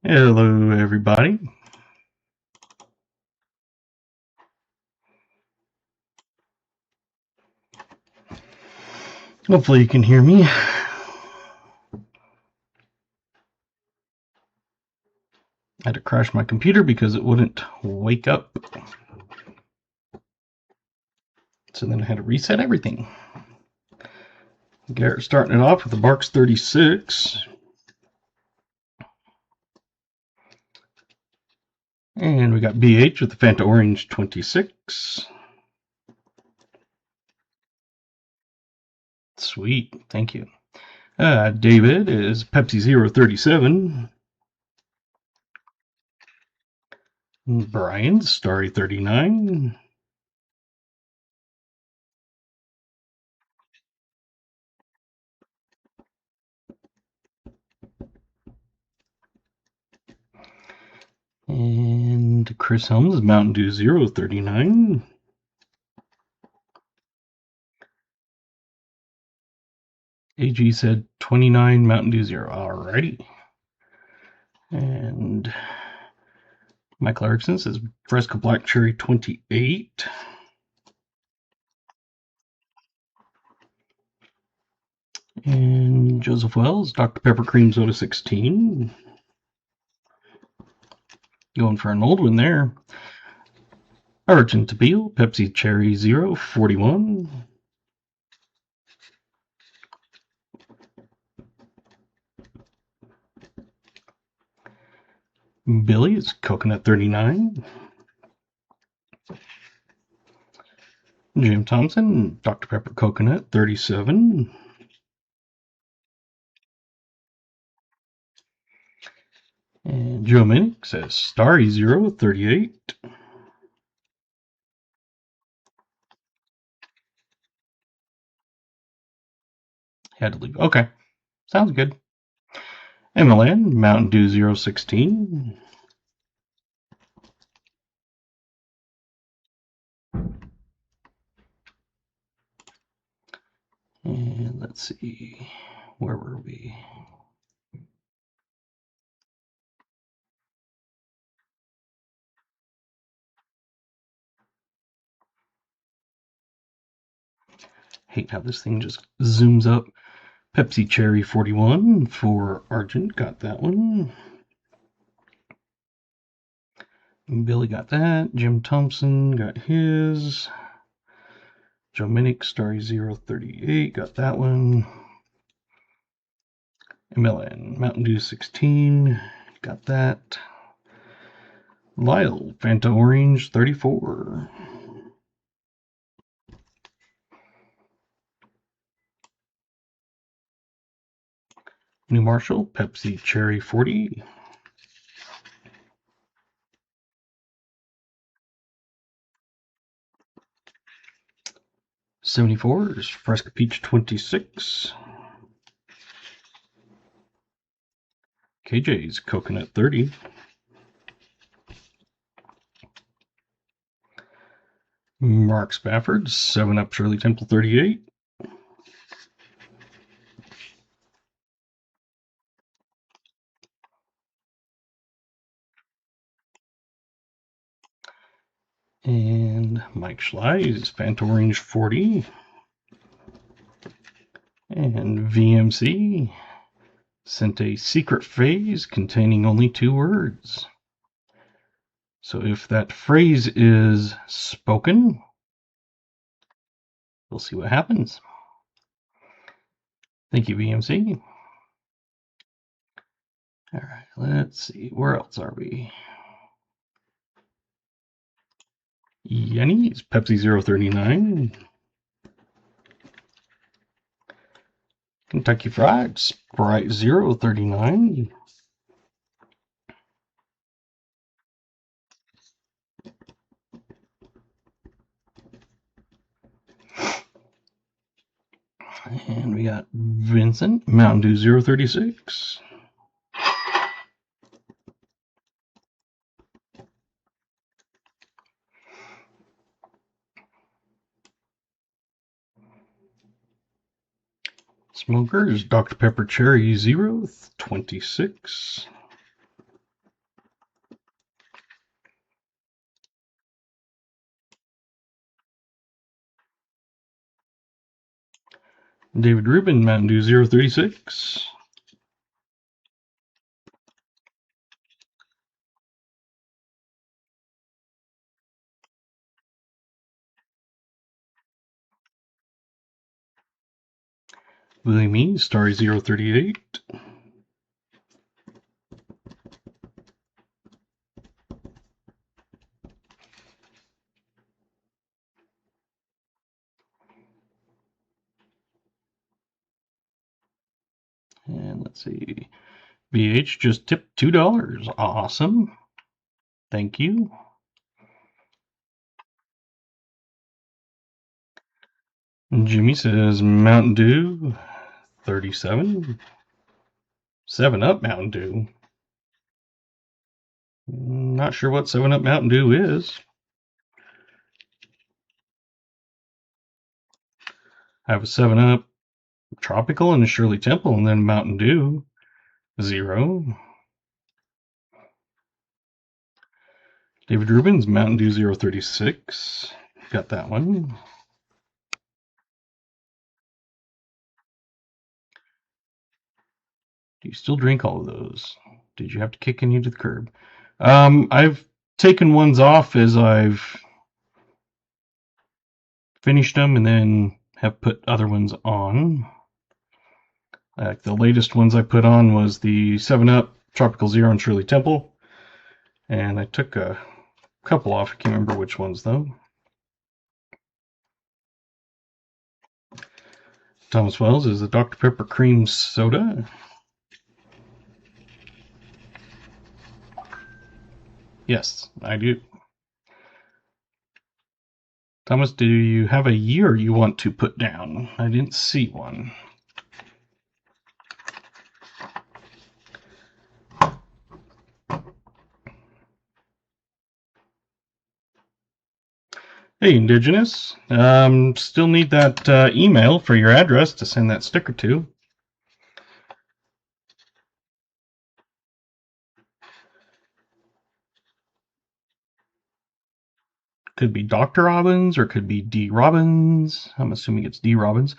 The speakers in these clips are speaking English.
Hello, everybody. Hopefully you can hear me. I had to crash my computer because it wouldn't wake up. So then I had to reset everything. Garrett starting it off with the Barks 36. And we got BH with the Fanta Orange 26. Sweet, thank you. David is Pepsi 037. Brian's Starry 39. And Chris Helms Mountain Dew 039. AG said 29 Mountain Dew 0. Alrighty. And Michael Erickson says Fresca Black Cherry 28. And Joseph Wells, Dr. Pepper Cream Soda 16. Going for an old one there. Argent Tabeel, Pepsi Cherry 041. Billy's Coconut 39. Jim Thompson, Dr. Pepper Coconut 37. And Joe Minnick says Starry 038. Had to leave. Okay. Sounds good. MLN, Mountain Dew 016. And let's see, where were we? Hate how this thing just zooms up. Pepsi Cherry 41 for Argent, got that one. Billy got that. Jim Thompson got his. Joe Minnick, Starry 038, got that one. MLN, Mountain Dew 16, got that. Lyle, Fanta Orange 34. New Marshall, Pepsi Cherry 40. '74 is Fresca Peach 26. KJ's Coconut 30. Mark Spafford, 7-Up Shirley Temple 38. And Mike Schley's Fanta Orange 40. And VMC sent a secret phrase containing only 2 words. So if that phrase is spoken, we'll see what happens. Thank you, VMC. All right, let's see. Where else are we? Yenny's Pepsi 039. Kentucky Fried Sprite 039. And we got Vincent, Mountain Dew 036. Smokers, Dr. Pepper Cherry 026. David Rubin, Mountain Dew 036. Willie Me, Starry 038. And let's see. BH just tipped $2. Awesome. Thank you. And Jimmy says Mountain Dew 37. 7-Up Mountain Dew. Not sure what 7-Up Mountain Dew is. I have a 7-Up Tropical and a Shirley Temple, and then Mountain Dew 0. David Rubin's Mountain Dew 036. Got that one. Do you still drink all of those? Did you have to kick any to the curb? I've taken ones off as I've finished them and then have put other ones on. The latest ones I put on was the 7-Up Tropical Zero and Shirley Temple. And I took a couple off. I can't remember which ones, though. Thomas Wells is the Dr. Pepper Cream Soda. Yes, I do. Thomas, do you have a year you want to put down? I didn't see one. Hey, Indigenous. Still need that email for your address to send that sticker to. Could be Dr. Robbins or could be D. Robbins. I'm assuming it's D. Robbins.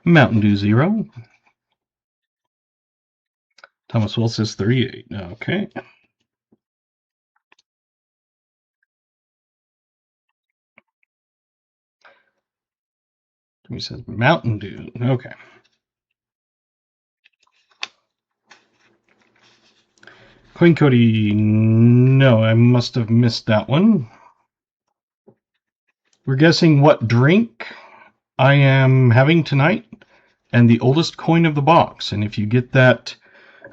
Mountain Dew 0. Thomas Wells says 38. Okay. He says Mountain Dew. Okay. Queen Cody, no, I must have missed that one. We're guessing what drink I am having tonight and the oldest coin of the box. And if you get that,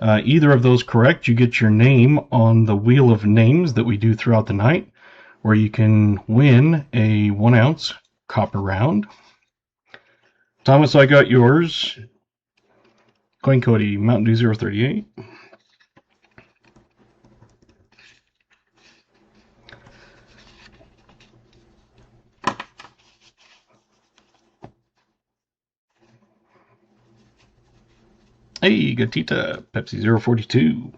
either of those correct, you get your name on the wheel of names that we do throughout the night, where you can win a 1-ounce copper round. Thomas, I got yours. Coin Cody, Mountain Dew 038. Hey, Gatita, Pepsi 042.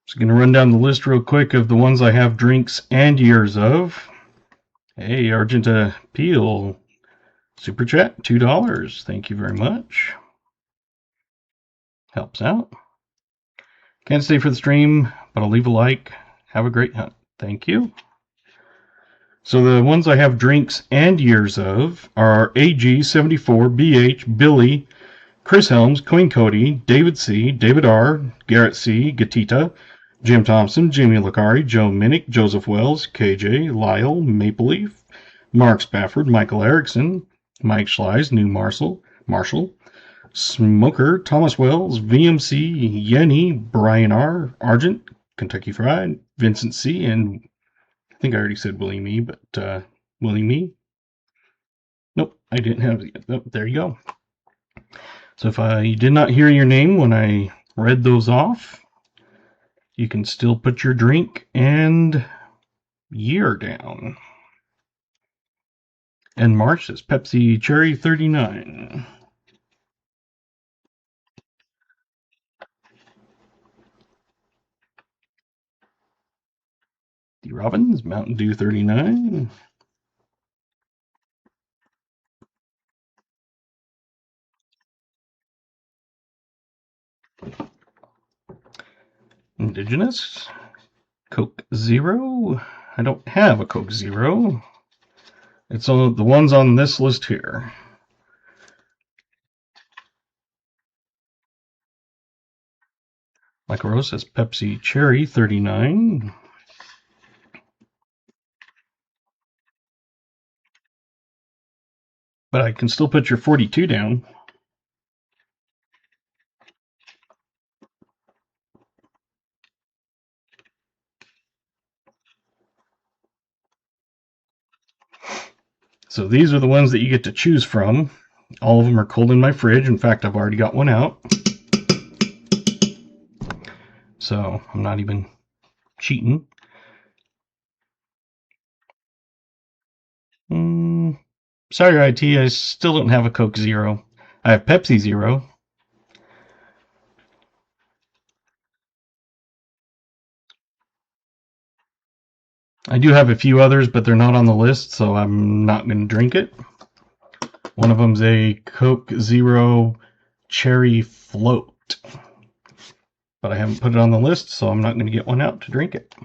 Just going to run down the list real quick of the ones I have drinks and years of. Hey, Argenta Peel, Super Chat, $2. Thank you very much. Helps out. Can't stay for the stream, but I'll leave a like. Have a great hunt. Thank you. So the ones I have drinks and years of are AG74, BH, Billy, Chris Helms, Queen Cody, David C., David R., Garrett C., Gatita, Jim Thompson, Jamie Lacari, Joe Minnick, Joseph Wells, KJ, Lyle, Maple Leaf, Mark Spafford, Michael Erickson, Mike Schleiss, New Marshall, Smoker, Thomas Wells, VMC, Yenny, Brian R., Argent, Kentucky Fried, Vincent C., and I think I already said Willie Me, but Willie Me? Nope, I didn't have it yet. Oh, there you go. So if I did not hear your name when I read those off, you can still put your drink and year down. And March is Pepsi Cherry 39. Robbins, Mountain Dew 39. Indigenous, Coke Zero. I don't have a Coke Zero. It's on the ones on this list here. Michael Rose says Pepsi Cherry 39. But I can still put your 42 down. So these are the ones that you get to choose from. All of them are cold in my fridge. In fact, I've already got one out. So I'm not even cheating. Sorry, IT, I still don't have a Coke Zero. I have Pepsi Zero. I do have a few others, but they're not on the list, so I'm not going to drink it. One of them's a Coke Zero Cherry Float. But I haven't put it on the list, so I'm not going to get one out to drink it.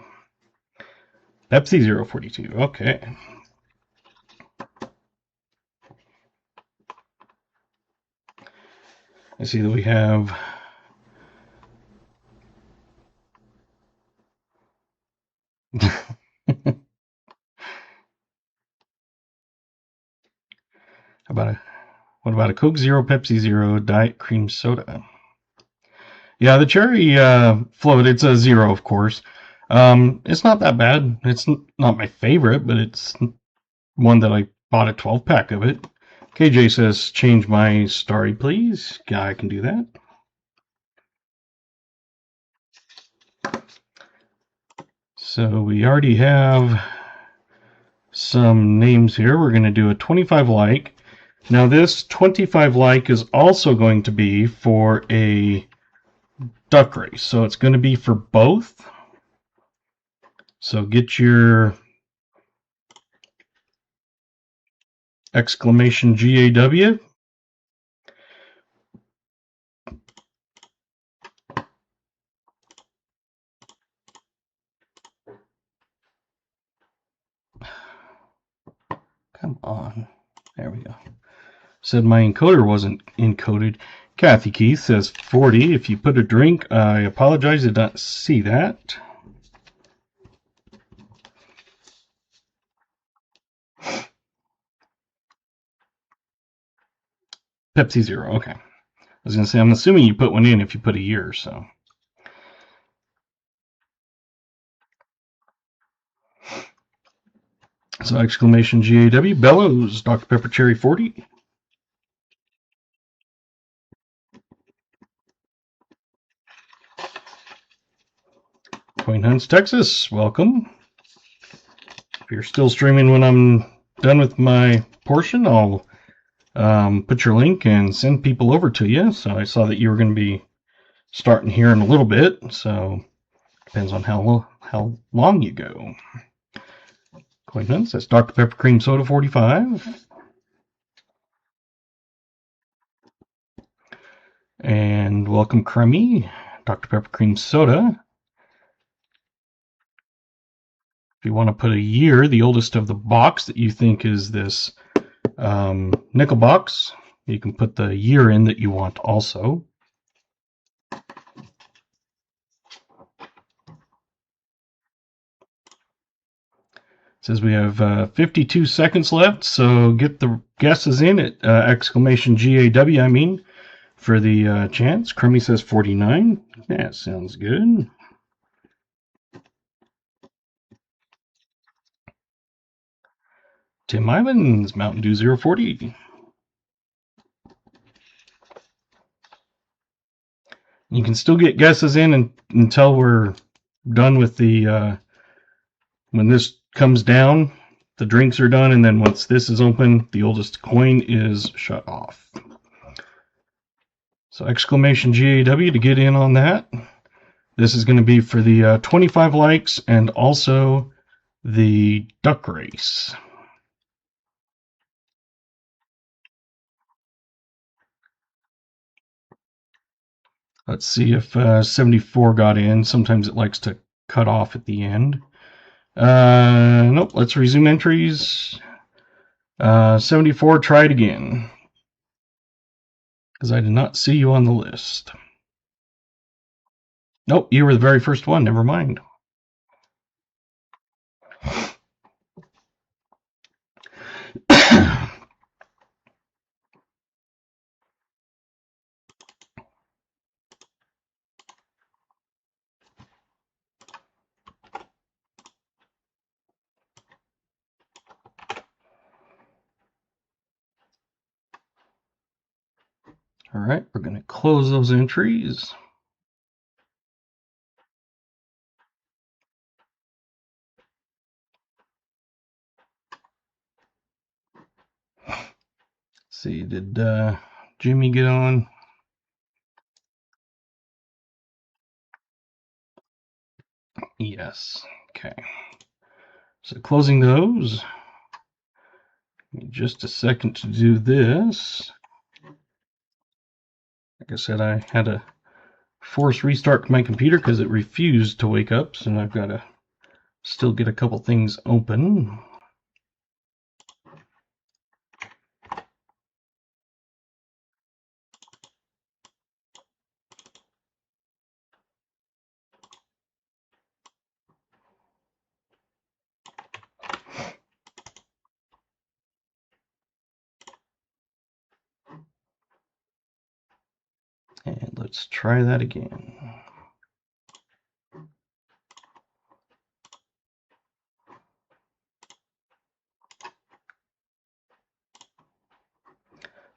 Pepsi Zero 42, okay. I see that we have what about a Coke Zero, Pepsi Zero, Diet Cream Soda? Yeah, the cherry float, it's a zero, of course. It's not that bad. It's not my favorite, but it's one that I bought a 12-pack of it. KJ says, change my story, please. Yeah, I can do that. So we already have some names here. We're going to do a 25 like. Now this 25 like is also going to be for a duck race. So it's going to be for both. So get your exclamation GAW. Come on. There we go. Said my encoder wasn't encoded. Kathy Keith says 40. If you put a drink, I apologize. I did not see that. Pepsi Zero. Okay. I was going to say, I'm assuming you put one in if you put a year, so. So exclamation GAW. Bellows, Dr. Pepper Cherry 40. Coin Hunts, Texas, welcome. If you're still streaming when I'm done with my portion, I'll put your link and send people over to you. So I saw that you were going to be starting here in a little bit, so depends on how long you go. Coin Hunts, that's Dr. Pepper Cream Soda 45. And welcome, Crummy, Dr. Pepper Cream Soda. If you want to put a year, the oldest of the box that you think is this nickel box, you can put the year in that you want also. It says we have 52 seconds left, so get the guesses in at exclamation GAW, I mean, for the chance. Crummy says 49. Yeah, sounds good. Tim Ivans, Mountain Dew 040. You can still get guesses in until we're done with the, when this comes down, the drinks are done, and then once this is open, the oldest coin is shut off. So exclamation GAW to get in on that. This is going to be for the 25 likes and also the duck race. Let's see if 74 got in. Sometimes it likes to cut off at the end. Nope, let's resume entries. 74, try it again. Because I did not see you on the list. Nope, you were the very first one. Never mind. All right, we're going to close those entries. See, did Jimmy get on? Yes. Okay. So closing those. Give me just a second to do this. Like I said, I had to force restart my computer because it refused to wake up, so I've got to still get a couple things open. And let's try that again.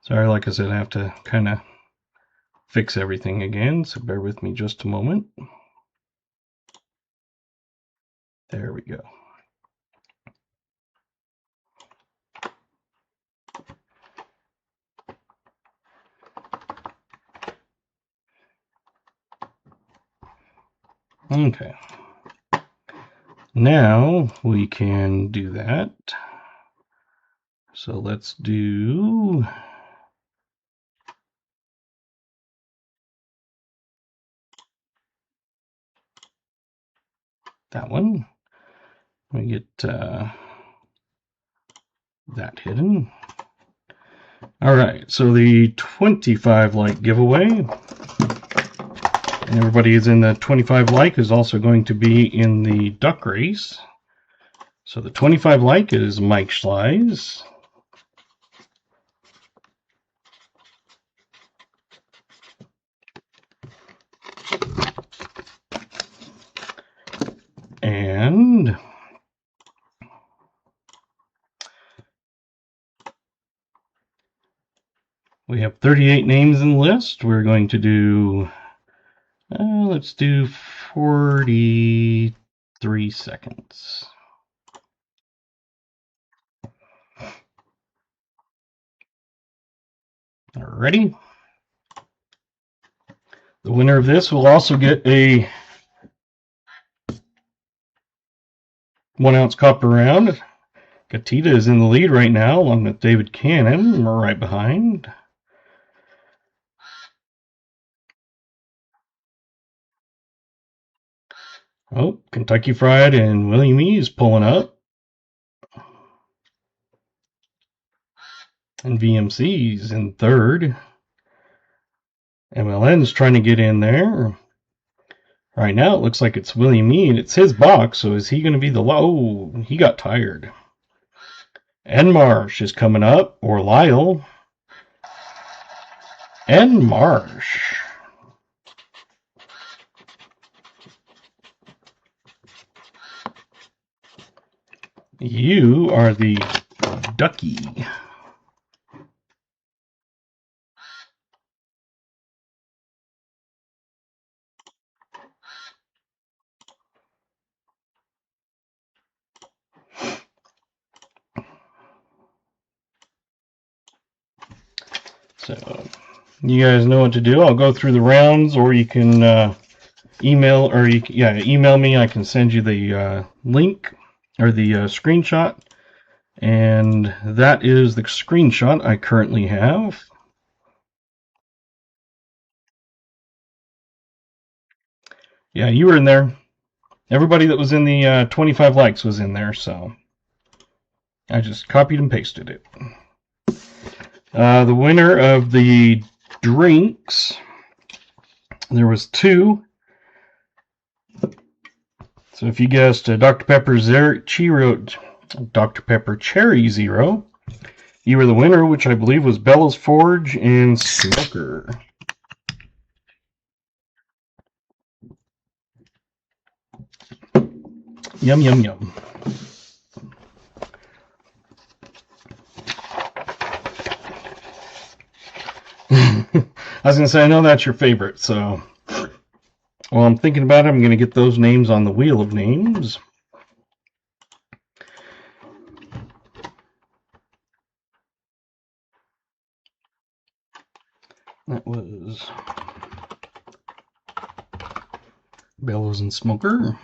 Sorry, like I said, I have to kind of fix everything again, so bear with me just a moment. There we go. Okay. Now we can do that. So let's do that one. Let me get that hidden. All right, so the 25 like giveaway, and everybody is in the 25 like is also going to be in the duck race. So the 25 like is Mike Schleiss. And we have 38 names in the list. We're going to do, let's do 43 seconds. Alrighty. The winner of this will also get a 1-ounce copper round. Gatita is in the lead right now, along with David Cannon. We're right behind. Oh, Kentucky Fried and William E. is pulling up. And VMC's in third. MLN's trying to get in there. Right now it looks like it's William E. and it's his box, so is he going to be the... Oh, he got tired. And Marsh is coming up, or Lyle. And Marsh. You are the ducky. So, you guys know what to do. I'll go through the rounds, or you can email me. I can send you the link or the screenshot, and that is the screenshot I currently have. Yeah, you were in there. Everybody that was in the 25 likes was in there, so I just copied and pasted it. The winner of the drinks, there was 2. So if you guessed Dr. Pepper Cherry Zero, you were the winner, which I believe was Bella's Forge and Smoker. Yum, yum, yum. I was going to say, I know that's your favorite, so while I'm thinking about it, I'm going to get those names on the wheel of names. That was Bellows and Smoker.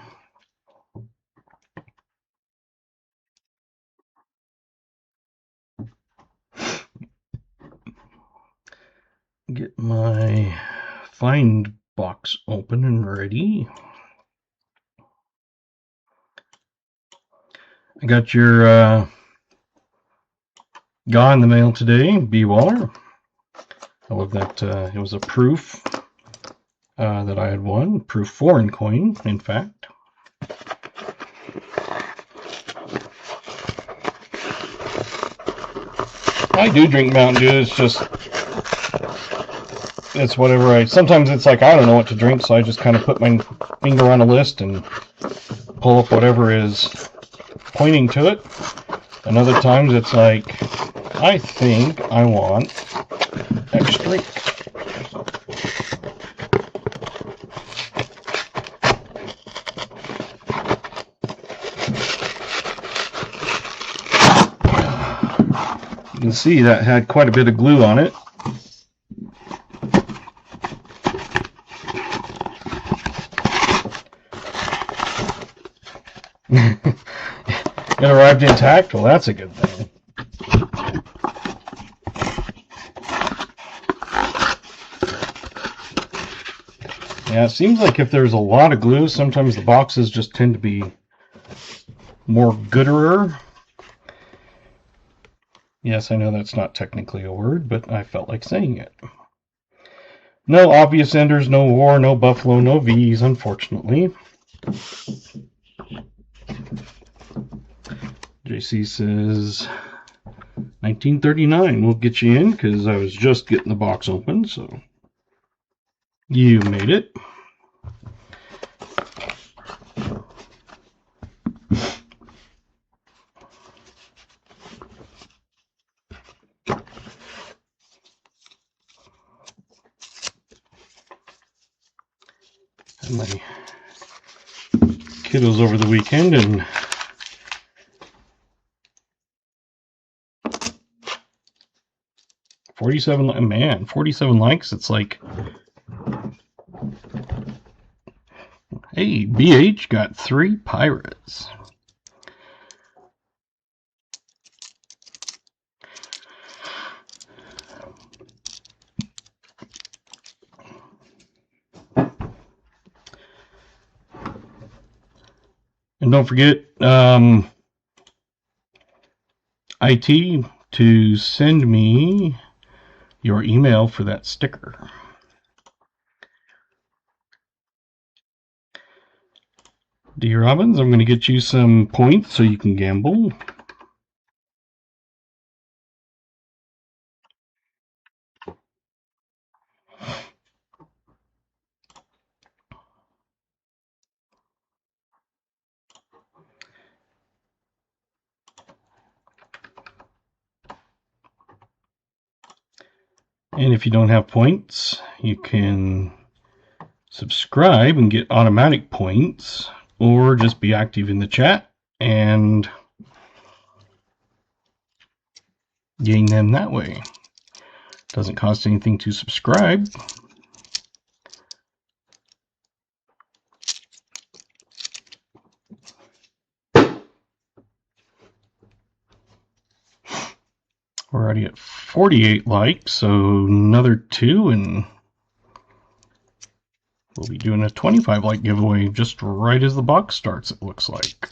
Get my find box open and ready. I got your Gaw in the mail today, B. Waller. I love that. It was a proof that I had won. Proof foreign coin, in fact. I do drink Mountain Dew. It's just, it's whatever sometimes it's like I don't know what to drink, so I just kind of put my finger on a list and pull up whatever is pointing to it. And other times it's like, I think I want X drink. You can see that had quite a bit of glue on it. It arrived intact? Well, that's a good thing. Yeah, it seems like if there's a lot of glue, sometimes the boxes just tend to be more gooderer. Yes, I know that's not technically a word, but I felt like saying it. No obvious enders, no war, no buffalo, no V's, unfortunately. JC says 1939. We'll get you in because I was just getting the box open, so you made it. Had my kiddos over the weekend and man, 47 likes. It's like, hey, BH got 3 pirates. And don't forget, IT, to send me your email for that sticker. D. Robbins, I'm going to get you some points so you can gamble. And if you don't have points, you can subscribe and get automatic points, or just be active in the chat and gain them that way. Doesn't cost anything to subscribe. We're already at 48 likes, so another 2 and we'll be doing a 25 like giveaway just right as the box starts, it looks like.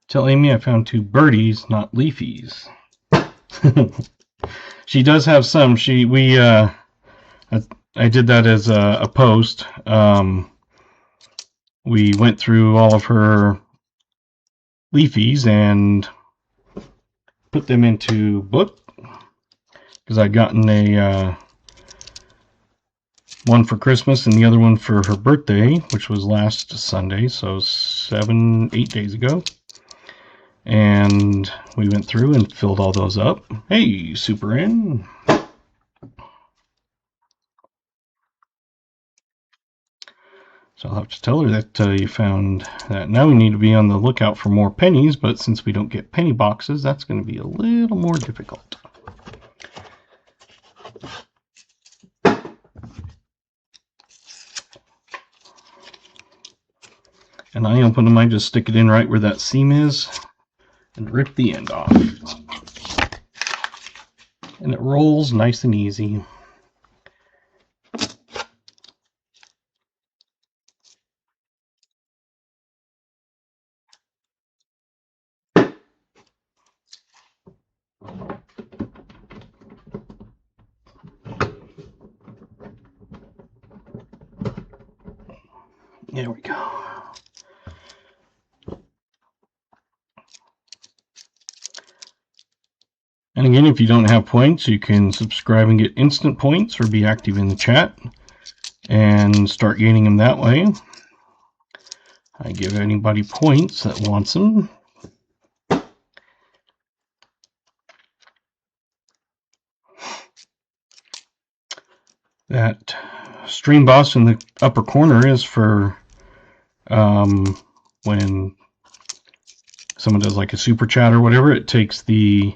Tell Amy I found 2 birdies, not leafies. She does have some. I did that as a post. We went through all of her leafies and put them into book because I'd gotten a one for Christmas and the other one for her birthday, which was last Sunday, so 8 days ago. And we went through and filled all those up. Hey, Super N. So I'll have to tell her that you found that. Now we need to be on the lookout for more pennies, but since we don't get penny boxes, that's going to be a little more difficult. And I open them, I just stick it in right where that seam is and rip the end off. And it rolls nice and easy. There we go. And again, if you don't have points, you can subscribe and get instant points or be active in the chat and start gaining them that way. I give anybody points that wants them. That stream boss in the upper corner is for when someone does like a super chat or whatever, it takes the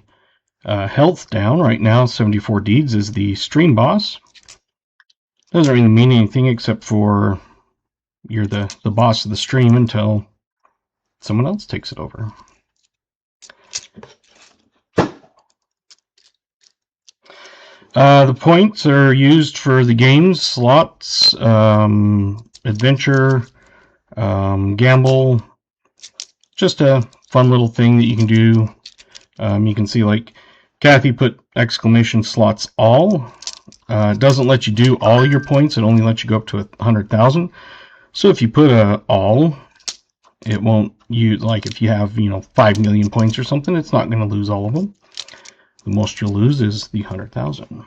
health down. Right now 74 deeds is the stream boss. Doesn't really mean anything except for you're the boss of the stream until someone else takes it over. The points are used for the games, slots, adventure, gamble. Just a fun little thing that you can do. You can see like Kathy put exclamation slots all. It doesn't let you do all your points. It only lets you go up to 100,000. So if you put a all, it won't use, like if you have 5 million points or something, it's not going to lose all of them. The most you'll lose is the 100,000.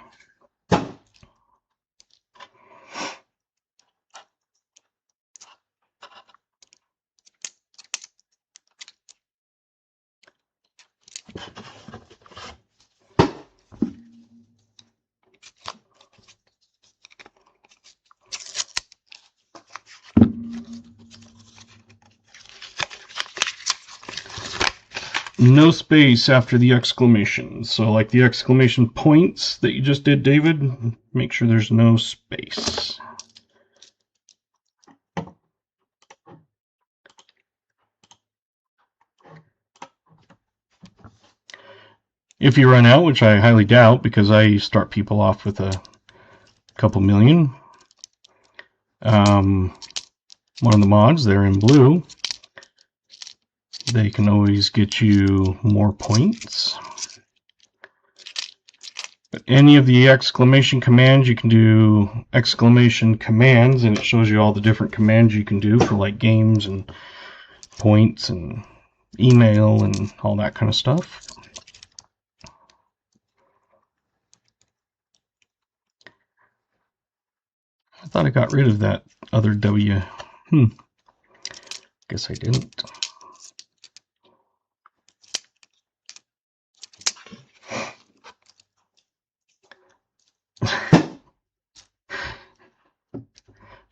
No space after the exclamation. So like the exclamation points that you just did, David, make sure there's no space. If you run out, which I highly doubt because I start people off with a couple million. One of the mods, they're in blue. They can always get you more points. But any of the exclamation commands, you can do exclamation commands, and it shows you all the different commands you can do for like games and points and email and all that kind of stuff. I thought I got rid of that other W. Guess I didn't.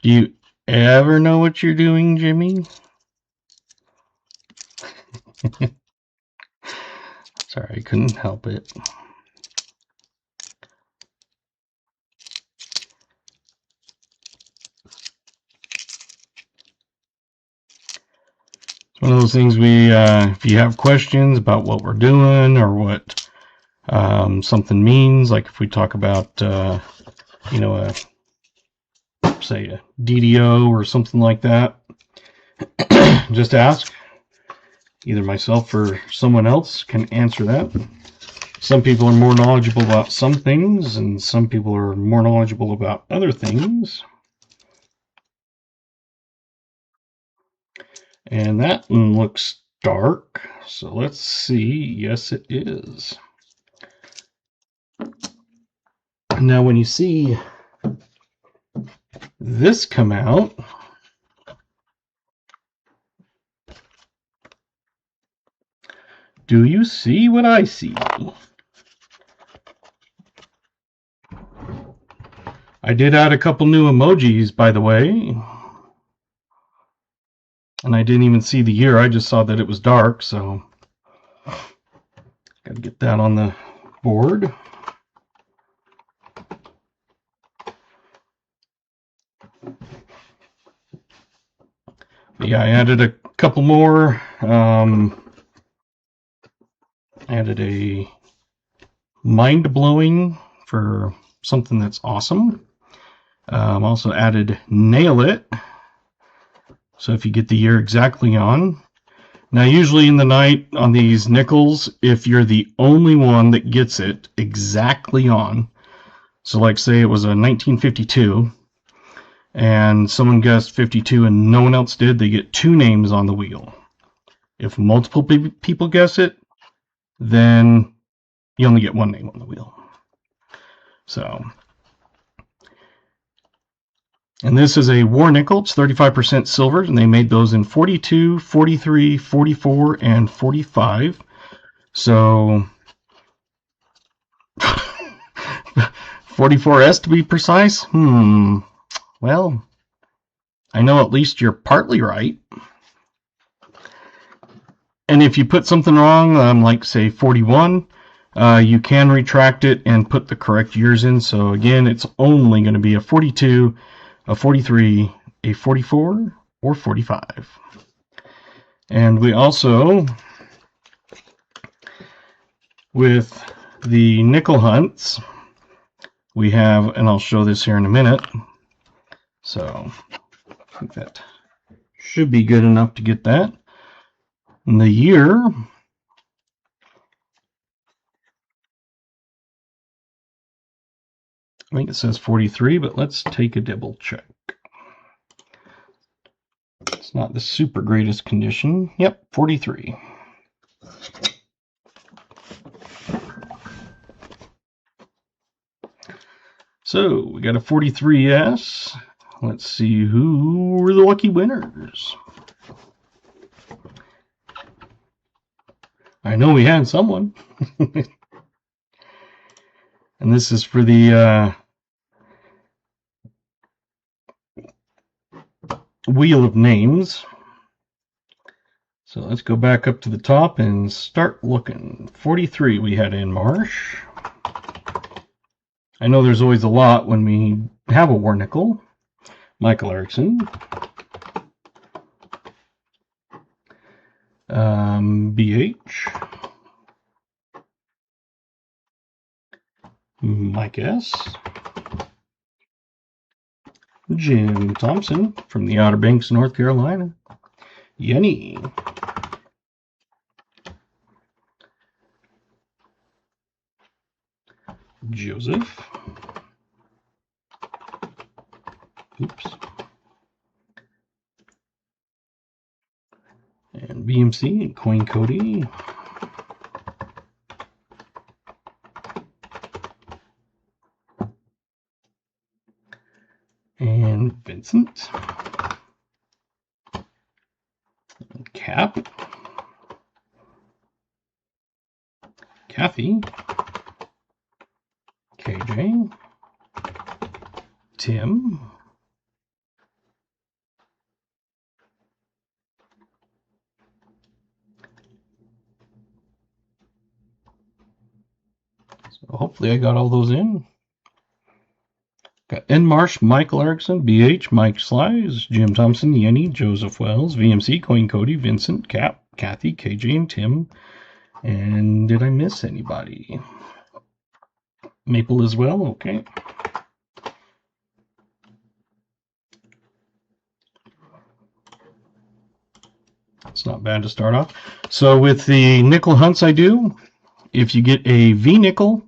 Do you ever know what you're doing, Jimmy? Sorry, I couldn't help it. one of those things if you have questions about what we're doing or what something means, like if we talk about, say a DDO or something like that, just ask. Either myself or someone else can answer that. Some people are more knowledgeable about some things, and some people are more knowledgeable about other things. And that one looks dark, so let's see. Yes, it is. Now, when you see this come out, do you see what I see? I did add a couple new emojis, by the way. And I didn't even see the year, I just saw that it was dark, so gotta get that on the board. But yeah, I added a couple more. Added a mind-blowing for something that's awesome. Also added nail it. So if you get the year exactly on. Now usually in the night on these nickels, if you're the only one that gets it exactly on, so like say it was a 1952 and someone guessed 52 and no one else did, they get 2 names on the wheel. If multiple people guess it, then you only get 1 name on the wheel. So, and this is a war nickel. It's 35% silver, and they made those in 42, 43, 44, and 45. So 44S to be precise? Well, I know at least you're partly right. And if you put something wrong, like say 41, you can retract it and put the correct years in. So again, it's only going to be a 42, a 43, a 44, or 45. And we also, with the nickel hunts, we have, and I'll show this here in a minute. So I think that should be good enough to get that. And the year, I think it says 43, but let's take a double check. It's not the super greatest condition. Yep, 43. So we got a 43S. Let's see who were the lucky winners. I know we had someone. And this is for the wheel of names. So let's go back up to the top and start looking. 43 we had in Marsh. I know there's always a lot when we have a war nickel. Michael Erickson. BH. Mike S. Jim Thompson from the Outer Banks, North Carolina. Yenny. Joseph. Oops. And BMC and Coin Cody. And Vincent. And Cap. Kathy. KJ. Tim. So hopefully I got all those in. Got N. Marsh, Michael Erickson, BH, Mike Slies, Jim Thompson, Yenny, Joseph Wells, VMC, Coin Cody, Vincent, Cap, Kathy, KJ, and Tim. And did I miss anybody? Maple as well, okay. It's not bad to start off. So with the nickel hunts I do, if you get a V nickel,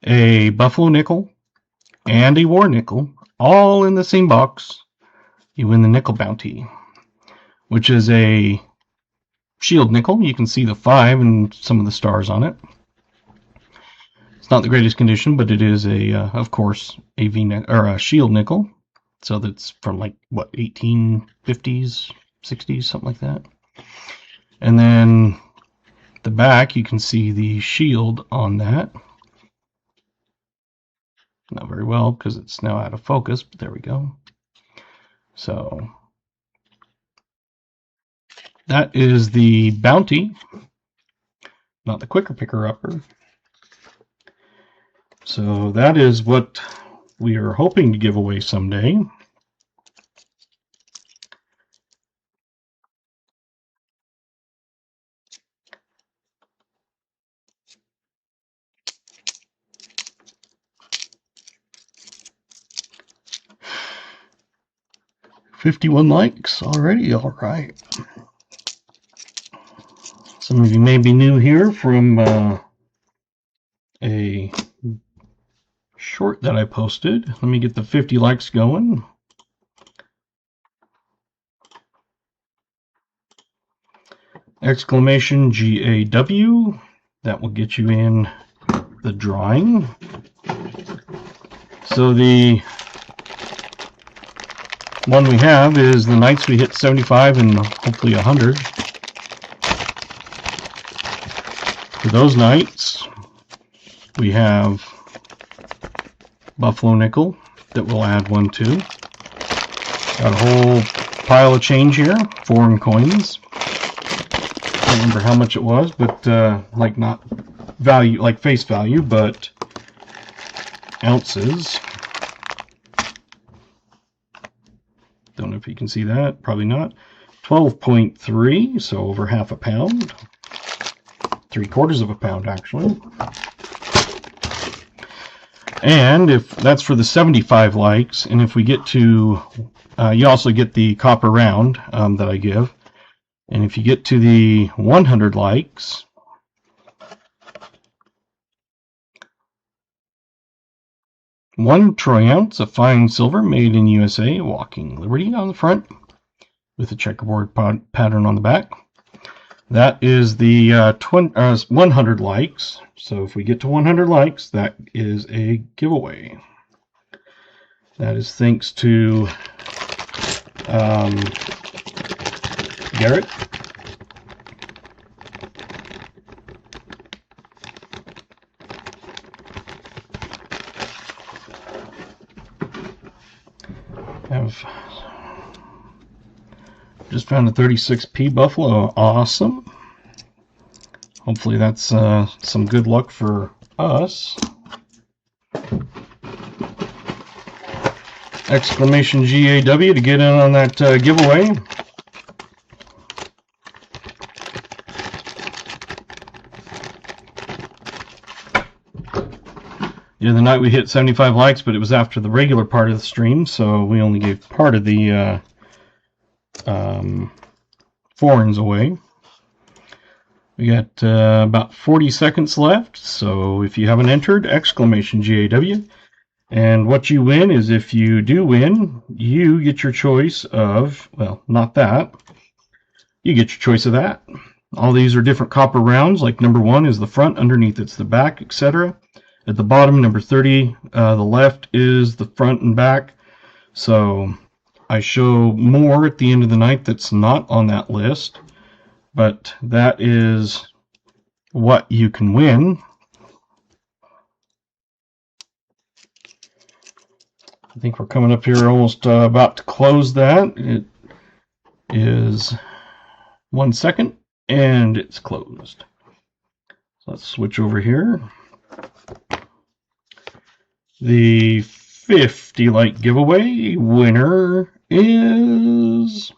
a buffalo nickel, and a war nickel, all in the same box, you win the nickel bounty, which is a shield nickel. You can see the 5 and some of the stars on it. It's not the greatest condition, but it is a, of course, a a shield nickel. So that's from like what, 1850s, 60s, something like that. And then the back, you can see the shield on that. Not very well because it's now out of focus, but there we go. So that is the bounty, not the quicker picker-upper. So that is what we are hoping to give away someday. $51 likes already, all right. Some of you may be new here from a short that I posted. Let me get the 50 likes going. Exclamation GAW. That will get you in the drawing. So the one we have is the nights we hit 75 and hopefully 100. For those nights, we have buffalo nickel that we'll add one to. Got a whole pile of change here, foreign coins. I don't remember how much it was, but like not value, like face value, but ounces. Don't know if you can see that, probably not. 12.3, so over half a pound. 3/4 of a pound, actually. And if that's for the 75 likes, and if we get to, you also get the copper round that I give. And if you get to the 100 likes, one troy ounce of fine silver made in USA, Walking Liberty on the front, with a checkerboard pattern on the back. That is the 100 likes. So if we get to 100 likes, that is a giveaway. That is thanks to Garrett. I've just found a 36p buffalo. Awesome. Hopefully that's some good luck for us. Exclamation GAW to get in on that giveaway. The other night we hit 75 likes, but it was after the regular part of the stream, so we only gave part of the foreigns away. We got about 40 seconds left, so if you haven't entered, exclamation GAW. And what you win is, if you do win, you get your choice of, well, not that. You get your choice of that. All these are different copper rounds, like number 1 is the front, underneath it's the back, etc. At the bottom, number 30, the left is the front and back. So I show more at the end of the night that's not on that list, but that is what you can win. I think we're coming up here almost about to close that. It is 1 second and it's closed. So let's switch over here. The 50 like giveaway. Winner is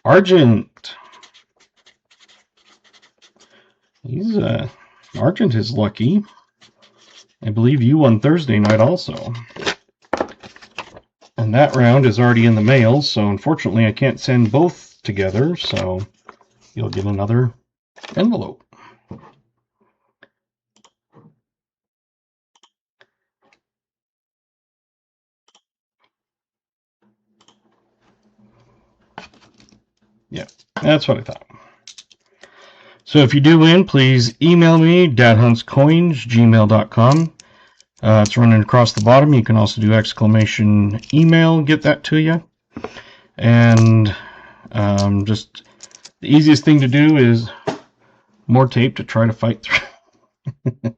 Argent. Argent is lucky. I believe you won Thursday night also. And that round is already in the mail, so unfortunately I can't send both together, so you'll get another envelope. Yeah, that's what I thought. So if you do win, please email me, dadhuntscoins@gmail.com. It's running across the bottom. You can also do exclamation email, get that to you. And just the easiest thing to do is more tape to try to fight through.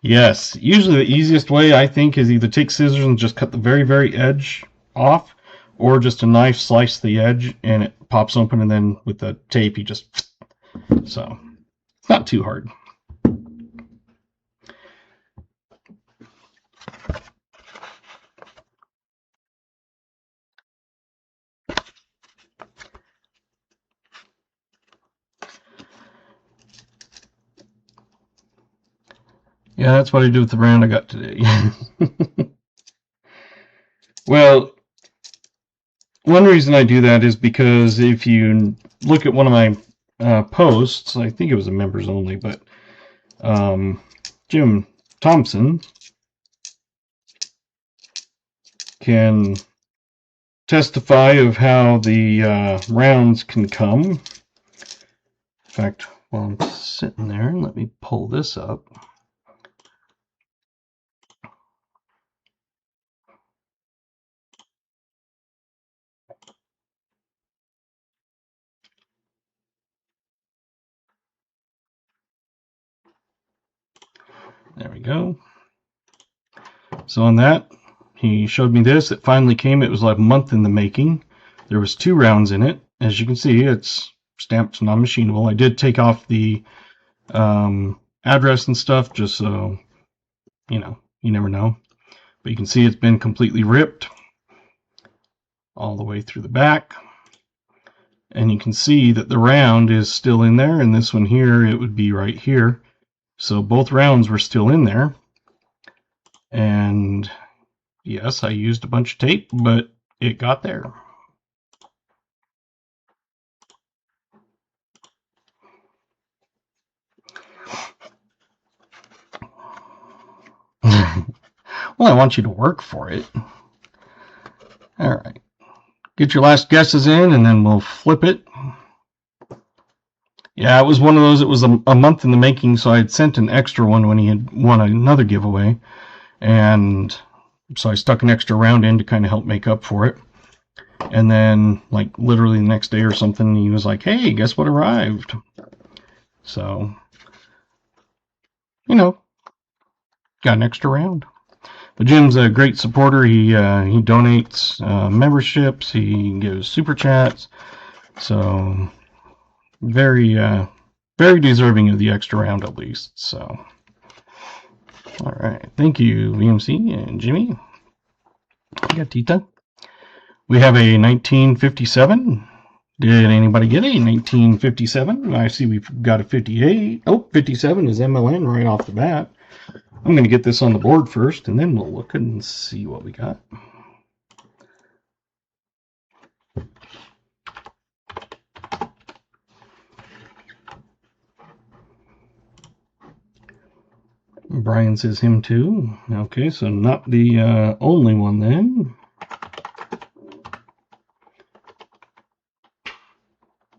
Yes, usually the easiest way I think is either take scissors and just cut the very, very edge off, or just a knife slice the edge and it pops open, and then with the tape you just... So, it's not too hard. Yeah, that's what I did with the round I got today. Well, one reason I do that is because if you look at one of my posts, I think it was a members only, but Jim Thompson can testify of how the rounds can come. In fact, while I'm sitting there, let me pull this up. There we go. So on that, he showed me this. It finally came. It was like a month in the making. There was 2 rounds in it. As you can see, it's stamped non-machinable. I did take off the address and stuff just so, you never know. But you can see it's been completely ripped all the way through the back. And you can see that the round is still in there, and this one here, it would be right here. So both rounds were still in there. And yes, I used a bunch of tape, but it got there. Well, I want you to work for it. All right. Get your last guesses in, and then we'll flip it. Yeah, it was one of those, it was a month in the making, so I had sent an extra one when he had won another giveaway. And so I stuck an extra round in to kind of help make up for it. And then, like, literally the next day or something, he was like, hey, guess what arrived? So, got an extra round. But Jim's a great supporter. He donates memberships. He gives super chats. So, very, very deserving of the extra round at least. So, all right. Thank you, VMC and Jimmy. Gatita. We have a 1957. Did anybody get a 1957? I see we've got a 58. Oh, 57 is MLN right off the bat. I'm going to get this on the board first, and then we'll look and see what we got. Brian says him too. Okay, so not the only one then.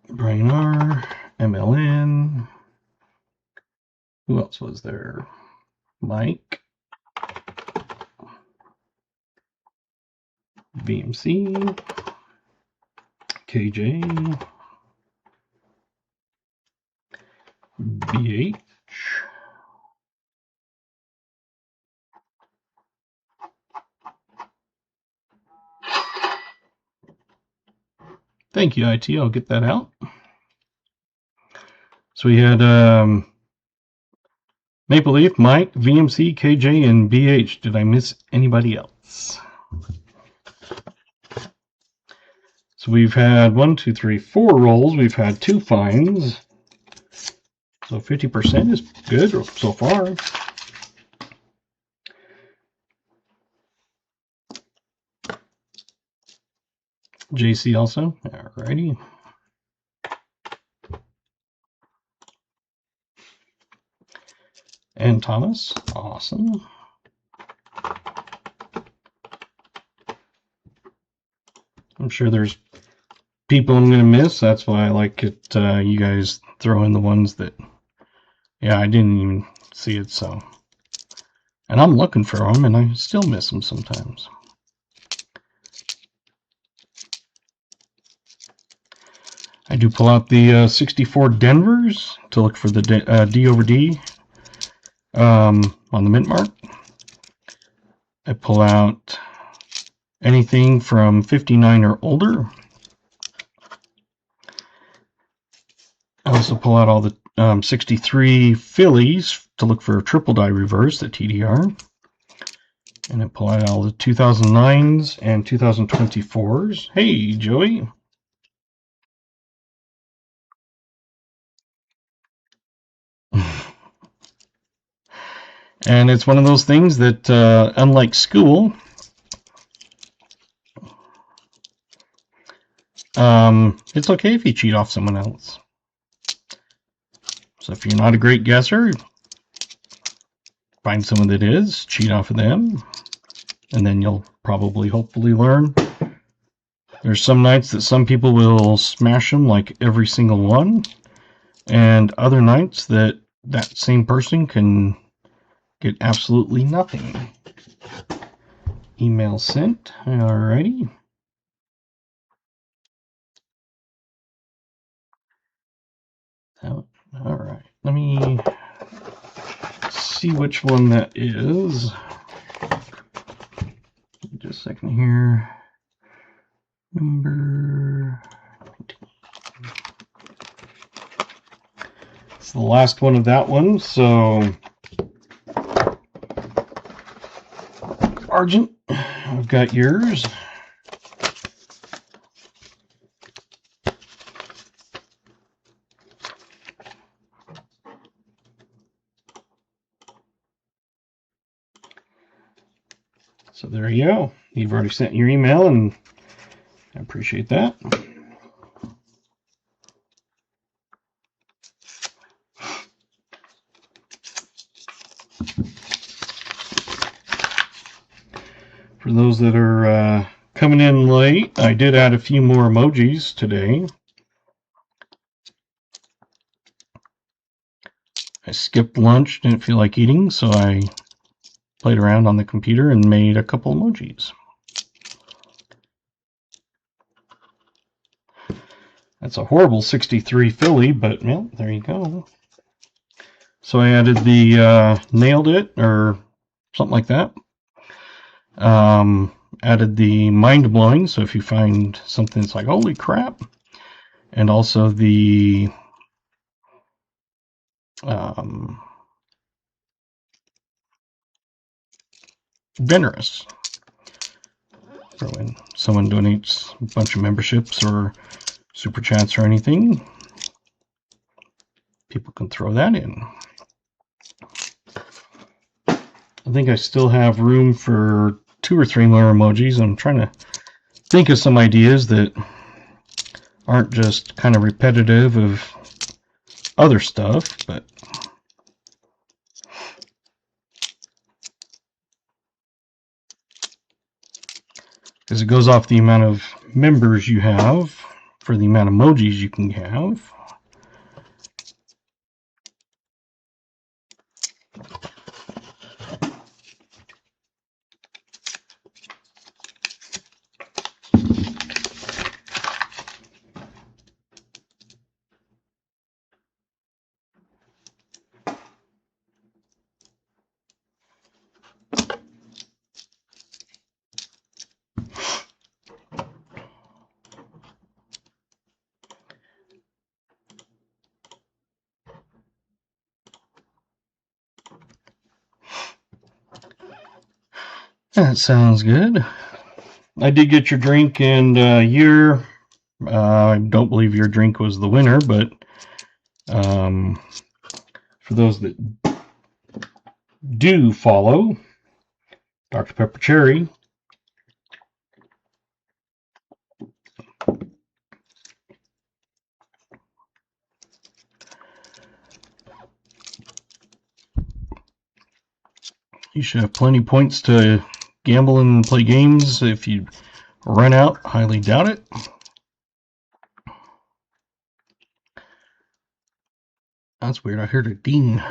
Brian R, MLN. Who else was there? Mike. VMC. KJ. BH. Thank you, IT. I'll get that out. So we had Maple Leaf, Mike, VMC, KJ, and BH. Did I miss anybody else? So we've had 1, 2, 3, 4 rolls. We've had 2 finds. So 50% is good so far. JC also. Alrighty. And Thomas. Awesome. I'm sure there's people I'm going to miss. That's why I like it. You guys throw in the ones that, yeah, I didn't even see it. So, and I'm looking for them, and I still miss them sometimes. I do pull out the 64 Denvers to look for the D over D on the mint mark. I pull out anything from 59 or older. I also pull out all the 63 Phillies to look for a triple die reverse, the TDR. And I pull out all the 2009s and 2024s. Hey, Joey. And it's one of those things that, unlike school, it's okay if you cheat off someone else. So if you're not a great guesser, find someone that is, cheat off of them, and then you'll probably, hopefully learn. There's some nights that some people will smash them like every single one, and other nights that that same person can get absolutely nothing. Email sent. Alrighty. Alright. Let me see which one that is. Just a second here. Number 19. It's the last one of that one, so Argent, I've got yours. So there you go. You've already sent your email, and I appreciate that. For those that are coming in late, I did add a few more emojis today. I skipped lunch, didn't feel like eating, so I played around on the computer and made a couple emojis. That's a horrible 63 Philly, but well, there you go. So I added the nailed it or something like that. Added the mind blowing, so if you find something that's like holy crap, and also the generous, for when someone donates a bunch of memberships or super chats or anything, people can throw that in. I think I still have room for 2 or 3 more emojis. I'm trying to think of some ideas that aren't just kind of repetitive of other stuff, but because it goes off the amount of members you have for the amount of emojis you can have. That sounds good. I did get your drink and year. I don't believe your drink was the winner, but for those that do follow, Dr. Pepper Cherry. You should have plenty of points to gamble and play games. If you run out, highly doubt it. That's weird. I heard a ding.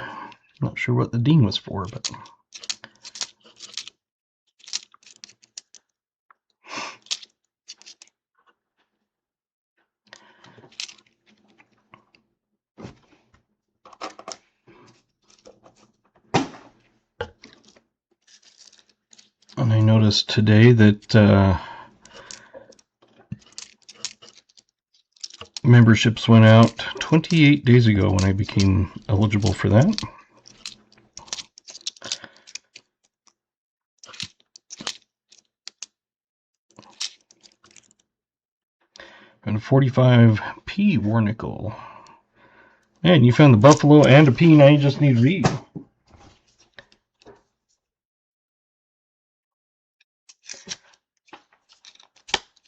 Not sure what the ding was for, but... And I noticed today that memberships went out 28 days ago when I became eligible for that. And 45p war nickel. Man, you found the buffalo and a P, now you just need reed.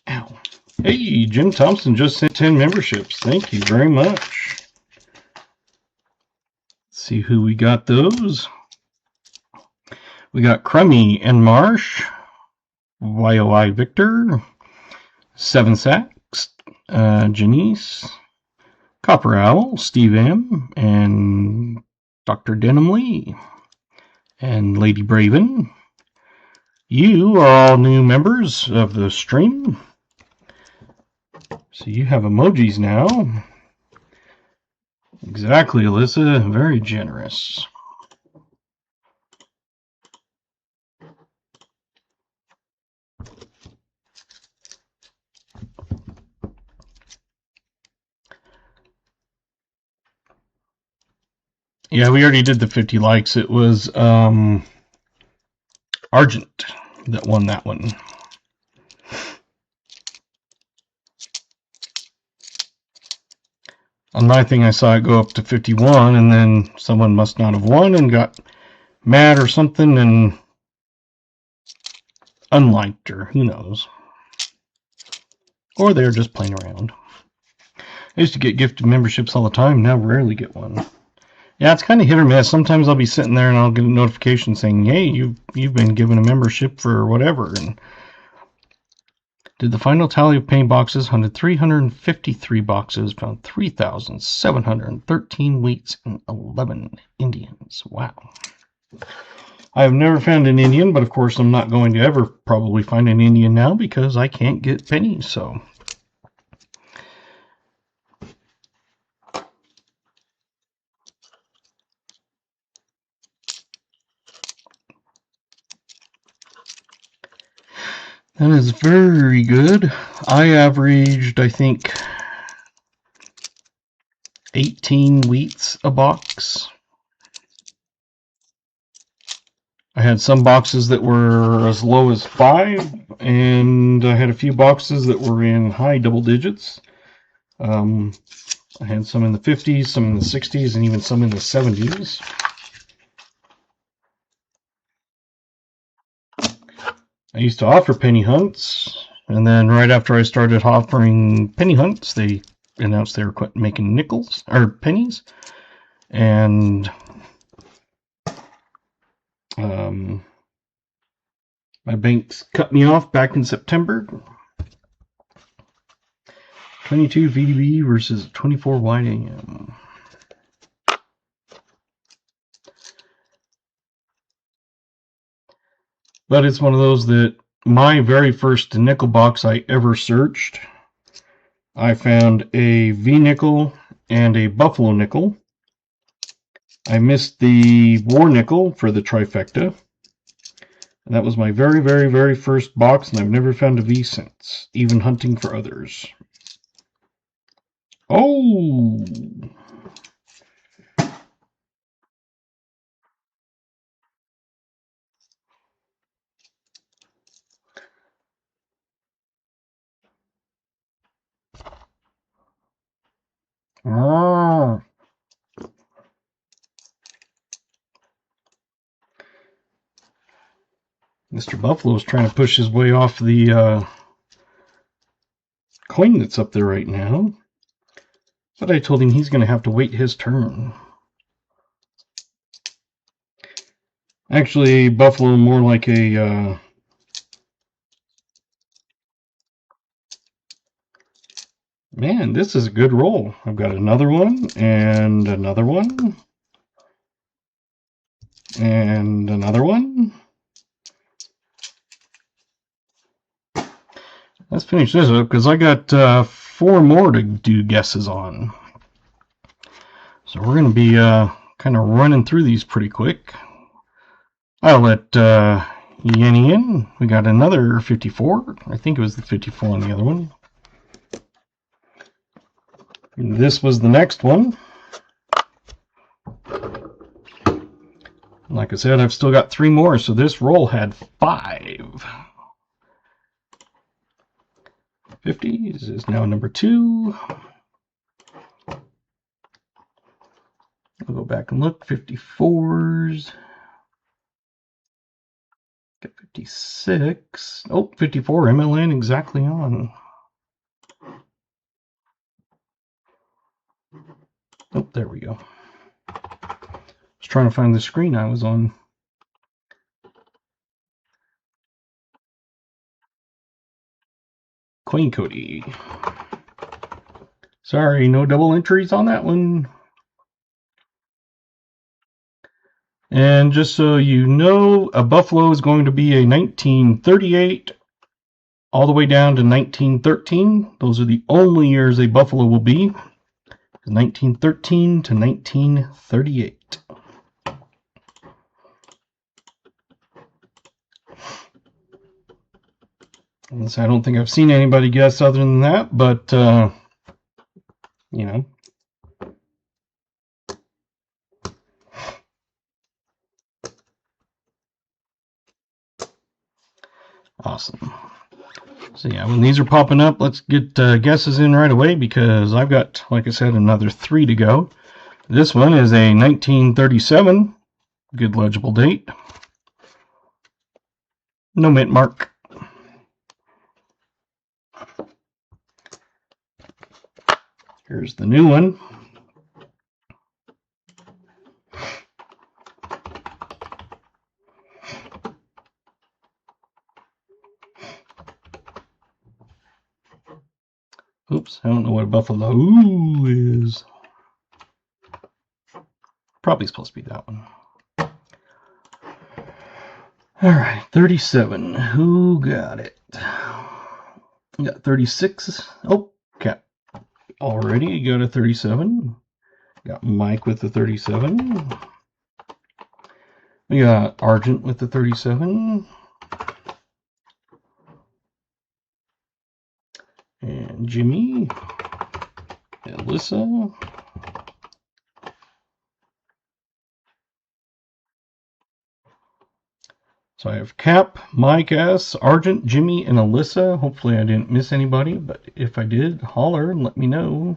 Ow. Hey, Jim Thompson just sent 10 memberships. Thank you very much. Let's see who we got those. We got Crummy and Marsh, YOI Victor, 7 Sacks, Janice, Copper Owl, Steve M, and Dr. Denham Lee, and Lady Braven. You are all new members of the stream. So you have emojis now. Exactly, Alyssa. Very generous. Yeah, we already did the 50 likes. It was Argent that won that one. On my thing, I saw it go up to 51, and then someone must not have won and got mad or something and unliked her. Who knows? Or they're just playing around. I used to get gifted memberships all the time. Now rarely get one. Yeah, it's kind of hit or miss. Sometimes I'll be sitting there and I'll get a notification saying, "Hey, you've been given a membership for whatever." And did the final tally of penny boxes, hunted 353 boxes, found 3,713 wheats and 11 Indians. Wow. I have never found an Indian, but of course I'm not going to ever probably find an Indian now because I can't get pennies, so... That is very good. I averaged, I think, 18 wheats a box. I had some boxes that were as low as 5, and I had a few boxes that were in high double digits. I had some in the 50s, some in the 60s, and even some in the 70s. I used to offer penny hunts, and then right after I started offering penny hunts, they announced they were quit making nickels, or pennies, and my banks cut me off back in September. 22 VDB versus 24 wide AM. But it's one of those that my very first nickel box I ever searched, I found a V nickel and a buffalo nickel. I missed the war nickel for the trifecta. And that was my very, very, very first box, and I've never found a V since, even hunting for others. Oh! Mr. Buffalo's trying to push his way off the coin that's up there right now. But I told him he's going to have to wait his turn. Actually, Buffalo more like a... Man, this is a good roll. I've got another one, and another one, and another one. Let's finish this up, because I got 4 more to do guesses on. So we're going to be kind of running through these pretty quick. I'll let Yenny in. We got another 54. I think it was the 54 on the other one. This was the next one. Like I said, I've still got 3 more, so this roll had 5. 50s is now number 2. I'll go back and look. 54s. Got 56. Oh, 54. MLN exactly on. Oh, there we go. I was trying to find the screen I was on. Queen Cody. Sorry, no double entries on that one. And just so you know, a Buffalo is going to be a 1938 all the way down to 1913. Those are the only years a Buffalo will be. 1913 to 1938. I don't think I've seen anybody guess other than that, but, you know. Awesome. So yeah, when these are popping up, let's get guesses in right away, because I've got, like I said, another 3 to go. This one is a 1937. Good legible date. No mint mark. Here's the new one. Oops, I don't know what a Buffalo is. Probably supposed to be that one. Alright, 37. Who got it? We got 36. Oh, Cap. Already got a 37. Got Mike with the 37. We got Argent with the 37. And Jimmy. Alyssa. So I have Cap, Mike S, Argent, Jimmy, and Alyssa. Hopefully I didn't miss anybody, but if I did, holler and let me know.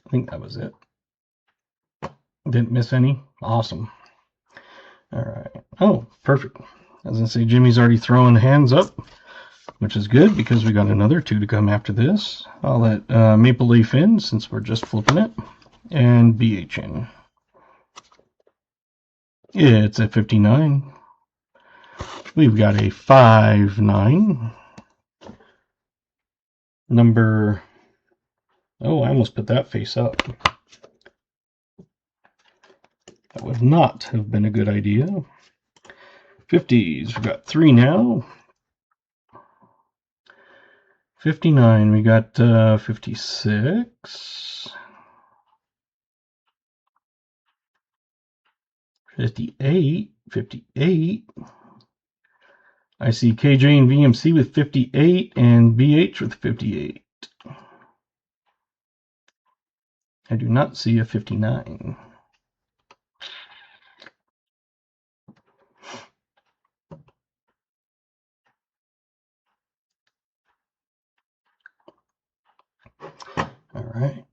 I think that was it. Didn't miss any? Awesome. Alright. Oh, perfect. I was going to say, Jimmy's already throwing hands up, which is good because we got another 2 to come after this. I'll let Maple Leaf in since we're just flipping it, and BH in. Yeah, it's a 59. We've got a 5-9. Number... Oh, I almost put that face up. That would not have been a good idea. 50s, we've got 3 now. 59, we got 56. 58, 58. I see KJ and VMC with 58 and BH with 58. I do not see a 59. right.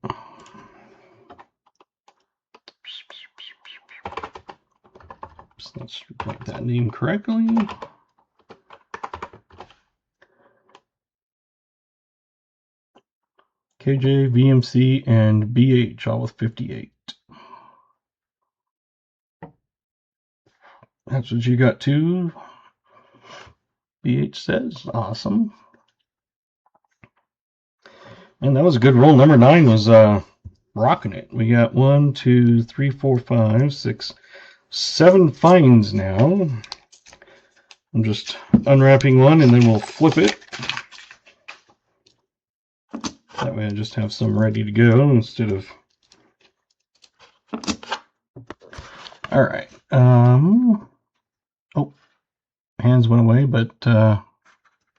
Let's write that name correctly. KJ, VMC, and BH, all with 58. That's what you got too, BH says. Awesome. And that was a good roll. Number 9 was rocking it. We got 1, 2, 3, 4, 5, 6, 7 finds now. I'm just unwrapping one and then we'll flip it. That way I just have some ready to go instead of... Alright. Oh, hands went away, but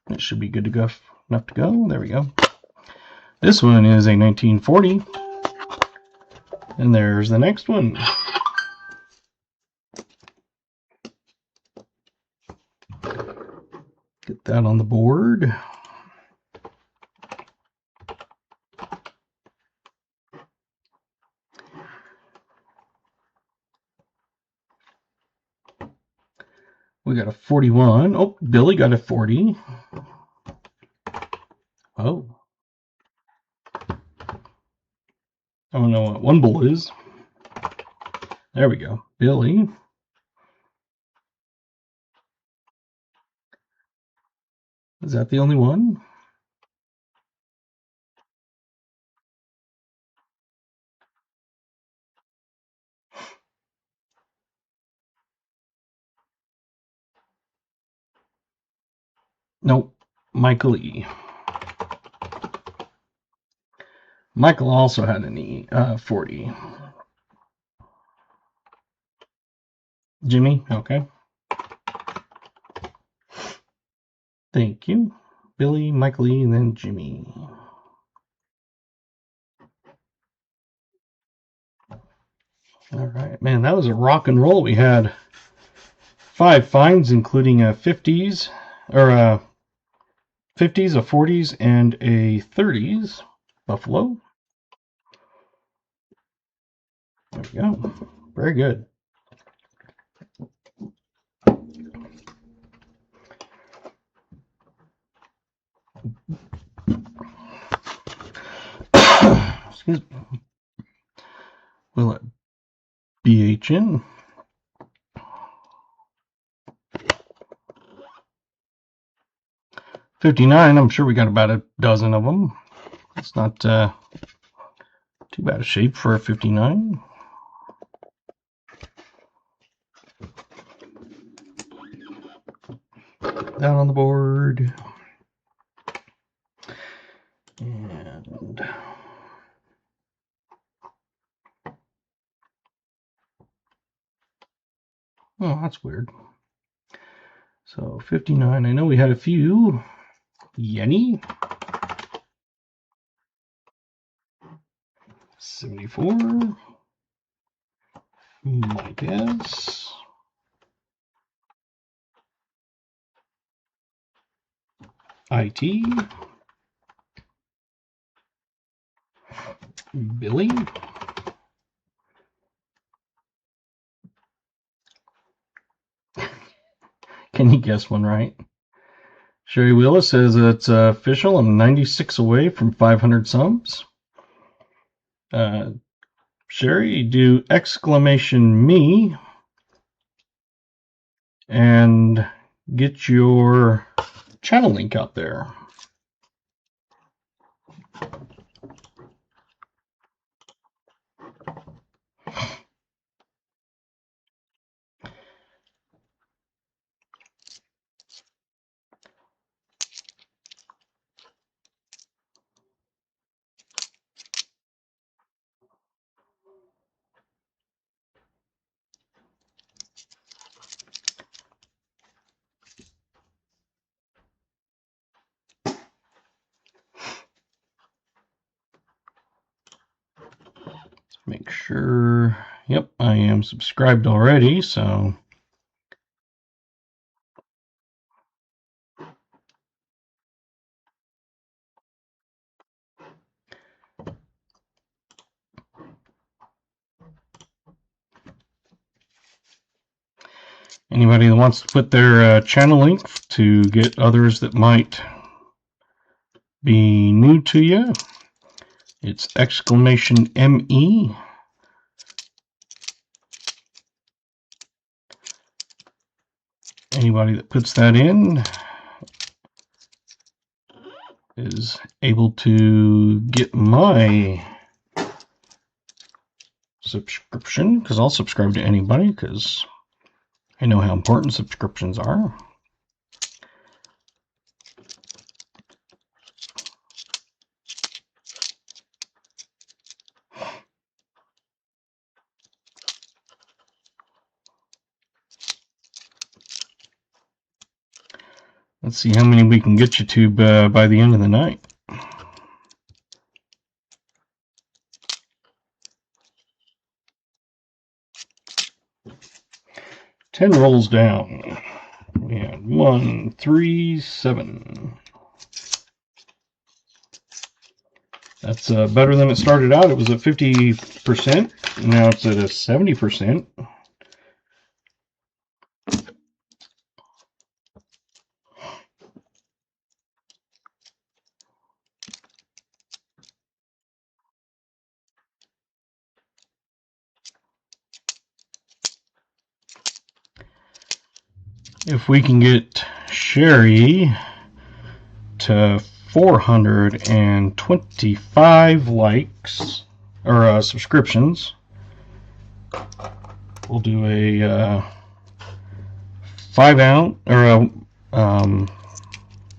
it should be good to go. Enough to go. There we go. This one is a 1940. And there's the next one. Get that on the board. We got a 41. Oh, Billy got a 40. Oh. I don't know what one bull is. There we go. Billy. Is that the only one? Nope. Michael E. Michael also had an E, 40. Jimmy, okay. Thank you. Billy, Michael E, and then Jimmy. All right, man, that was a rock and roll. We had 5 finds, including a 50s, or a 50s, a 40s, and a 30s Buffalo. There we go. Very good. Excuse me. We'll let BH in. $59. I'm sure we got about a dozen of them. It's not too bad a shape for a 59. Down on the board. And oh, that's weird. So 59. I know we had a few. Yenny. 74. Mike S. IT. Billy. Can you guess one right? Sherry Willis says it's official. I'm 96 away from 500 subs. Sherry, do exclamation me and get your channel link out there. Make sure, yep, I am subscribed already, so Anybody that wants to put their channel link to get others that might be new to you, it's !ME. Anybody that puts that in is able to get my subscription, because I'll subscribe to anybody because I know how important subscriptions are. Let's see how many we can get you to by the end of the night. 10 rolls down. We had 1, 3, 7. That's better than it started out. It was at 50%. Now it's at a 70%. If we can get Sherry to 425 likes or subscriptions, we'll do a 5 ounce or a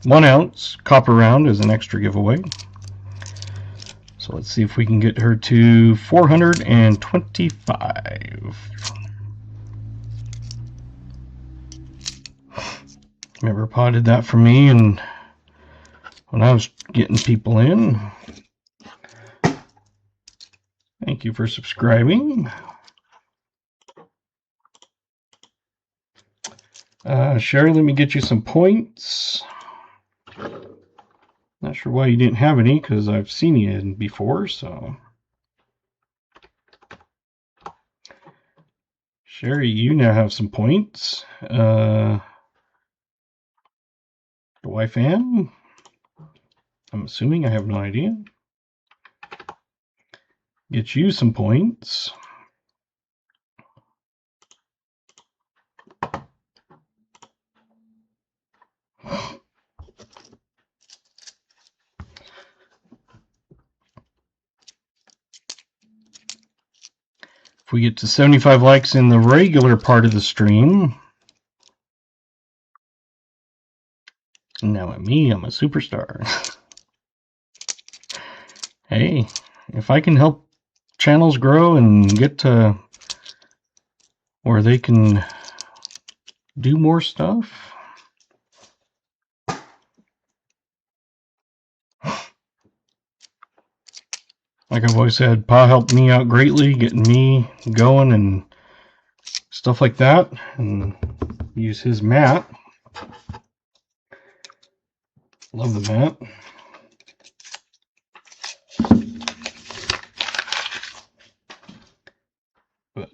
1 ounce copper round as an extra giveaway. So let's see if we can get her to 425. Remember, Pa did that for me, and when I was getting people in. Thank you for subscribing. Sherry, let me get you some points. Not sure why you didn't have any, because I've seen you in before, so. Sherry, you now have some points. Do I fan? I'm assuming, I have no idea. Get you some points. If we get to 75 likes in the regular part of the stream, now at me, I'm a superstar. Hey, if I can help channels grow and get to where they can do more stuff. Like I've always said, Pa helped me out greatly, getting me going and stuff like that, and use his mat. Love the mat. But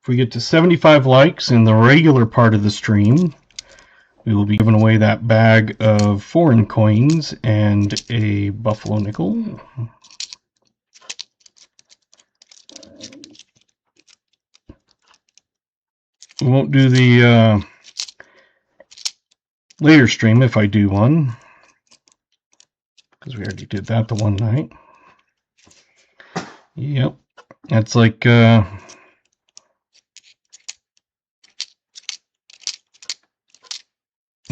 if we get to 75 likes in the regular part of the stream, we will be giving away that bag of foreign coins and a buffalo nickel. We won't do the later stream if I do one, because we already did that the one night. Yep, that's like you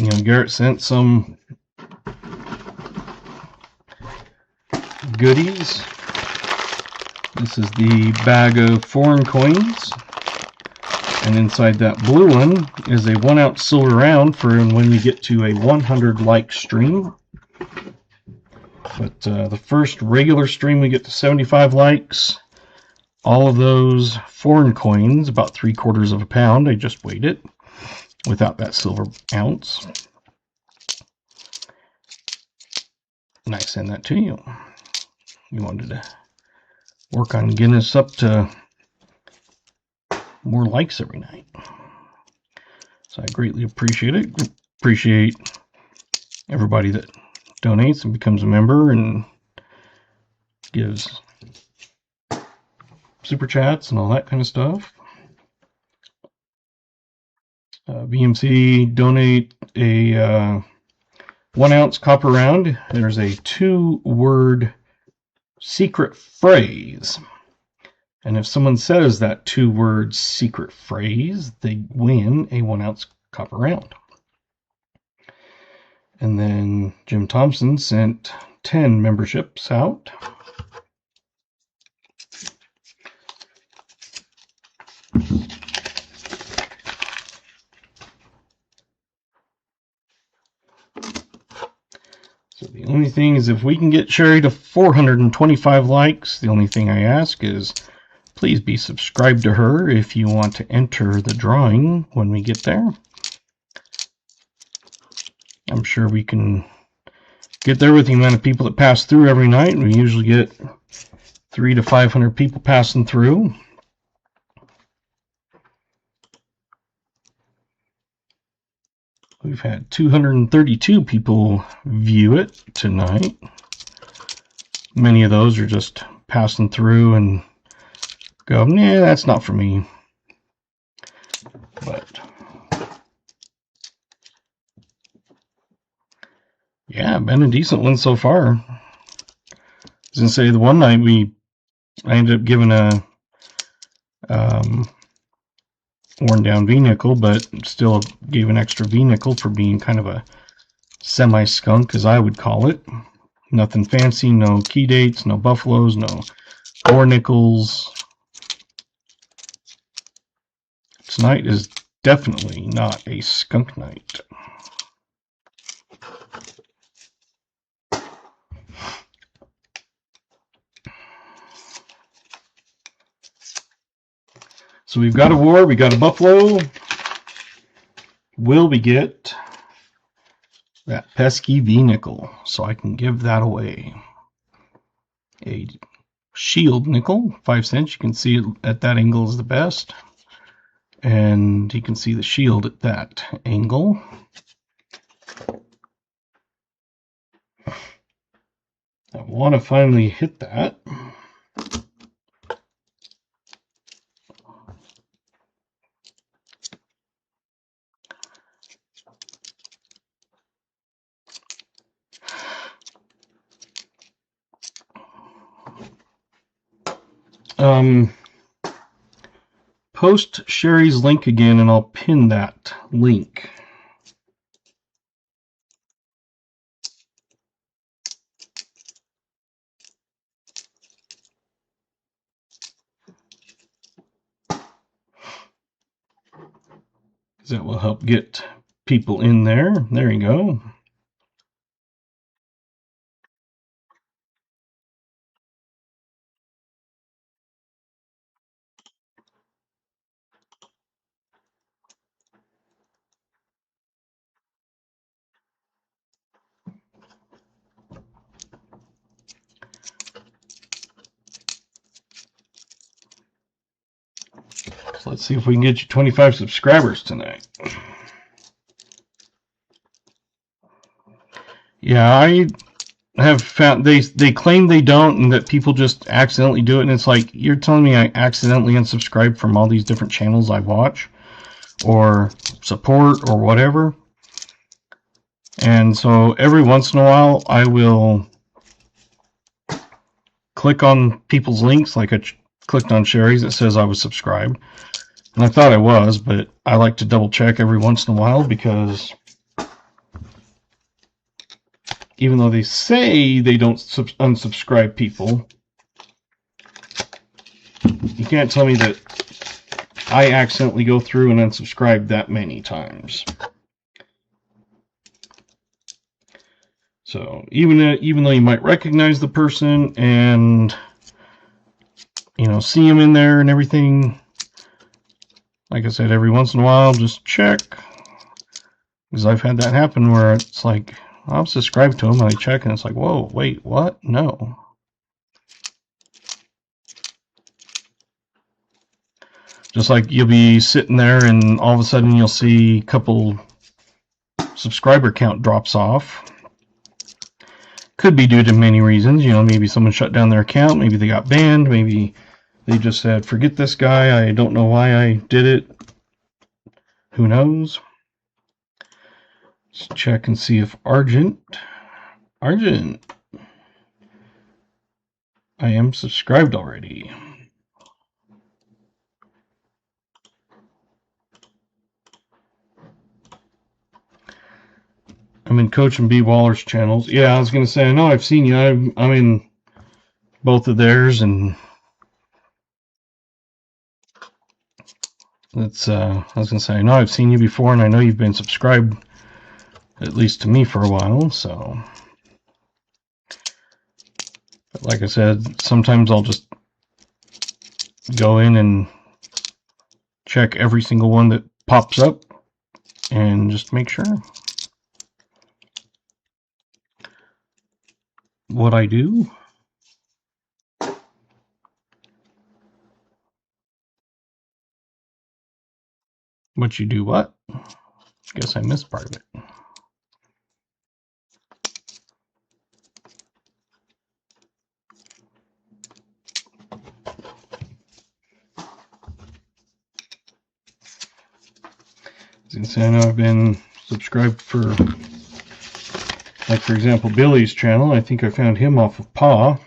know, Garrett sent some goodies. This is the bag of foreign coins, and inside that blue one is a 1 ounce silver round for when we get to a 100 like stream. But the first regular stream we get to 75 likes, all of those foreign coins, about 3/4 of a pound, I just weighed it without that silver ounce, and I send that to you. You wanted to work on getting us up to more likes every night. So I greatly appreciate it. Appreciate everybody that donates and becomes a member and gives super chats and all that kind of stuff. VMC donate a 1 ounce copper round. There's a 2-word secret phrase. And if someone says that 2-word secret phrase, they win a 1 ounce copper round. And then Jim Thompson sent 10 memberships out. So the only thing is, if we can get Sherry to 425 likes, the only thing I ask is please be subscribed to her if you want to enter the drawing when we get there. I'm sure we can get there with the amount of people that pass through every night. We usually get 300 to 500 people passing through. We've had 232 people view it tonight. Many of those are just passing through and go, nah, that's not for me. But yeah, been a decent one so far. I was gonna say, the one night I ended up giving a worn down V-nickel, but still gave an extra V-nickel for being kind of a semi-skunk, as I would call it. Nothing fancy, no key dates, no buffaloes, no ore nickels. Tonight is definitely not a skunk night. So we've got a war, we got a buffalo. Will we get that pesky V-nickel so I can give that away? A shield nickel, 5 cents. You can see it at that angle is the best. And you can see the shield at that angle. I want to finally hit that. Post Sherry's link again and I'll pin that link. That will help get people in there. There you go. So let's see if we can get you 25 subscribers tonight. Yeah, I have found they claim they don't, and that people just accidentally do it, and it's like, you're telling me I accidentally unsubscribe from all these different channels I watch or support or whatever. And so every once in a while I will click on people's links, like I clicked on Sherry's, that says I was subscribed, and I thought I was, but I like to double check every once in a while, because even though they say they don't unsubscribe people, you can't tell me that I accidentally go through and unsubscribe that many times. So even though you might recognize the person and, you know, see them in there and everything, like I said, every once in a while, just check, because I've had that happen where it's like, I'm subscribed to them, and I check, and it's like, whoa, wait, what? No. Just like you'll be sitting there and all of a sudden you'll see a couple subscriber count drops off. Could be due to many reasons. Maybe someone shut down their account, maybe they got banned, maybe they just said, forget this guy, I don't know why I did it. Who knows? Let's check and see if Argent, I am subscribed already. I'm in Coach and B Waller's channels. Yeah, I was going to say, I know I've seen you. I'm in both of theirs, and that's, I was going to say, I know I've seen you before, and I know you've been subscribed, at least to me, for a while, so. But like I said, sometimes I'll just go in and check every single one that pops up, and just make sure. What I do. What you do what? Guess I missed part of it. Since I know I've been subscribed for, like for example, Billy's channel. I think I found him off of Paw.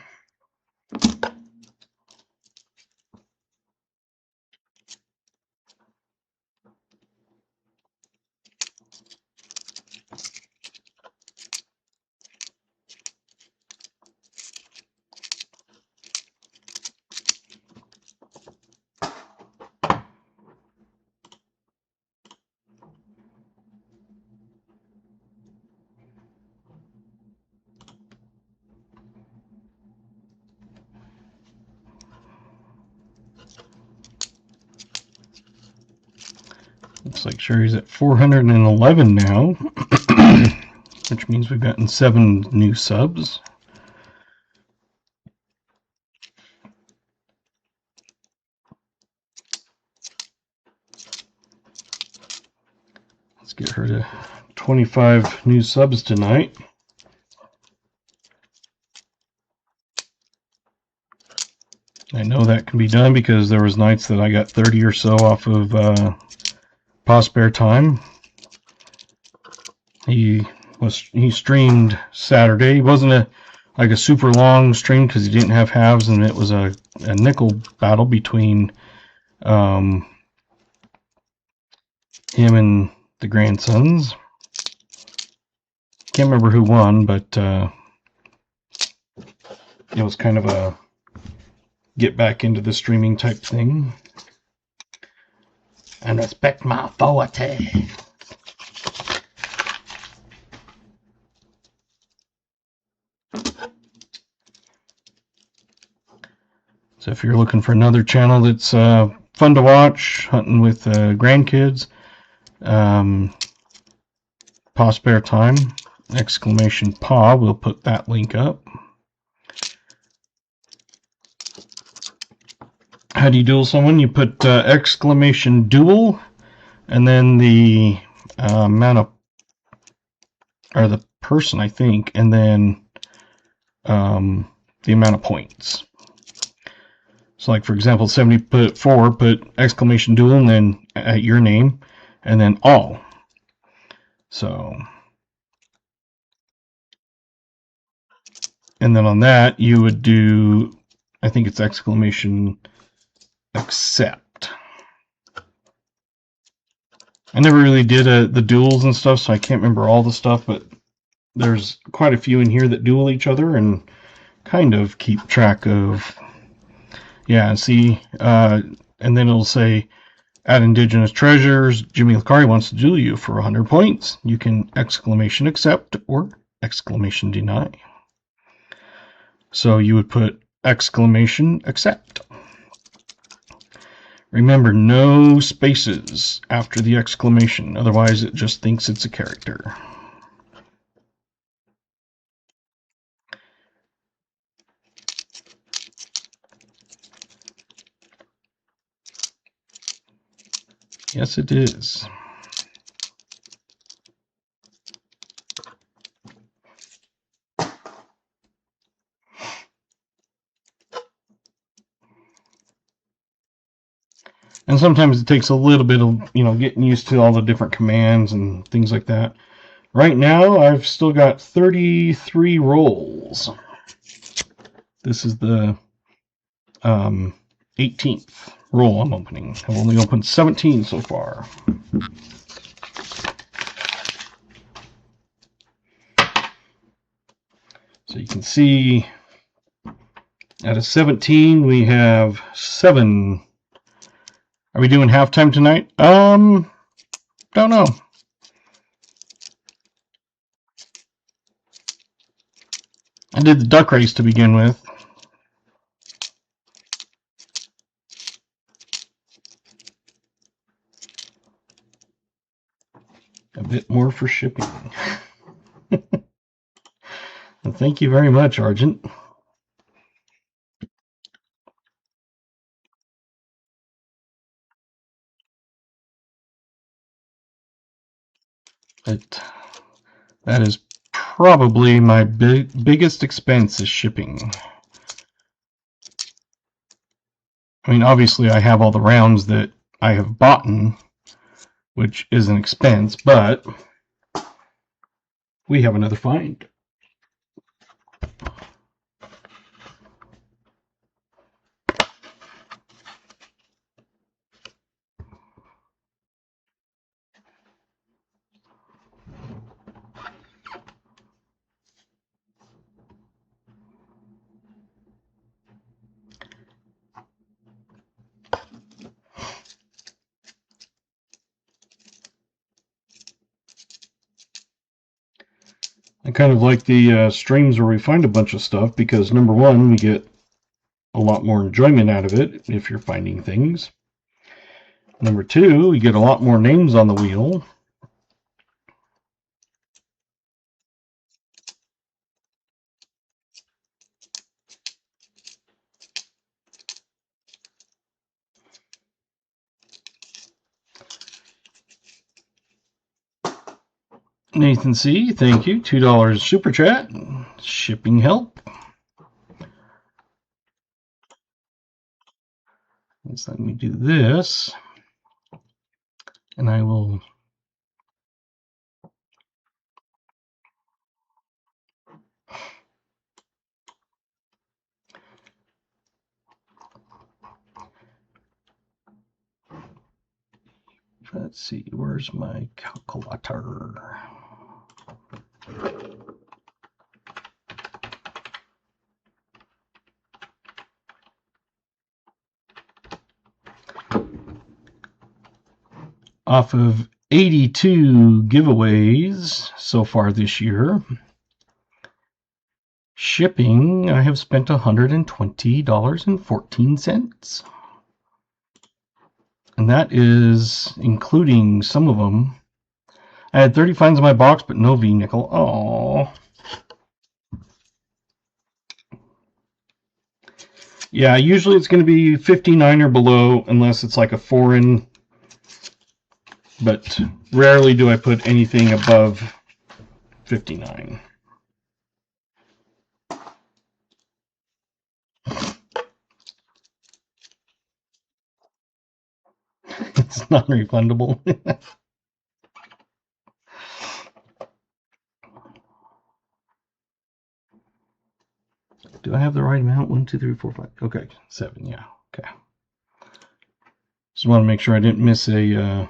Looks like Sherry's at 411 now, which means we've gotten 7 new subs. Let's get her to 25 new subs tonight. I know that can be done because there was nights that I got 30 or so off of Paw Spare Time. He streamed Saturday. He wasn't like a super long stream because he didn't have halves, and it was a nickel battle between him and the grandsons. Can't remember who won, but it was kind of a get back into the streaming type thing. And respect my authority. So if you're looking for another channel that's fun to watch, hunting with grandkids, Paw Spare Time, exclamation Paw, we'll put that link up. How do you duel someone? You put exclamation duel, and then the amount of, or the person, I think, and then the amount of points. So like for example, 74, put exclamation duel and then at your name and then all. So, and then on that you would do, I think it's exclamation accept. I never really did the duels and stuff, so I can't remember all the stuff, but there's quite a few in here that duel each other and kind of keep track of. Yeah, see, and then it'll say, at Indigenous Treasures, Jimmy Licari wants to duel you for 100 points. You can exclamation accept or exclamation deny. So you would put exclamation accept. Remember, no spaces after the exclamation, otherwise it just thinks it's a character. Yes, it is. And sometimes it takes a little bit of, getting used to all the different commands and things like that. Right now, I've still got 33 rolls. This is the 18th roll I'm opening. I've only opened 17 so far. So you can see out of 17, we have 7. Are we doing halftime tonight? Don't know. I did the duck race to begin with. A bit more for shipping. And thank you very much, Argent. But that is probably my biggest expense is shipping. I mean, obviously I have all the rounds that I have bought, which is an expense, but we have another find. I kind of like the streams where we find a bunch of stuff because, number one, we get a lot more enjoyment out of it if you're finding things. Number two, we get a lot more names on the wheel. Nathan C., thank you. $2 super chat. Shipping help. Let's let me do this. And I will let's see, where's my calculator? Off of 82 giveaways so far this year, shipping, I have spent $120.14. And that is including some of them. I had 30 finds in my box, but no V-nickel. Oh. Yeah, usually it's going to be 59 or below, unless it's like a foreign. But rarely do I put anything above 59. It's non-refundable. Do I have the right amount? 1, 2, 3, 4, 5. Okay, 7. Yeah. Okay. Just want to make sure I didn't miss a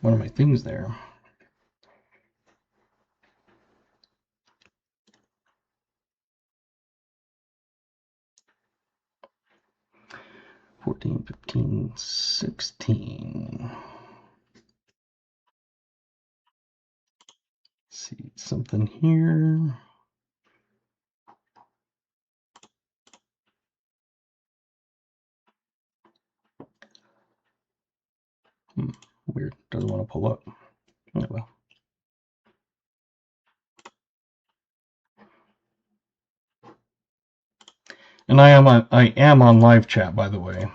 one of my things there. $14, $15, $16. See something here. Weird. Doesn't want to pull up. Oh, well. And I am on live chat, by the way.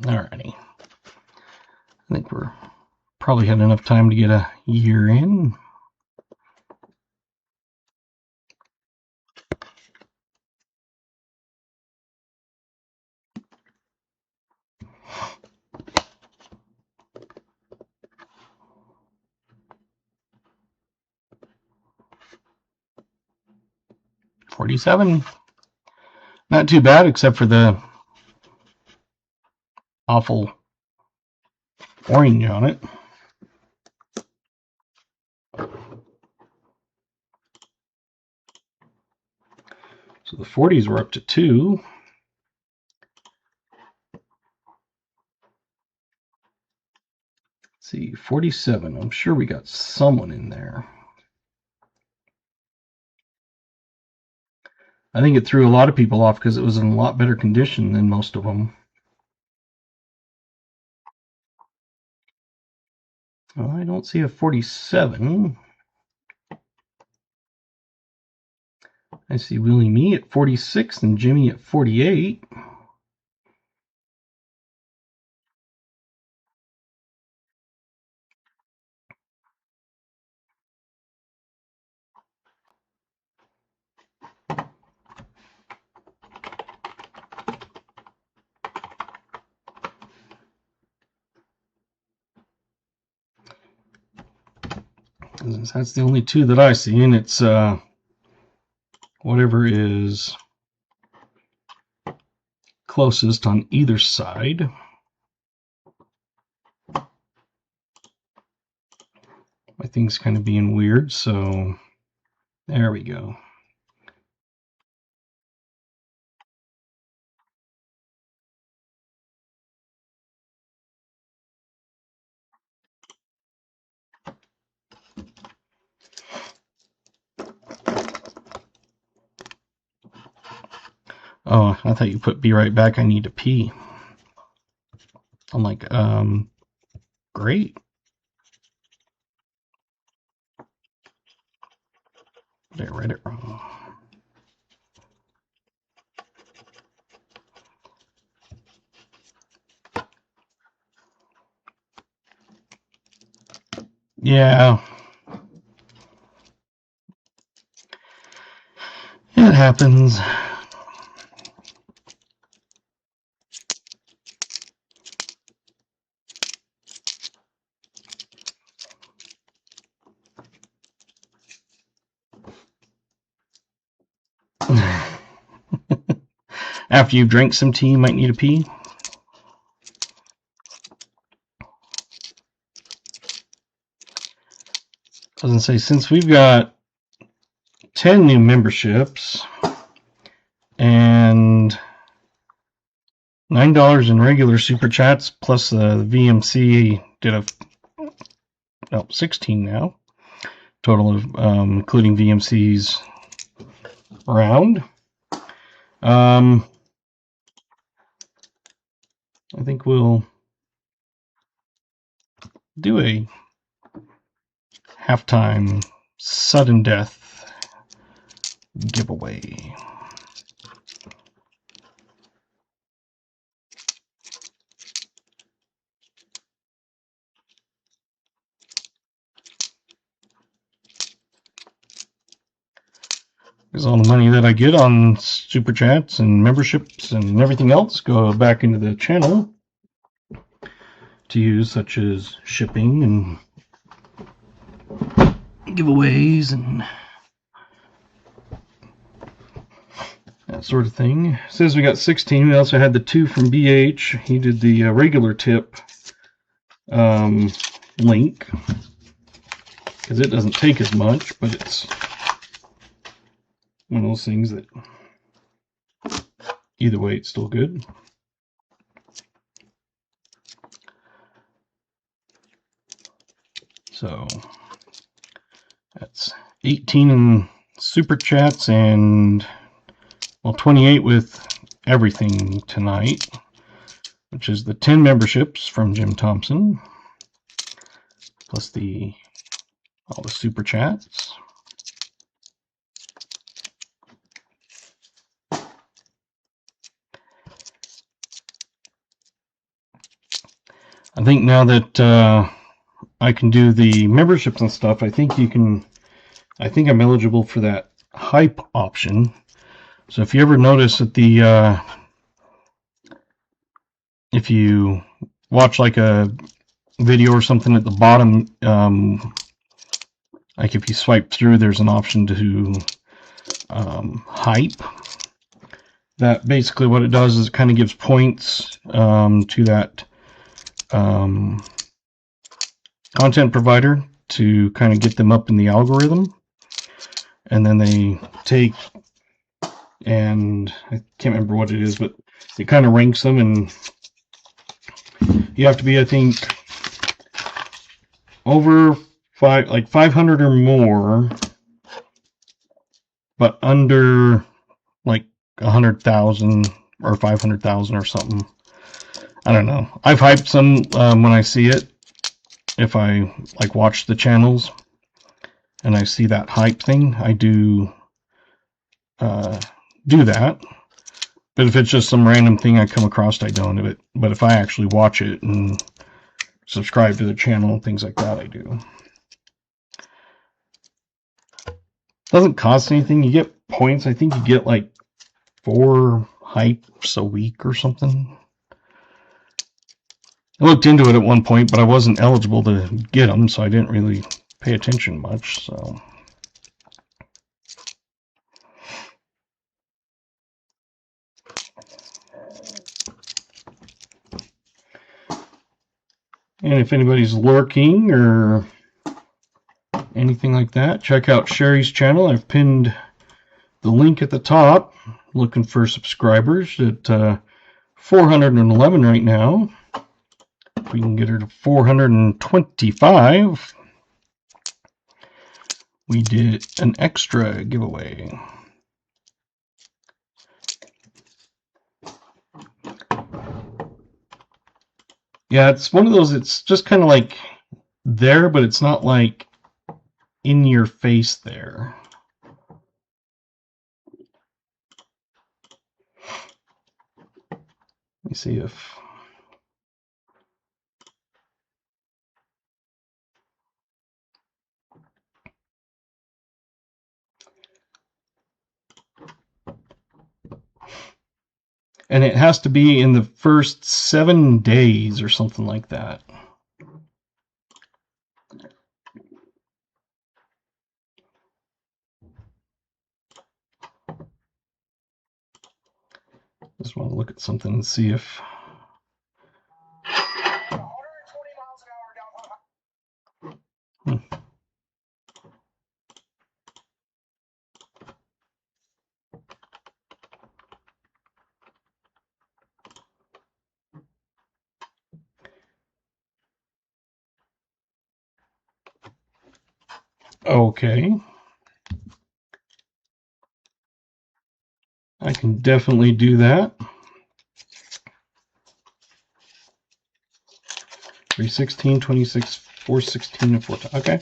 Alrighty. I think we're probably had enough time to get a year in. $47. Not too bad, except for the awful orange on it. So the 40s were up to 2. Let's see, 47. I'm sure we got someone in there. I think it threw a lot of people off because it was in a lot better condition than most of them. Well, I don't see a 47. I see Willie Me at 46 and Jimmy at 48. That's the only 2 that I see, and it's whatever is closest on either side. My thing's kind of being weird, so there we go. Oh, I thought you put "be right back, I need to pee." I'm like, great. Did I read it wrong? Yeah. It happens. After you drink some tea, you might need a pee. I was going to say, since we've got 10 new memberships and $9 in regular super chats, plus the VMC did a 16 now, total of including VMC's round. I think we'll do a halftime sudden death giveaway. Because all the money that I get on super chats and memberships and everything else go back into the channel to use, such as shipping and giveaways and that sort of thing. It says we got 16. We also had the 2 from BH. He did the regular tip link because it doesn't take as much, but it's one of those things that either way it's still good. So that's 18 in super chats and, well, 28 with everything tonight, which is the 10 memberships from Jim Thompson, plus all the super chats. I think now that I can do the memberships and stuff, I think I'm eligible for that hype option. So if you ever notice that if you watch like a video or something at the bottom, like if you swipe through, there's an option to hype. That basically what it does is it kind of gives points to that content provider to kind of get them up in the algorithm. And then they take, and I can't remember what it is, but it kind of ranks them, and you have to be, I think, over 500 or more, but under like 100,000 or 500,000 or something. I don't know. I've hyped some when I see it. If I like watch the channels and I see that hype thing, I do that. But if it's just some random thing I come across, I don't. But if I actually watch it and subscribe to the channel and things like that, I do. Doesn't cost anything. You get points. I think you get like 4 hypes a week or something. I looked into it at one point, but I wasn't eligible to get them, so I didn't really pay attention much. So. And if anybody's lurking or anything like that, check out Sherry's channel. I've pinned the link at the top. Looking for subscribers at 411 right now. If we can get her to 425, we did an extra giveaway. Yeah, it's one of those, it's just kind of like there, but it's not like in your face there. Let me see if... And it has to be in the first 7 days or something like that. Just want to look at something and see if... Okay. I can definitely do that. 316, 26, 416, and 410. Okay.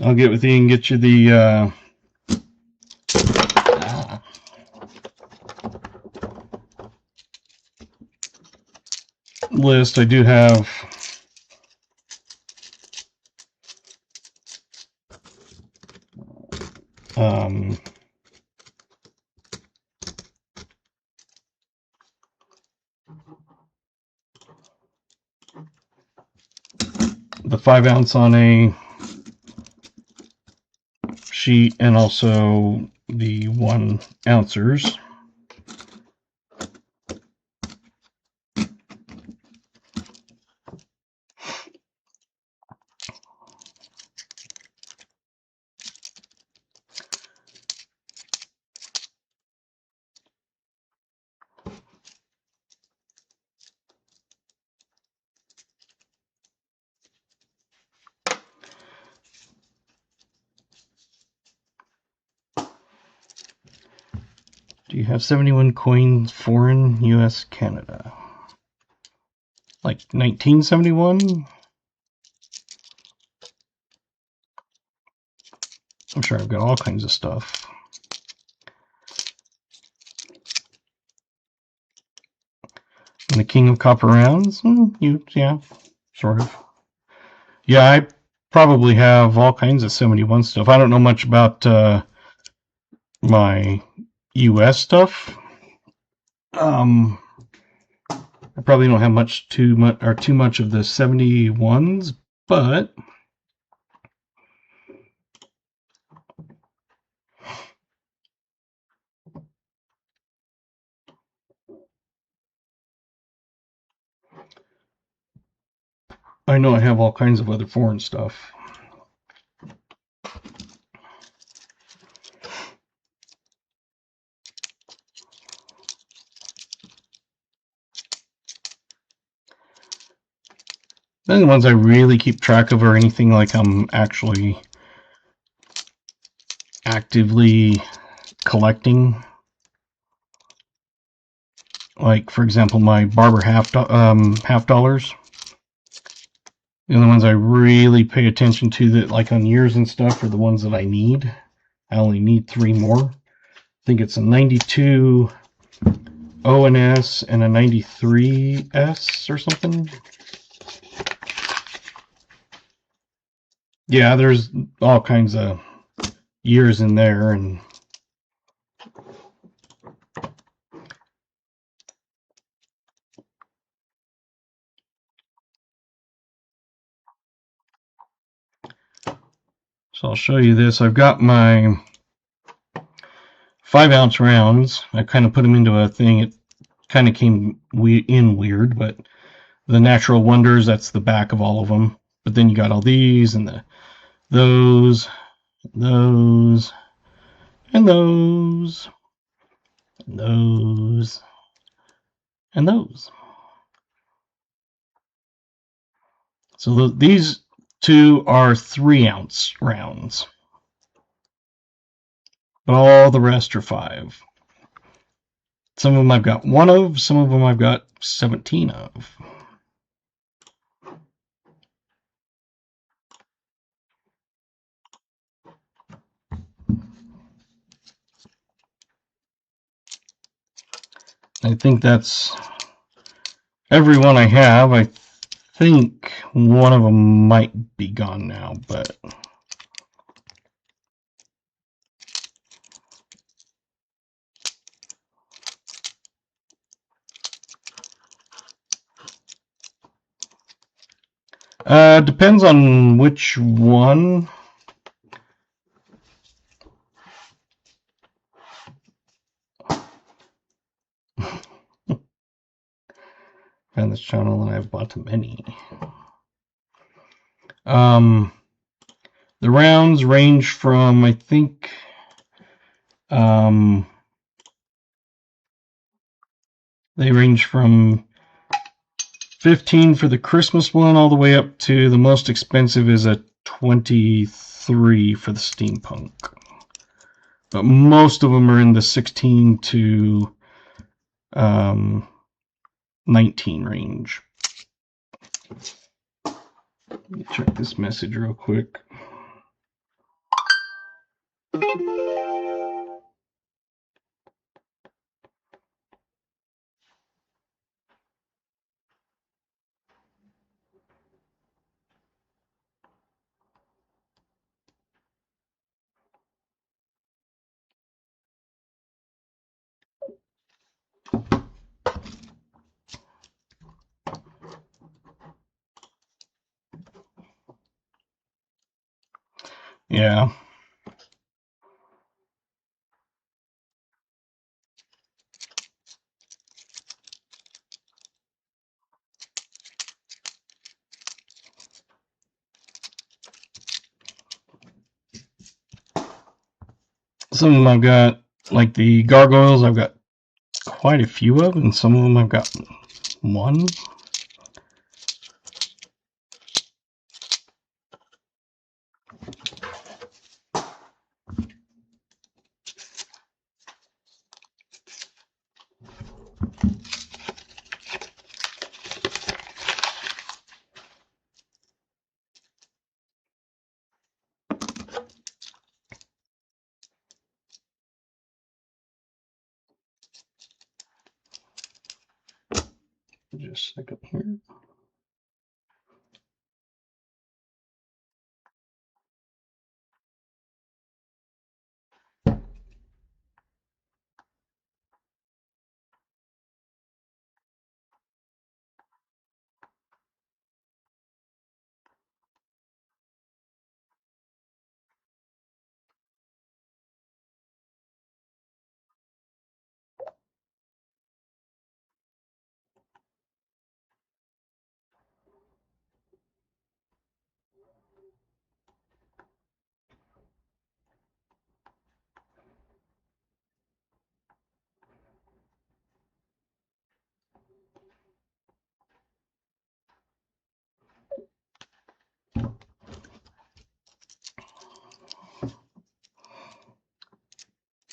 I'll get with you and get you the list. I do have the 5-ounce on a sheet and also the 1 ouncers. Do you have 71 coins, foreign, US, Canada? Like 1971? I'm sure I've got all kinds of stuff. the king of copper rounds. Yeah, sort of. Yeah, I probably have all kinds of 71 stuff. I don't know much about my US stuff. I probably don't have too much of the 71s, but I know I have all kinds of other foreign stuff. Then the ones I really keep track of are anything like I'm actually actively collecting. Like, for example, my Barber half dollars. The only ones I really pay attention to that, like on years and stuff, are the ones that I need. I only need 3 more. I think it's a 92 ONS and a 93S or something. Yeah, there's all kinds of years in there, and so I'll show you this. I've got my 5-ounce rounds. I kind of put them into a thing. It kind of came in weird, but the Natural Wonders, that's the back of all of them. But then you got all these and those, and those, and those, and those, and those. So these two are 3-ounce rounds, but all the rest are 5. Some of them I've got 1 of, some of them I've got 17 of. I think that's every one I have. I think one of them might be gone now, but depends on which one. Found this channel and I've bought many. The rounds range from, I think, they range from 15 for the Christmas one all the way up to the most expensive is a 23 for the steampunk. But most of them are in the 16 to 19 range. Let me check this message real quick. Yeah. Some of them I've got, like the gargoyles, I've got quite a few of, and some of them I've got 1. second here.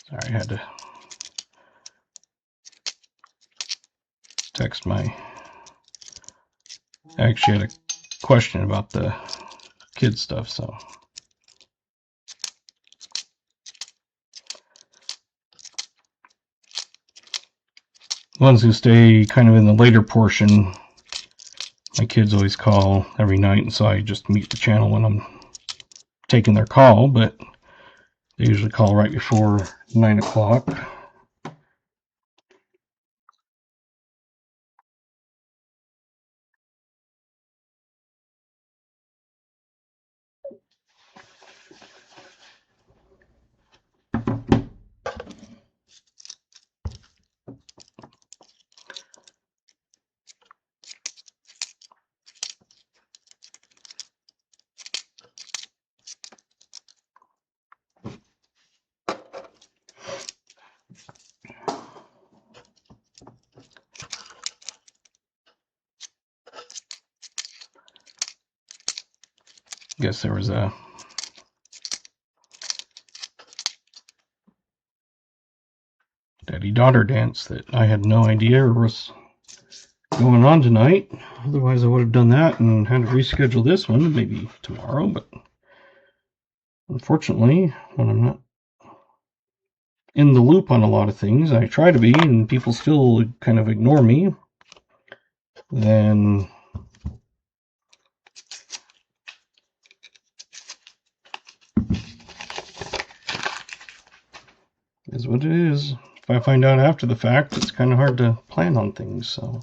Sorry, I had to text my... I actually had a question about the kid stuff, so... Ones who stay kind of in the later portion, my kids always call every night, and so I just mute the channel when I'm taking their call, but they usually call right before 9 o'clock. I guess there was a daddy-daughter dance that I had no idea was going on tonight. Otherwise I would have done that and had to reschedule this one, maybe tomorrow, but unfortunately, when I'm not in the loop on a lot of things, I try to be, and people still kind of ignore me, then is what it is. If I find out after the fact, it's kind of hard to plan on things, so.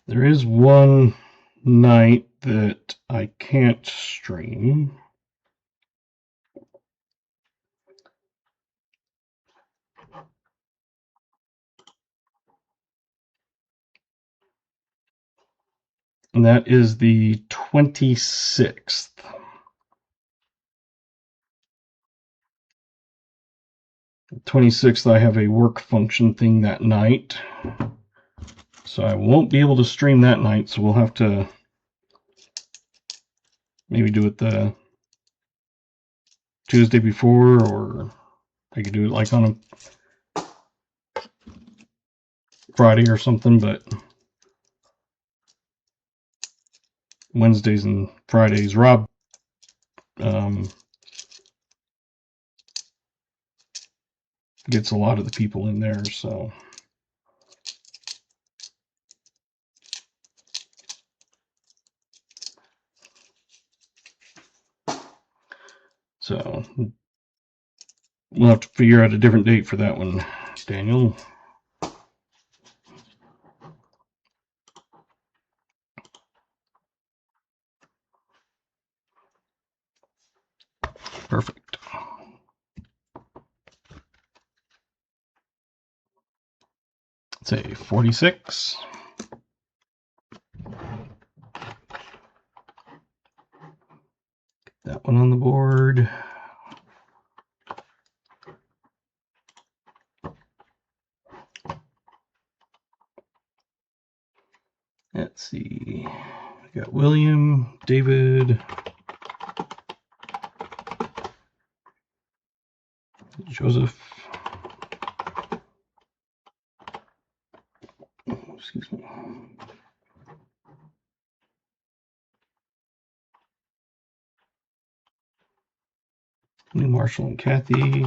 There is one night that I can't stream. And that is the 26th. 26th, I have a work function thing that night. So I won't be able to stream that night, so we'll have to maybe do it the Tuesday before, or I could do it like on a Friday or something, but Wednesdays and Fridays, Rob gets a lot of the people in there, so. So we'll have to figure out a different date for that one, Daniel. Perfect. Let's say 46. Get that one on the board. Let's see. We got William, David, Joseph, excuse me. New Marshall and Kathy.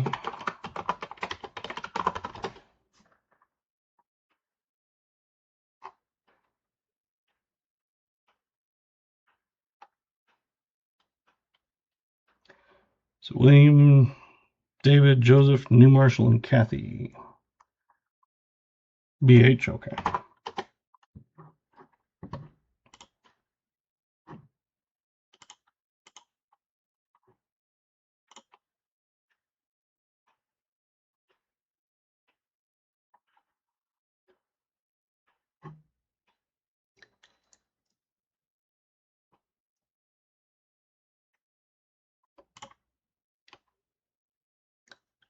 So William, David, Joseph, New Marshall, and Kathy. BH, okay.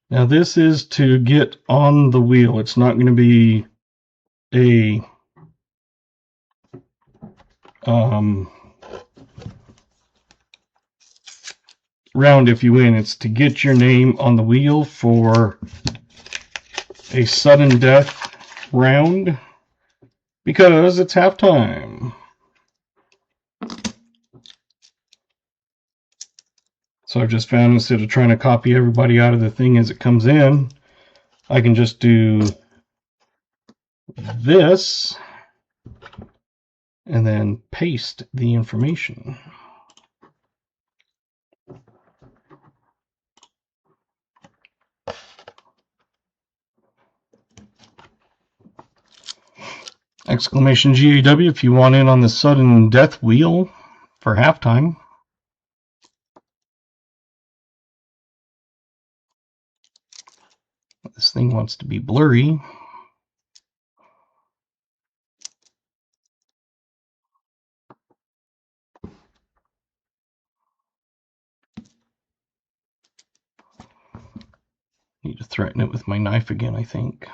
Now this is to get on the wheel. It's not going to be a round if you win. It's to get your name on the wheel for a sudden death round because it's halftime. So I've just found instead of trying to copy everybody out of the thing as it comes in, I can just do this and then paste the information. Exclamation GAW if you want in on the sudden death wheel for halftime. This thing wants to be blurry. Need to threaten it with my knife again, I think.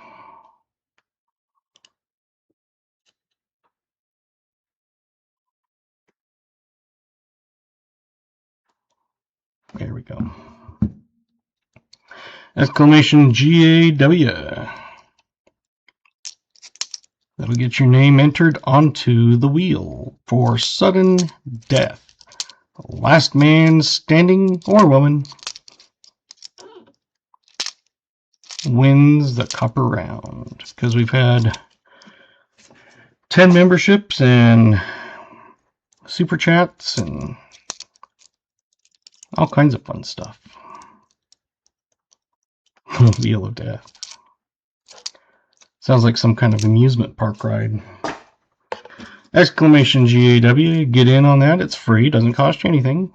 There we go. Exclamation GAW. That'll get your name entered onto the wheel for sudden death. Last man standing or woman wins the copper round. Because we've had 10 memberships and super chats and all kinds of fun stuff. Wheel of Death. Sounds like some kind of amusement park ride. Exclamation GAW. Get in on that. It's free. Doesn't cost you anything.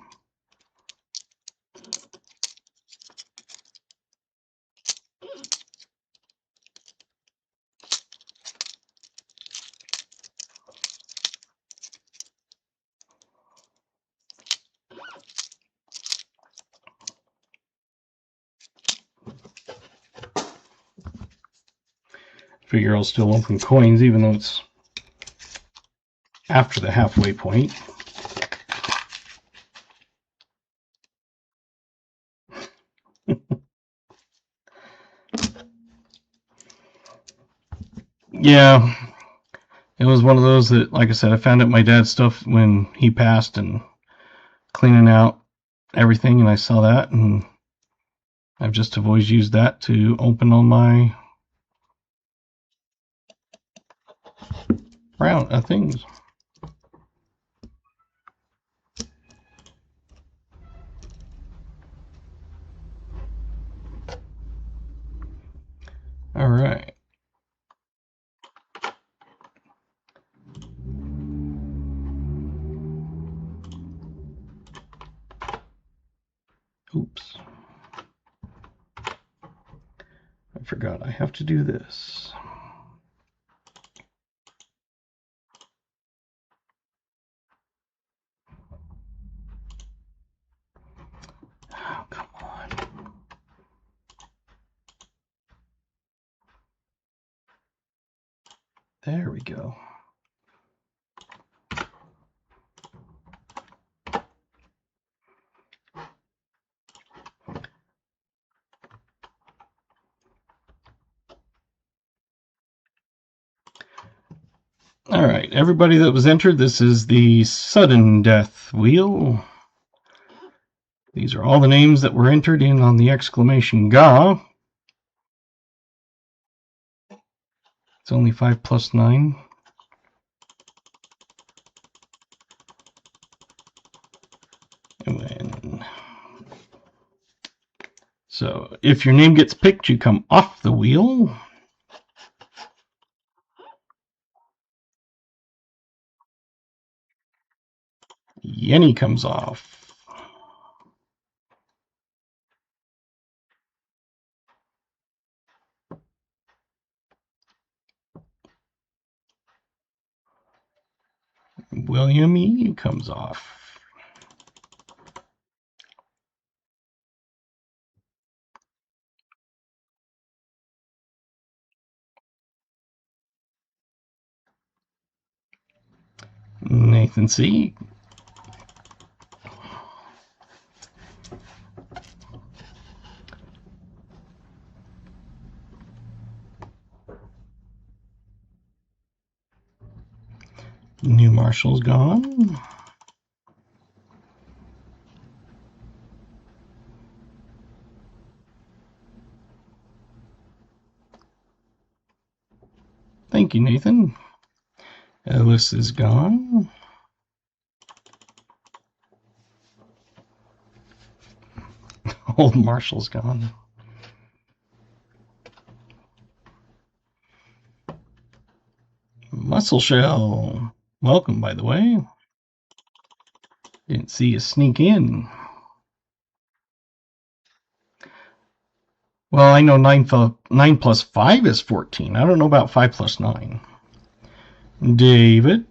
Figure I'll still open coins even though it's after the halfway point. Yeah, it was one of those that, like I said, I found out my dad's stuff when he passed and cleaning out everything, and I saw that, and I've just have always used that to open all my round things. All right. Oops. I forgot I have to do this. Oh, come on. There we go. All right, everybody that was entered, this is the sudden death wheel. These are all the names that were entered in on the exclamation "Ga." It's only 5 plus 9. So if your name gets picked, you come off the wheel. Yenny comes off. William E. comes off. Nathan C. New Marshall's gone. Thank you, Nathan. Ellis is gone. Old Marshall's gone. Muscle Shell. Welcome, by the way. Didn't see you sneak in. Well, I know 9 plus 5 is 14. I don't know about 5 plus 9. David.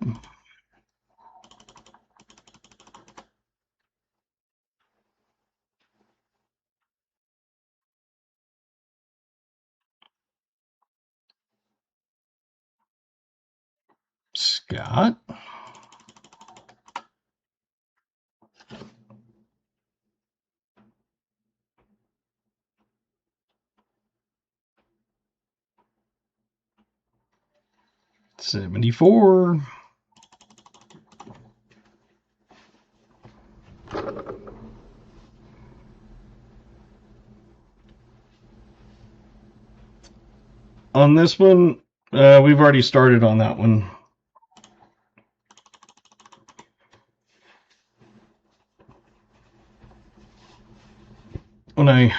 Scott. $74. On this one, we've already started on that one. When I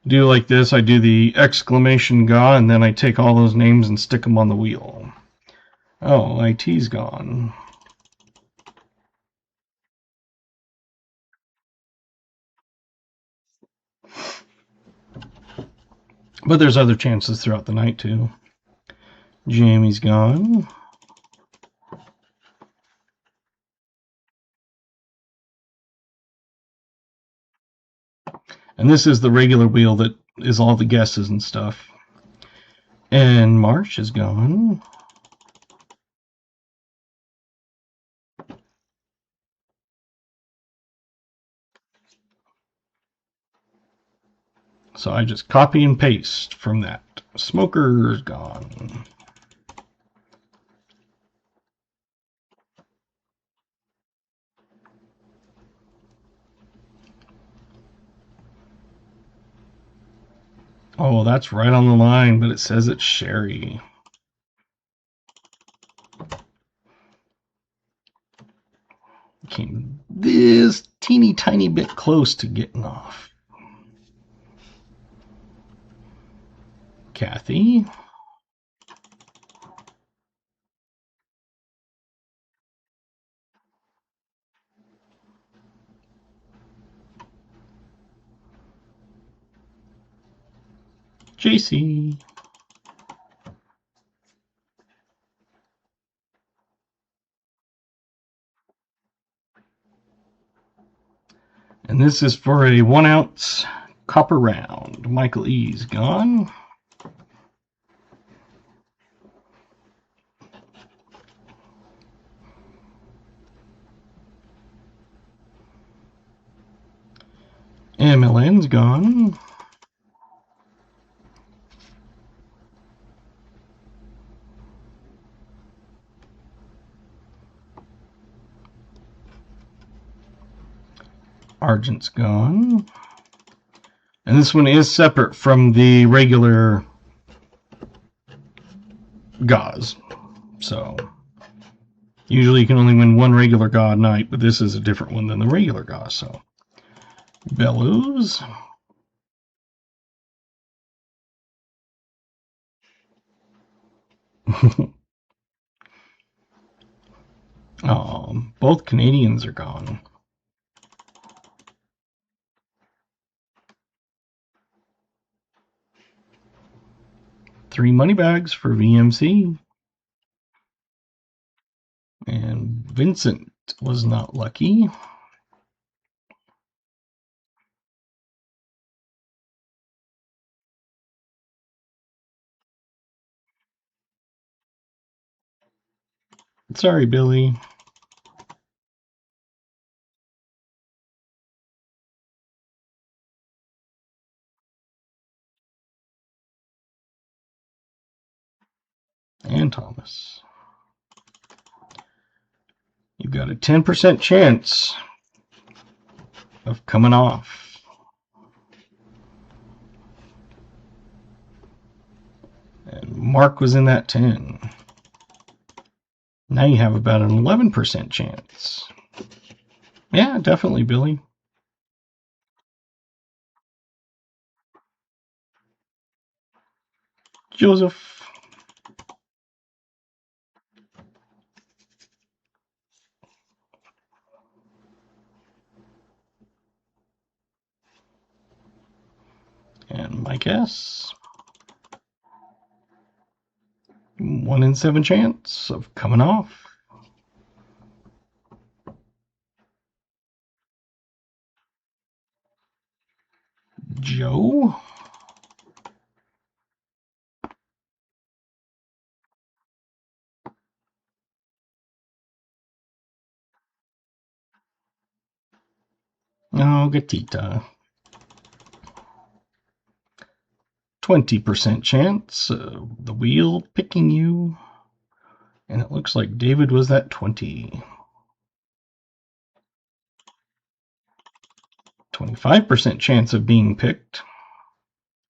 do like this, I do the exclamation "Ga," and then I take all those names and stick them on the wheel. Oh, IT's gone. But there's other chances throughout the night, too. Jamie's gone. And this is the regular wheel that is all the guesses and stuff. And Marsh is gone. So I just copy and paste from that. Smoker's gone. Oh, that's right on the line, but it says it's Sherry. Came this teeny tiny bit close to getting off. Kathy. JC. And this is for a 1 ounce copper round. Michael E's gone. MLN's gone. Argent's gone. And this one is separate from the regular gauze. So, usually you can only win one regular gauze night, but this is a different one than the regular gauze. So, Bellows. Both Canadians are gone. Three money bags for VMC. And Vincent was not lucky. Sorry, Billy. And Thomas. You've got a 10% chance of coming off. And Mark was in that 10. Now you have about an 11% chance. Yeah, definitely, Billy. Joseph. And Mike S. 1 in 7 chance of coming off. Joe. Oh, Gatita. 20% chance of the wheel picking you. And it looks like David was that 20. 25% chance of being picked.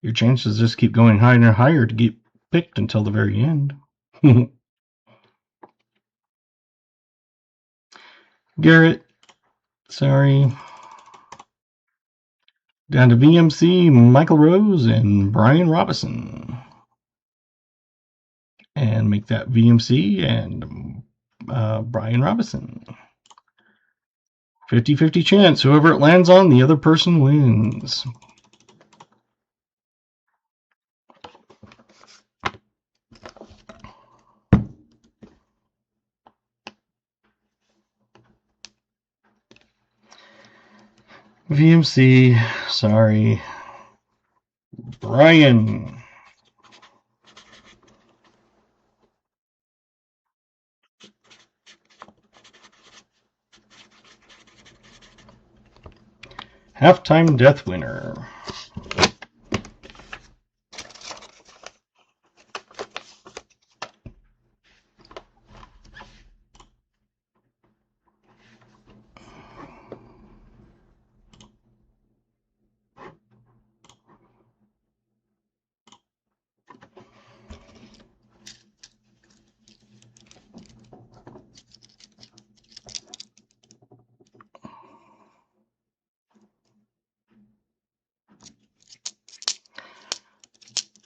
Your chances just keep going higher and higher to get picked until the very end. Garrett, sorry. Down to VMC, Michael Rose, and Brian Robinson. And make that VMC and Brian Robinson. 50-50 chance. Whoever it lands on, the other person wins. VMC, sorry. Brian. Halftime death winner.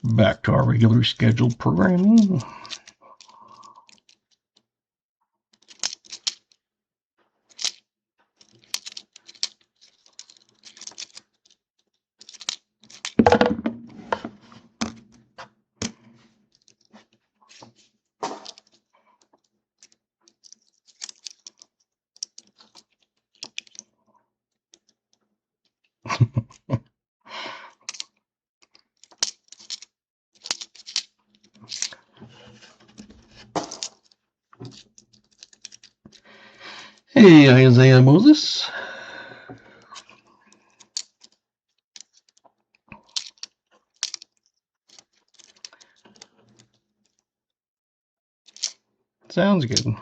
Back to our regular scheduled programming. Hey, Isaiah Moses. Sounds good.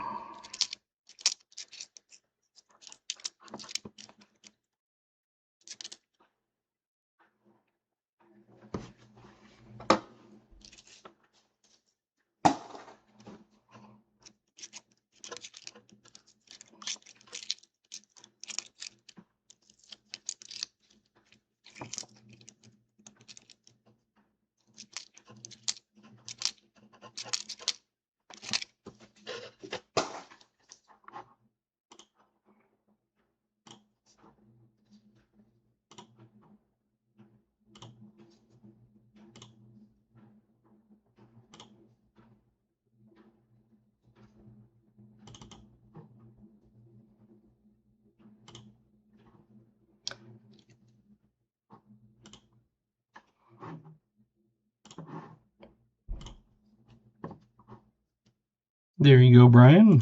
There you go, Brian.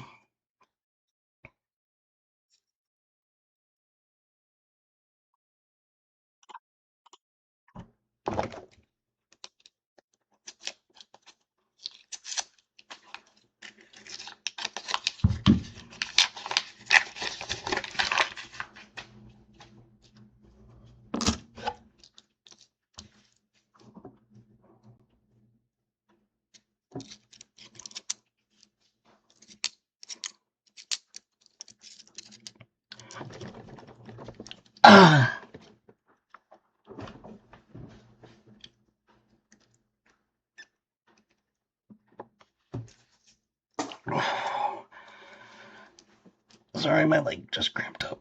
Sorry, my leg just cramped up.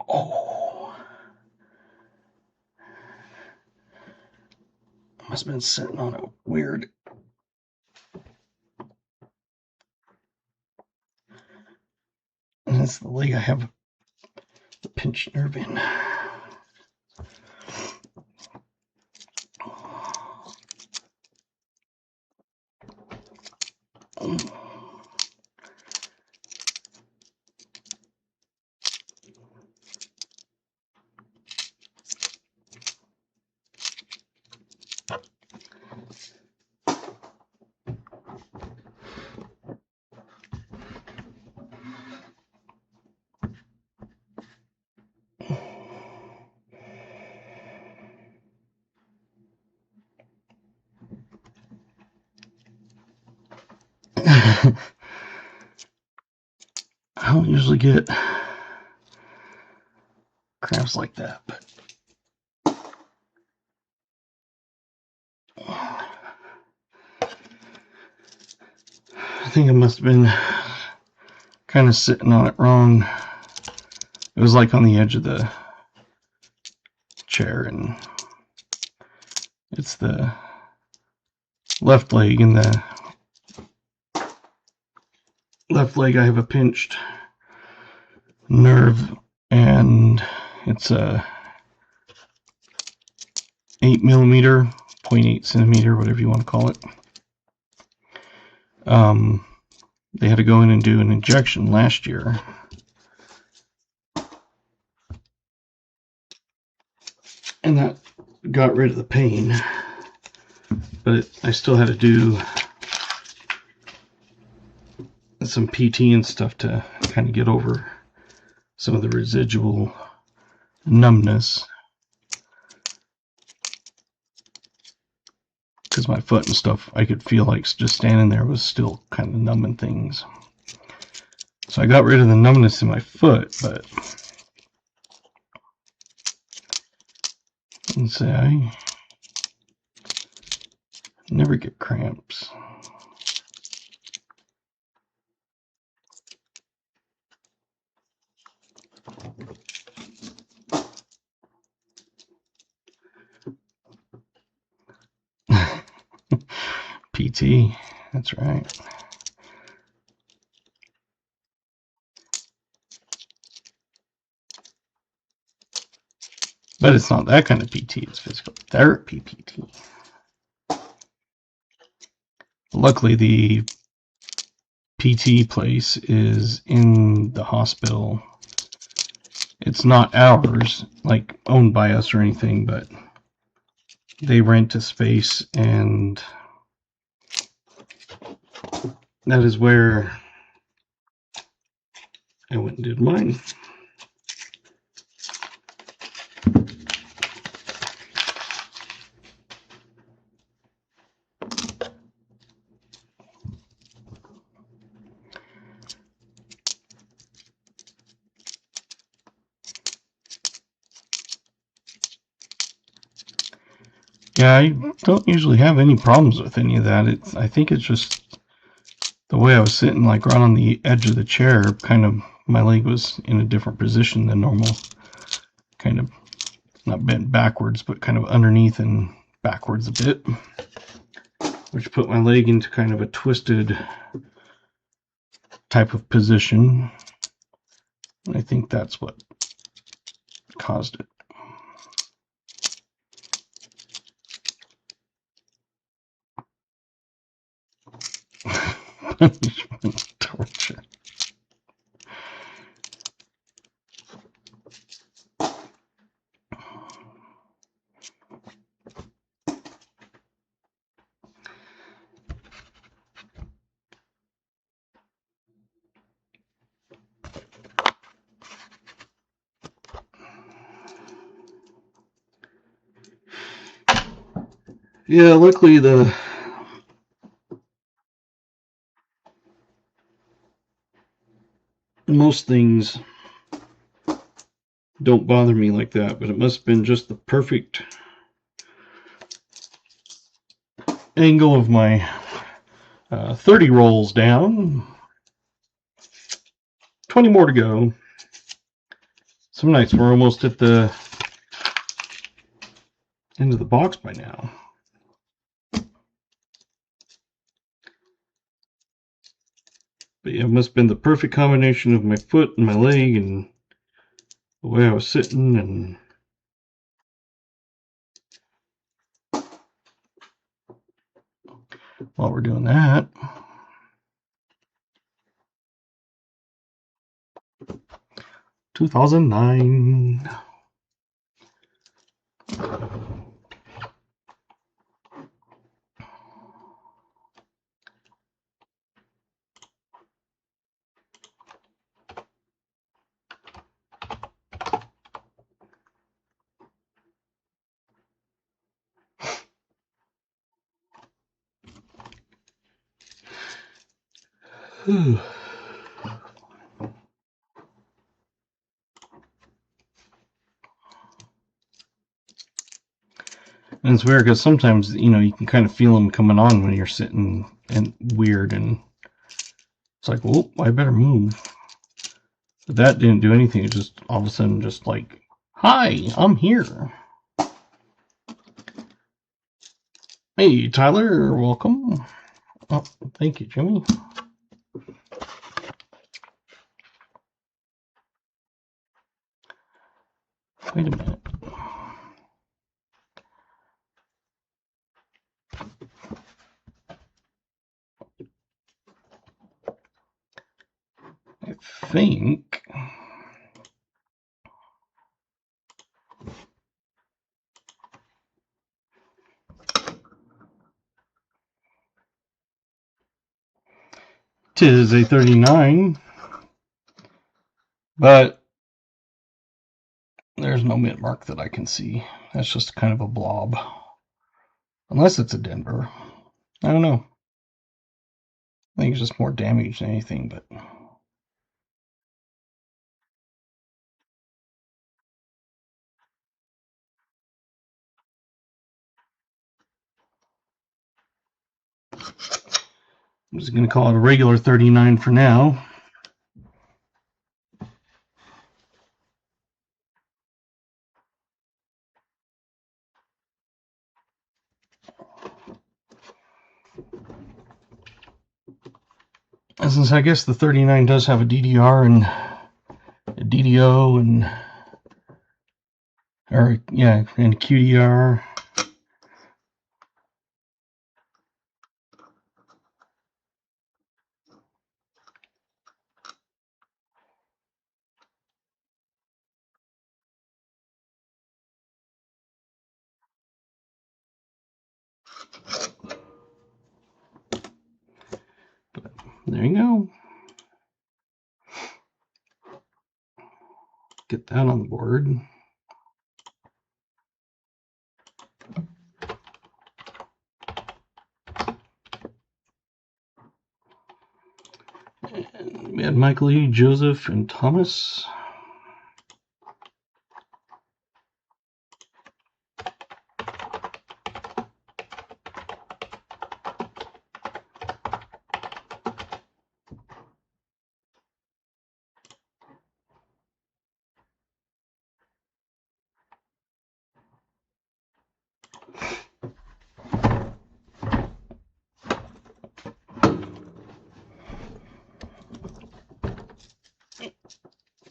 Oh. Must have been sitting on a weird. And that's the leg I have the pinched nerve in. I don't usually get cramps like that, but I think I must have been kind of sitting on it wrong. It was like on the edge of the chair, and it's the left leg. And the left leg, I have a pinched nerve, and it's a 8mm, 0.8 centimeter, whatever you want to call it. They had to go in and do an injection last year. And that got rid of the pain. But I still had to do some PT and stuff to kind of get over some of the residual numbness. Because my foot and stuff, I could feel like just standing there was still kind of numbing things. So I got rid of the numbness in my foot, but let's say I never get cramps. PT, that's right. But it's not that kind of PT, it's physical therapy PT. Luckily, the PT place is in the hospital. It's not ours, like owned by us or anything, but they rent a space, and that is where I went and did mine. Yeah, I don't usually have any problems with any of that. I think it's just the way I was sitting, like right on the edge of the chair, kind of my leg was in a different position than normal. Kind of not bent backwards, but kind of underneath and backwards a bit, which put my leg into kind of a twisted type of position. And I think that's what caused it. Punishment, torture. Yeah, luckily most things don't bother me like that, but it must have been just the perfect angle of my 30 rolls down. 20 more to go. Some nights we're almost at the end of the box by now. But yeah, it must have been the perfect combination of my foot and my leg and the way I was sitting. And while we're doing that, (2009). And it's weird because sometimes, you can kind of feel them coming on when you're sitting and weird, and it's like, well, I better move. But that didn't do anything. It just all of a sudden just like, hi, I'm here. Hey, Tyler, welcome. Oh, thank you, Jimmy. Wait a minute. I think tis a 39, but there's no mint mark that I can see. That's just kind of a blob. Unless it's a Denver. I don't know. I think it's just more damage than anything, but I'm just going to call it a regular 39 for now. And since I guess the 39 does have a DDR and a DDO and a QDR. But there you go. Get that on the board. And we had Michael E., Joseph, and Thomas.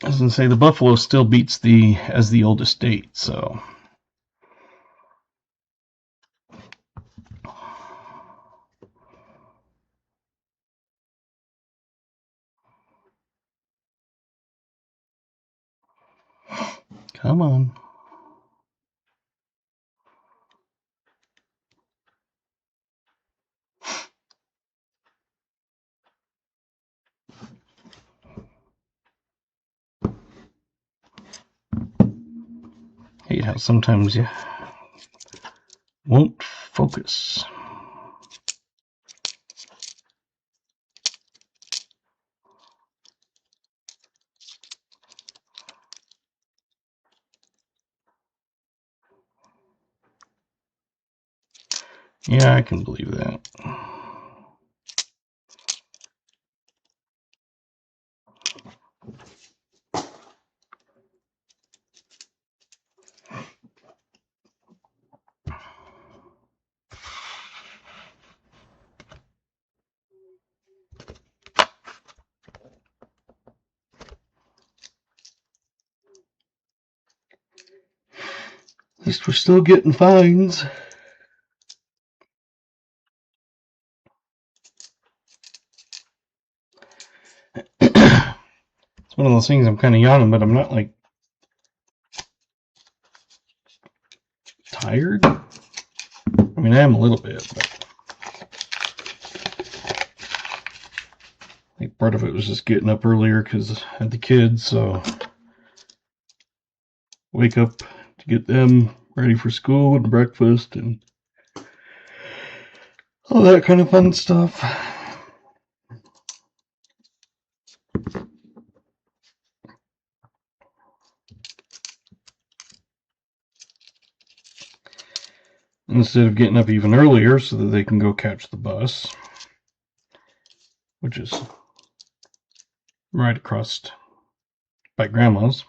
I was going to say the Buffalo still beats as the oldest state, so. Come on. Hate how sometimes you won't focus. Yeah, I can believe that. At least we're still getting fines. It's one of those things I'm kind of yawning, but I'm not like tired. I mean, I am a little bit, but I think part of it was just getting up earlier because I had the kids, so wake up to get them ready for school and breakfast and all that kind of fun stuff. Instead of getting up even earlier so that they can go catch the bus, which is right across by Grandma's,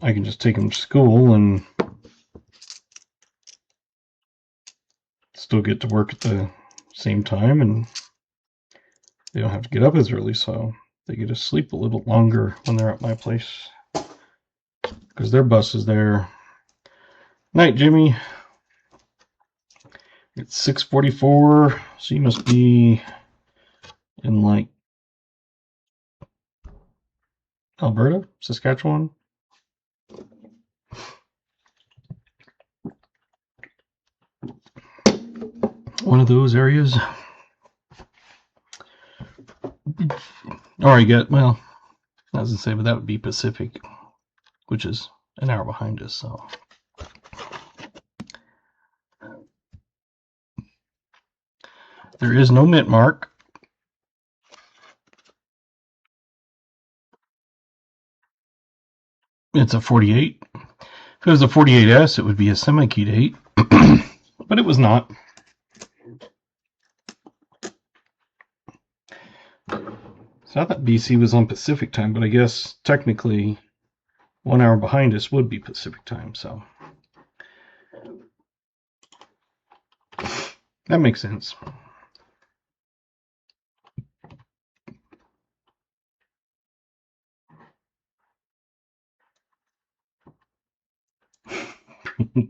I can just take them to school and still get to work at the same time, and they don't have to get up as early, so they get to sleep a little longer when they're at my place because their bus is there. Night, Jimmy. It's 6:44, so you must be in like Alberta, Saskatchewan. One of those areas. Or you get, well, I was gonna say, but that would be Pacific, which is an hour behind us, so. There is no mint mark. It's a 48. If it was a 48S, it would be a semi-key date, but it was not. So I thought BC was on Pacific time, but I guess technically 1 hour behind us would be Pacific time, so that makes sense.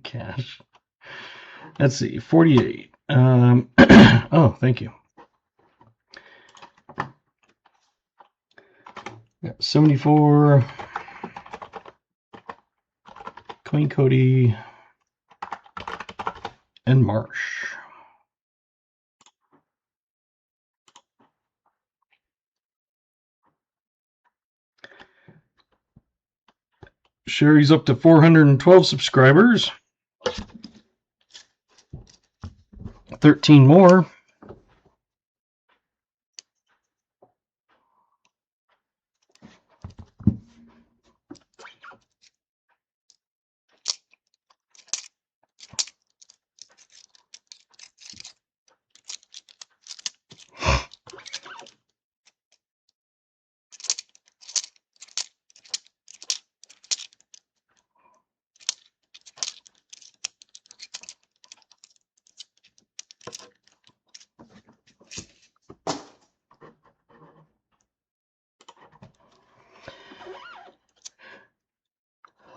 Cash. Let's see, 48. Oh, thank you. Got 74. Queen Cody and Marsh. Sherry's up to 412 subscribers. 13 more.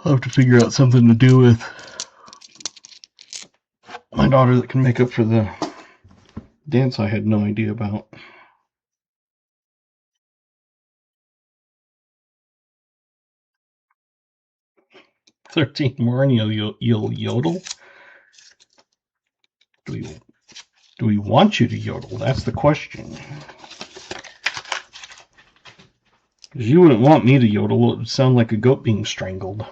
I'll have to figure out something to do with my daughter that can make up for the dance I had no idea about. 13 more and you'll yodel? Do we want you to yodel? That's the question. Because you wouldn't want me to yodel. It would sound like a goat being strangled.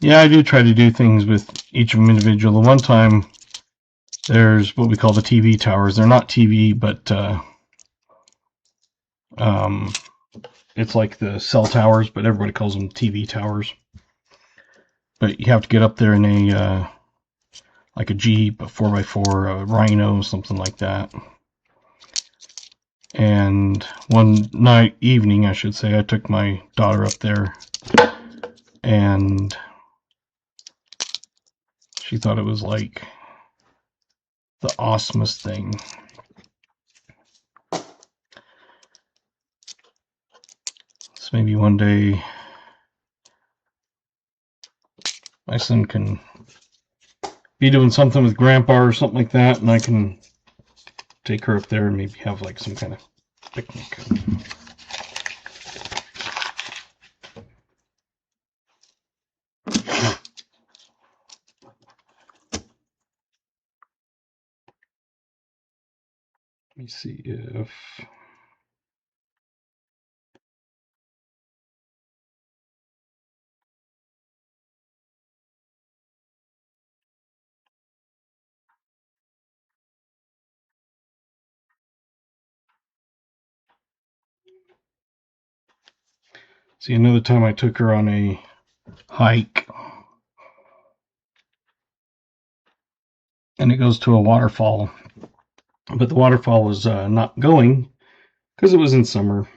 Yeah, I do try to do things with each of them individual. The one time, there's what we call the TV towers. They're not TV, but it's like the cell towers, but everybody calls them TV towers. But you have to get up there in a like a Jeep, a 4x4, a Rhino, something like that. And one evening, I should say, I took my daughter up there, and she thought it was like the awesomest thing. So maybe one day my son can be doing something with Grandpa or something like that, and I can take her up there and maybe have like some kind of picnic. Let me see if... See, another time I took her on a hike, and it goes to a waterfall, but the waterfall was not going because it was in summer.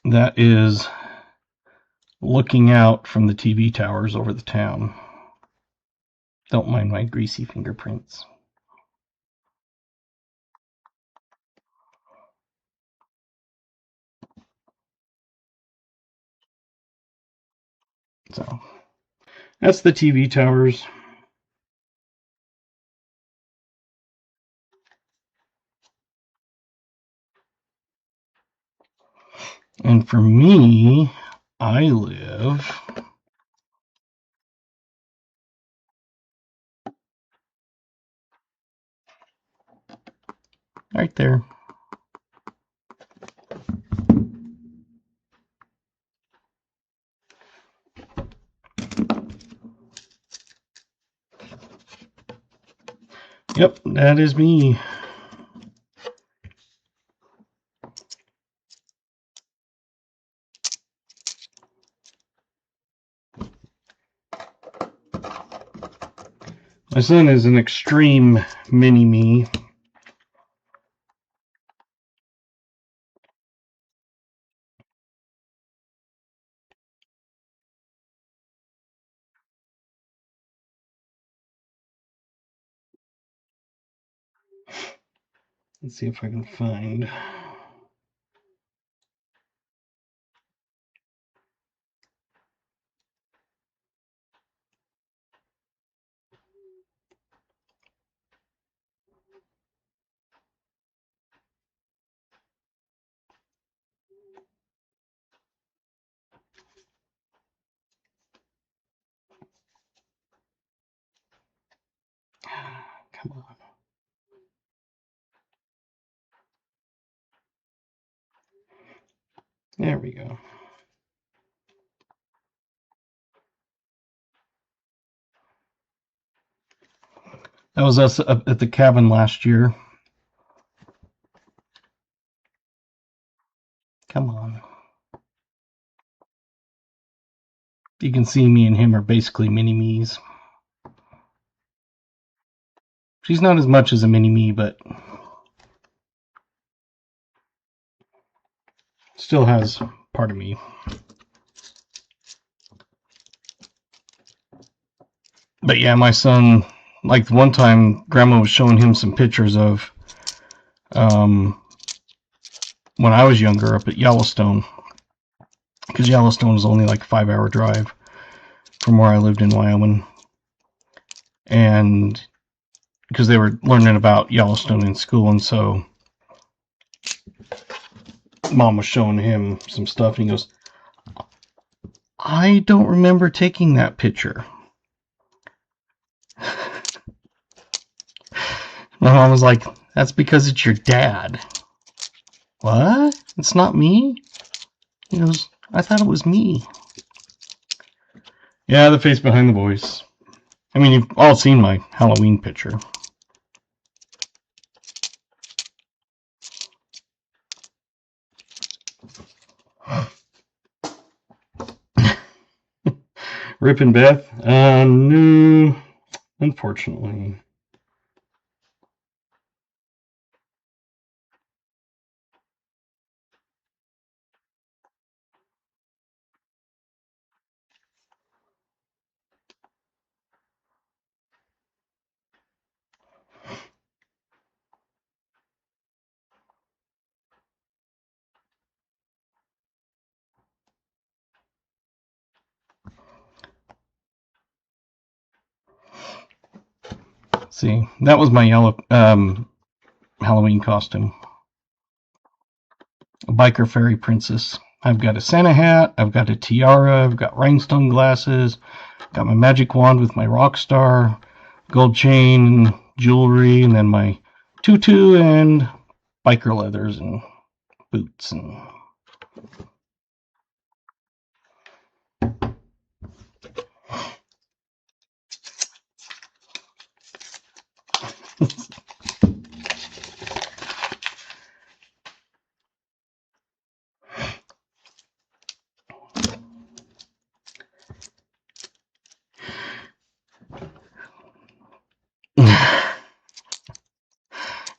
That is looking out from the TV towers over the town. Don't mind my greasy fingerprints. So that's the TV towers. And for me, I live right there. Yep, that is me. My son is an extreme mini-me. Let's see if I can find... Come on. There we go. That was us up at the cabin last year. Come on. You can see me and him are basically mini-me's. She's not as much as a mini-me, but Still has part of me. But yeah, my son, like one time, Grandma was showing him some pictures of when I was younger up at Yellowstone, because Yellowstone was only like a 5-hour drive from where I lived in Wyoming, and because they were learning about Yellowstone in school, and so Mom was showing him some stuff, and he goes, I don't remember taking that picture. My mom was like, that's because it's your dad. What? It's not me? He goes, I thought it was me. Yeah, the face behind the voice. I mean, you've all seen my Halloween picture. Rip and Beth? No, unfortunately. See, that was my yellow Halloween costume. A biker fairy princess. I've got a Santa hat, I've got a tiara, I've got rhinestone glasses, got my magic wand with my rock star, gold chain, jewelry, and then my tutu and biker leathers and boots and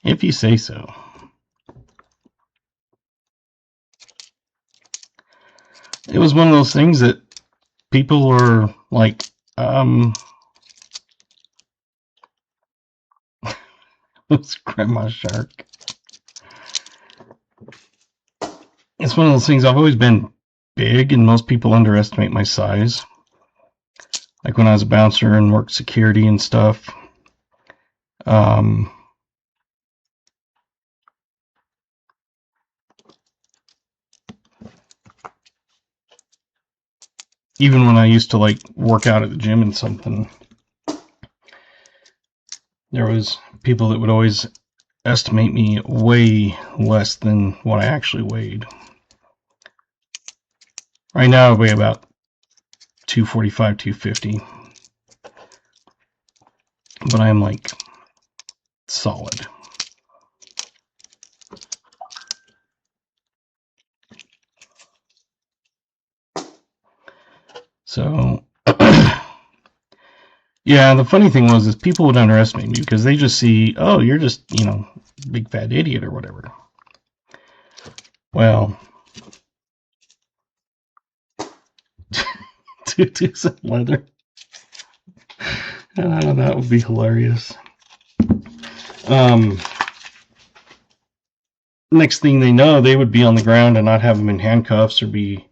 if you say so. It was one of those things that people were like, it's Grandma Shark. It's one of those things, I've always been big, and most people underestimate my size. Like when I was a bouncer and worked security and stuff. Even when I used to like work out at the gym and something, there was people that would always estimate me way less than what I actually weighed. Right now I weigh about 245, 250. But I'm like solid. So yeah, the funny thing was is people would underestimate me because they just see, oh, you're just, big fat idiot or whatever. Well, tutus and leather. That would be hilarious. Next thing they know, they would be on the ground and not have them in handcuffs or be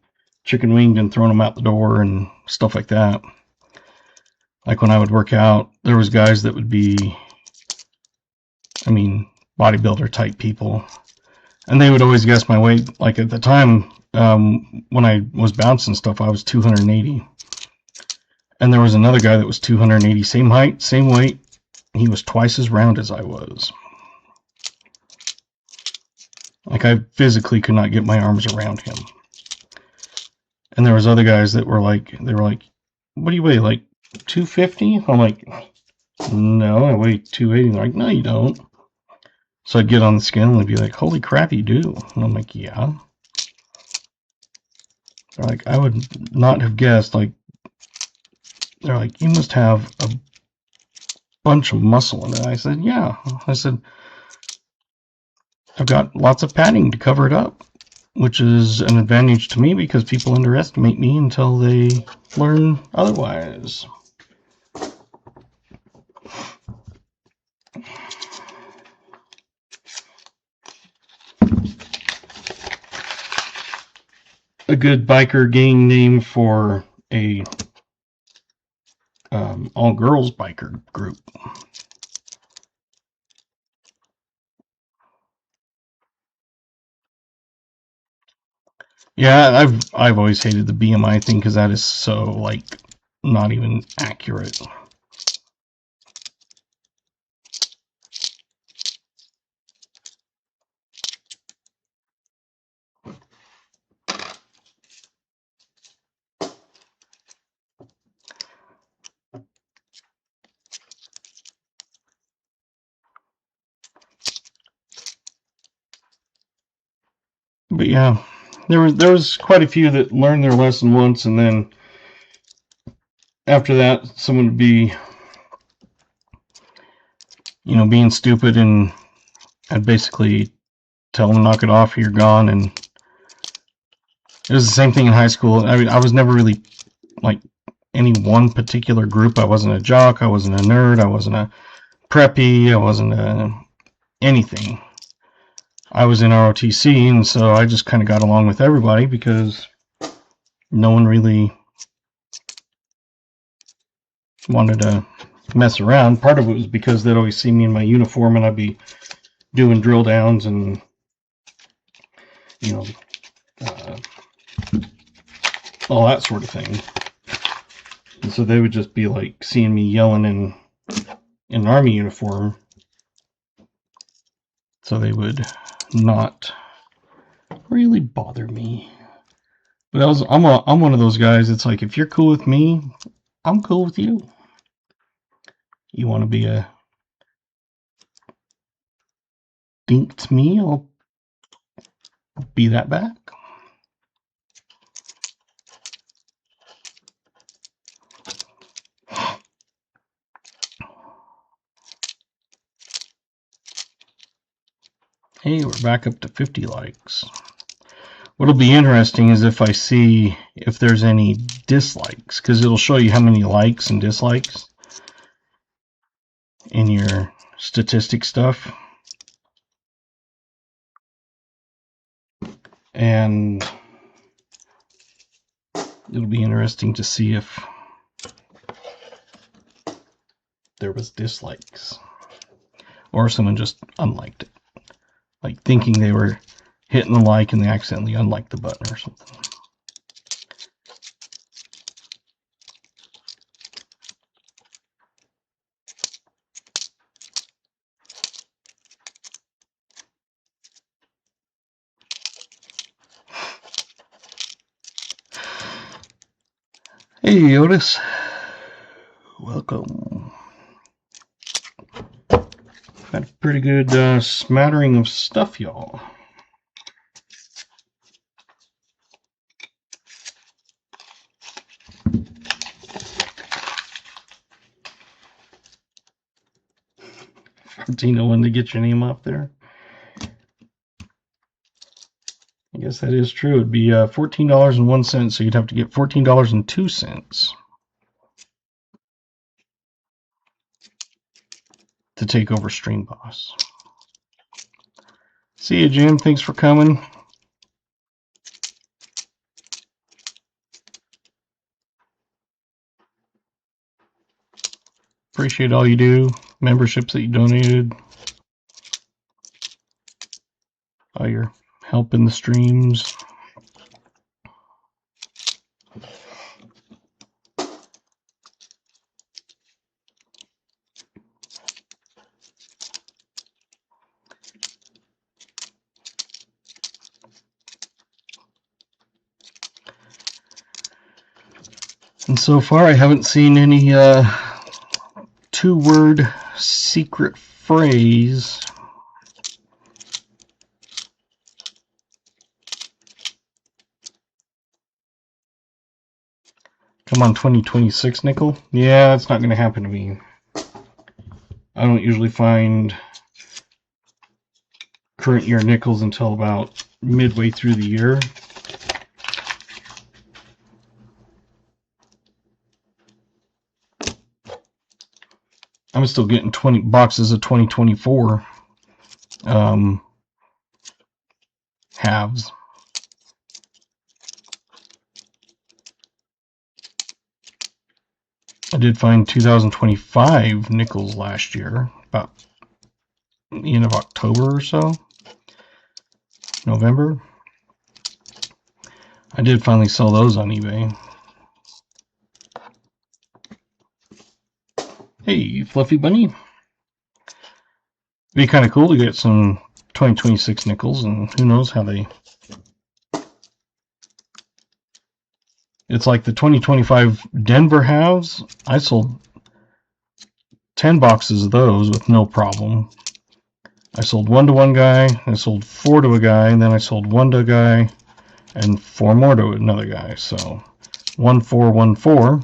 chicken winged and thrown them out the door and stuff like that. Like when I would work out, there was guys that would be, bodybuilder type people, and they would always guess my weight. Like at the time, when I was bouncing stuff, I was 280, and there was another guy that was 280, same height, same weight. He was twice as round as I was. Like I physically could not get my arms around him. And there was other guys that were like, what do you weigh, like 250? I'm like, no, I weigh 280. They're like, no, you don't. So I'd get on the scale and they'd be like, holy crap, you do. And I'm like, yeah. They're like, I would not have guessed. Like, they're like, you must have a bunch of muscle in it. I said, yeah. I said, I've got lots of padding to cover it up. which is an advantage to me because people underestimate me until they learn otherwise. A good biker gang name for a all-girls biker group. Yeah, I've always hated the BMI thing because that is so, like, not even accurate. But yeah, there was quite a few that learned their lesson once, and then after that, someone would be, you know, being stupid, and I'd basically tell them to knock it off or you're gone. And it was the same thing in high school. I mean, I was never really like any one particular group. I wasn't a jock, I wasn't a nerd, I wasn't a preppy, I wasn't anything. I was in ROTC, and so I just kind of got along with everybody because no one really wanted to mess around. Part of it was because they'd always see me in my uniform, and I'd be doing drill downs and, you know, all that sort of thing. And so they would just be like seeing me yelling in an army uniform, so they would not really bother me. But I'm one of those guys. It's like, if you're cool with me, I'm cool with you. You want to be a dink to me, I'll be that back. Hey, we're back up to 50 likes. What'll be interesting is if I see if there's any dislikes, because it'll show you how many likes and dislikes in your statistic stuff. And it'll be interesting to see if there was dislikes or someone just unliked it, like thinking they were hitting the like and they accidentally unliked the button or something. Hey Otis, welcome. Had a pretty good smattering of stuff, y'all. $14.01 to get your name up there. I guess that is true. It'd be $14.01, so you'd have to get $14.02 to take over Stream Boss. See you, Jim. Thanks for coming. Appreciate all you do. Memberships that you donated. All your help in the streams. And so far I haven't seen any two-word secret phrase. Come on, 2026 nickel. Yeah, it's not going to happen to me. I don't usually find current year nickels until about midway through the year. I'm still getting 20 boxes of 2024 halves. I did find 2025 nickels last year, about the end of October or so, November. I did finally sell those on eBay. Hey, Fluffy Bunny. Be kind of cool to get some 2026 nickels, and who knows how they... It's like the 2025 Denver halves. I sold 10 boxes of those with no problem. I sold 1 to one guy, I sold 4 to a guy, and then I sold 1 to a guy, and 4 more to another guy. So 1, 4, 1, 4.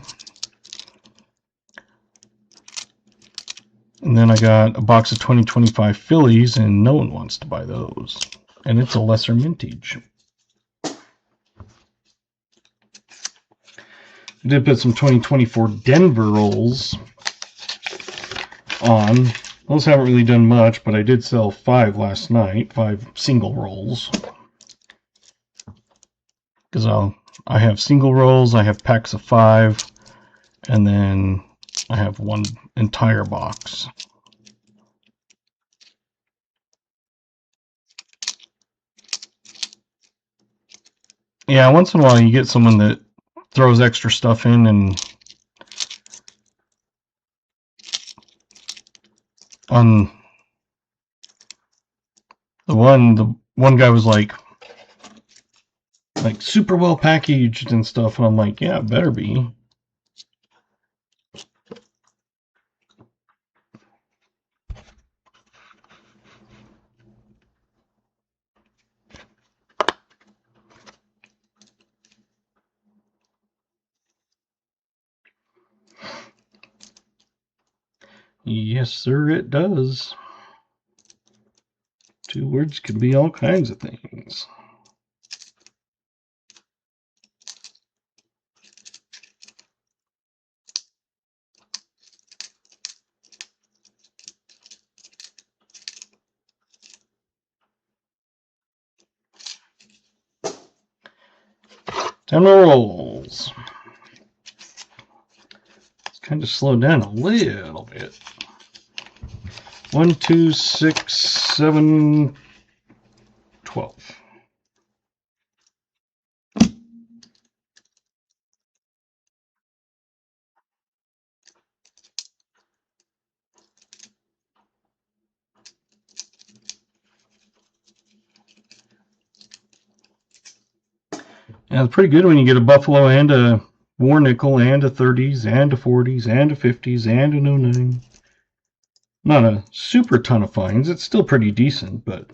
And then I got a box of 2025 Phillies, and no one wants to buy those. And it's a lesser mintage. I did put some 2024 Denver rolls on. Those haven't really done much, but I did sell 5 last night, 5 single rolls. Because I have single rolls, I have packs of 5, and then I have 1 entire box. Yeah, once in a while you get someone that throws extra stuff in, and on the one guy was like super well packaged and stuff, and I'm like, yeah, it better be. Yes, sir, it does. 2 words could be all kinds of things. Ten more rolls. Let's kind of slow down a little bit. 1, 2, 6, 7, 12. Yeah, it's pretty good when you get a Buffalo and a War Nickel and a 30s and a 40s and a 50s and an 09. Not a super ton of finds. It's still pretty decent, but...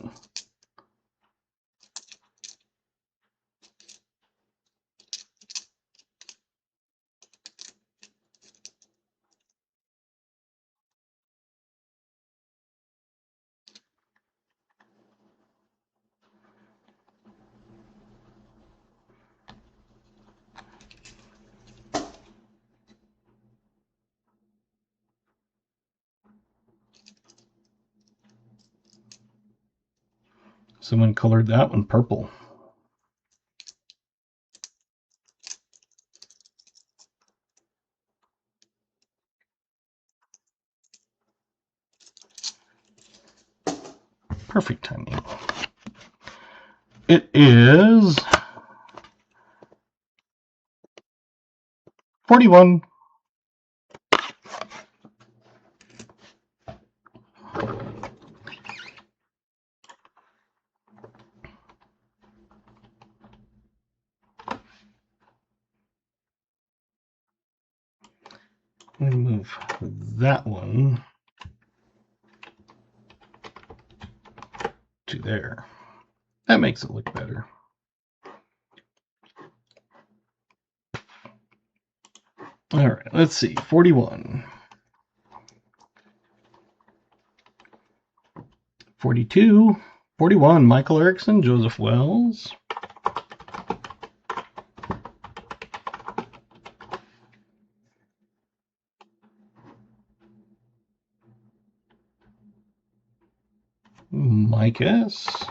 Someone colored that one purple. Perfect timing. It is 41. I'm going to move that one to there. That makes it look better. All right, let's see. 41. 42. 41, Michael Erickson, Joseph Wells. Mike S.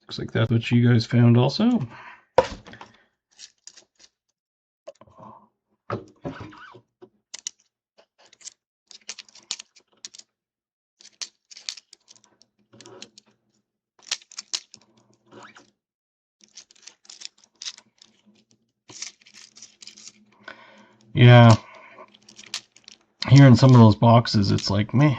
Looks like that's what you guys found also. Yeah. Here in some of those boxes, it's like, man.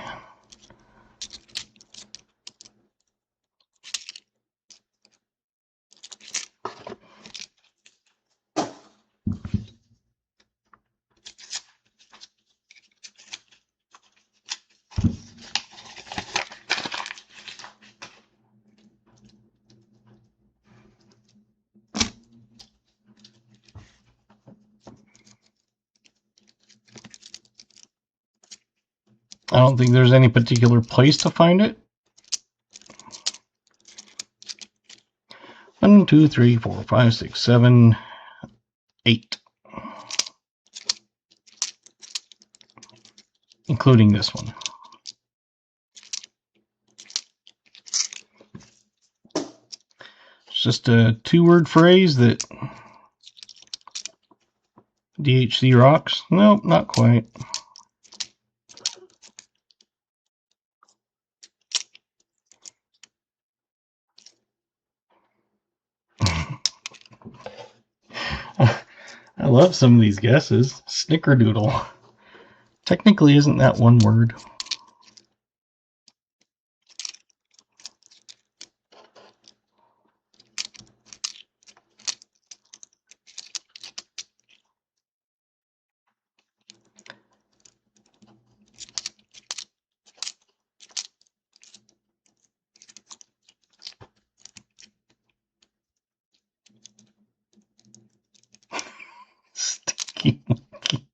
I don't think there's any particular place to find it. 1, 2, 3, 4, 5, 6, 7, 8. Including this one. It's just a 2-word phrase that DHC rocks. Nope, not quite. I love some of these guesses. Snickerdoodle. Technically, isn't that one word? Sticky monkey.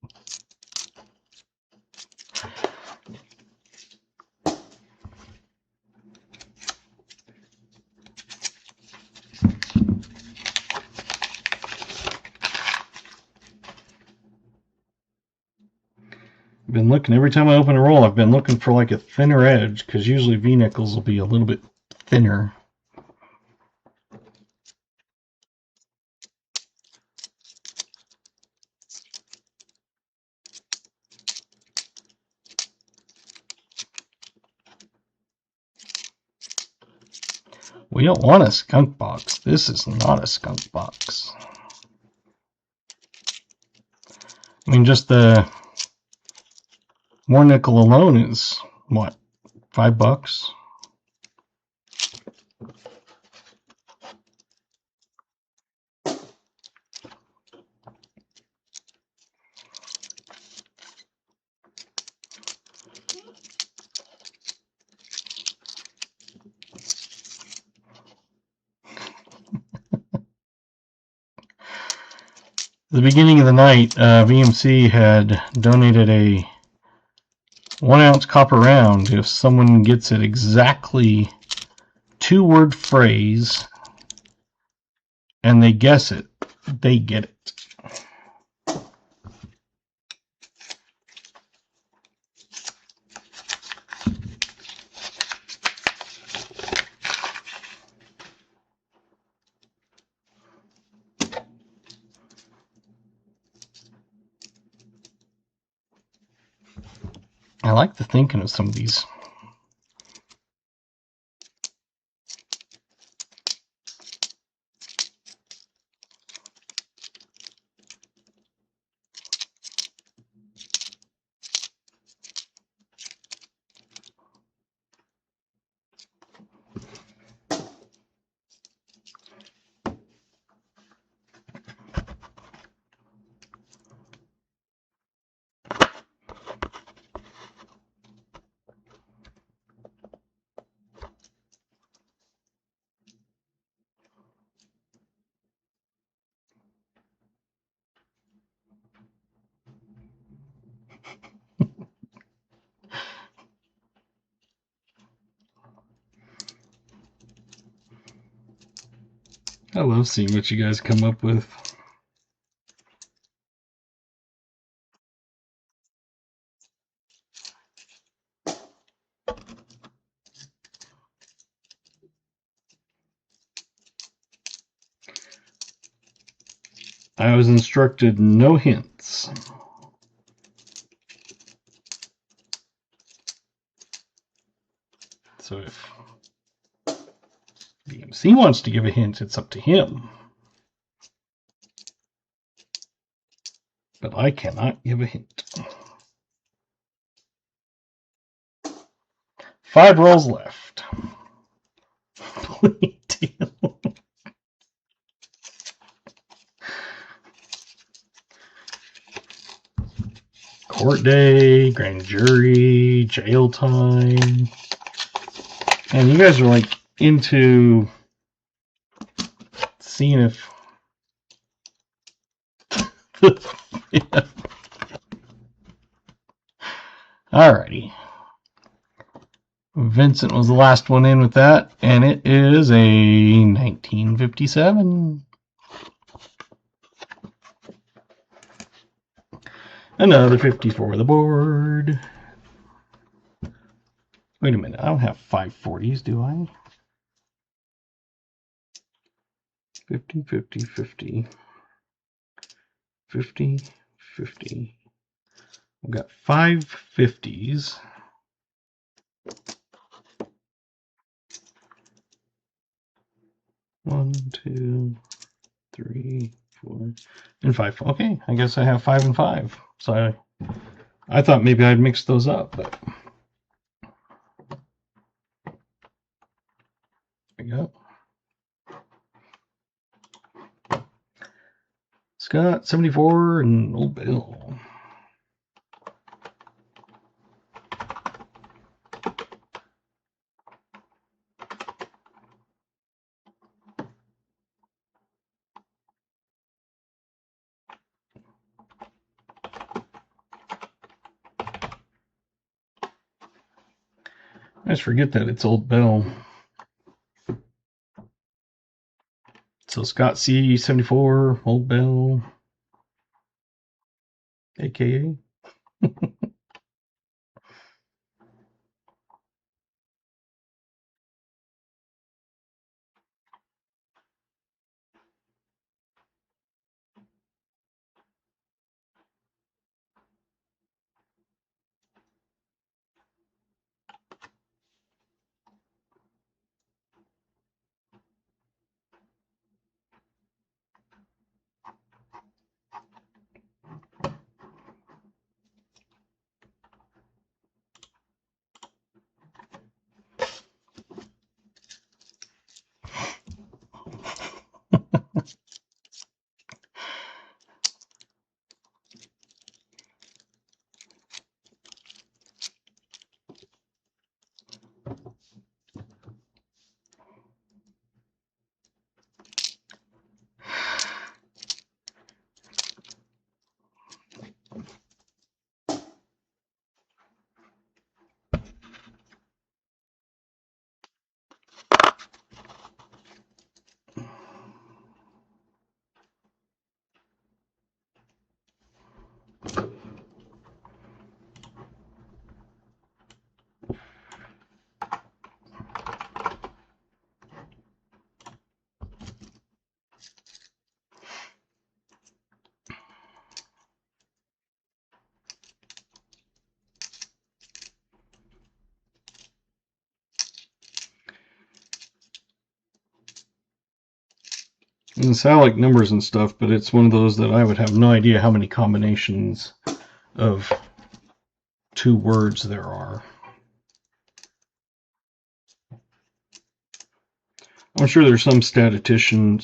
I've been looking, every time I open a roll, I've been looking for like a thinner edge, because usually V-nickels will be a little bit thinner. We don't want a skunk box. This is not a skunk box. I mean, just the more nickel alone is, what, $5? At the beginning of the night, VMC had donated a 1-ounce copper round. If someone gets it exactly 2-word phrase and they guess it, they get it. I like the thinking of some of these. I love seeing what you guys come up with. I was instructed no hints. So if BMC wants to give a hint, it's up to him. But I cannot give a hint. 5 rolls left. Court day, grand jury, jail time. And you guys are like into seeing if yeah. Alrighty. Vincent was the last one in with that, and it is a 1957. Another 50 for the board. Wait a minute, I don't have 540s, do I? 50, 50, 50. 50, 50. I've got 5 50s. One, two, three, 4, and 5. Okay, I guess I have 5 and 5. So I thought maybe I'd mix those up, but there we go. Scott, 74, and Old Bill. I just forget that it's Old Bill. So Scott C, 74, Old Bill, aka. And so I like numbers and stuff, but it's one of those that I would have no idea how many combinations of 2 words there are. I'm sure there's some statistician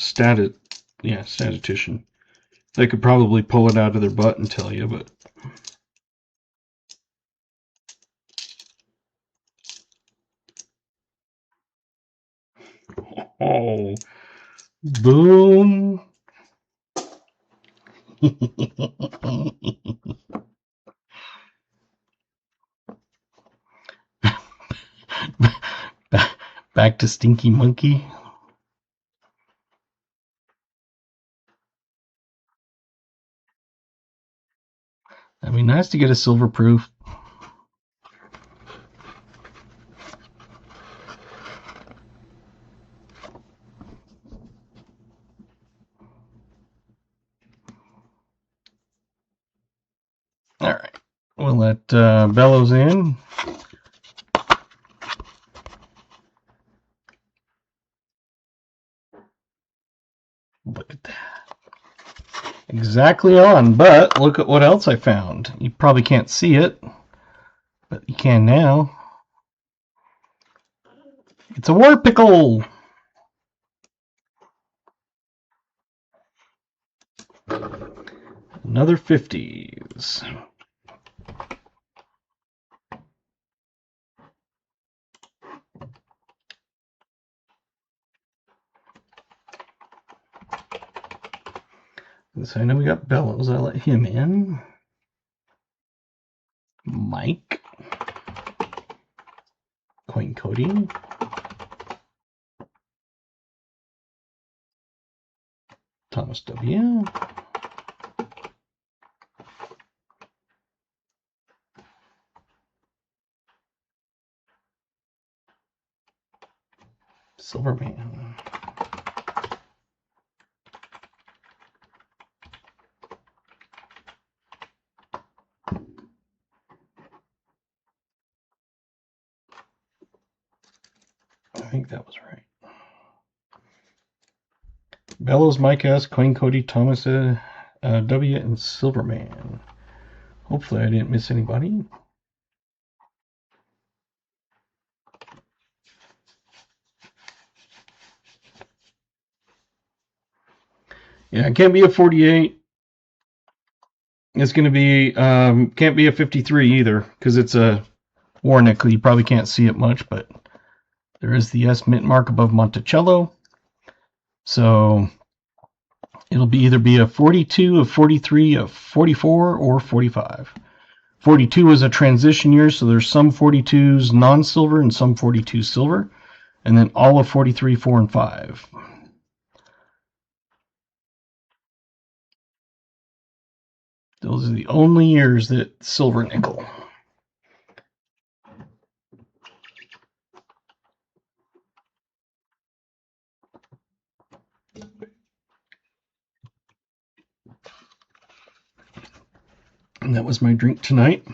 they could probably pull it out of their butt and tell you, but oh, boom. Back to Stinky Monkey. That'd be nice to get a silver proof. All right, we'll let bellows in. Look at that. Exactly on, but look at what else I found. You probably can't see it, but you can now. It's a war pickle. Another 50s. So I know we got Bellows. I'll let him in. Mike. Coin Cody. Thomas W. Silverman. I think that was right. Bellows, Mike S., Coin Cody, Thomas W., and Silverman. Hopefully I didn't miss anybody. Yeah, it can't be a 48. It's going to be, can't be a 53 either, because it's a war nickel. You probably can't see it much, but there is the S mint mark above Monticello. So it'll be either be a 42, a 43, a 44, or 45. 42 is a transition year, so there's some 42s non-silver and some 42 silver, and then all of 43, 4, and 5. Those are the only years that silver nickel. And that was my drink tonight.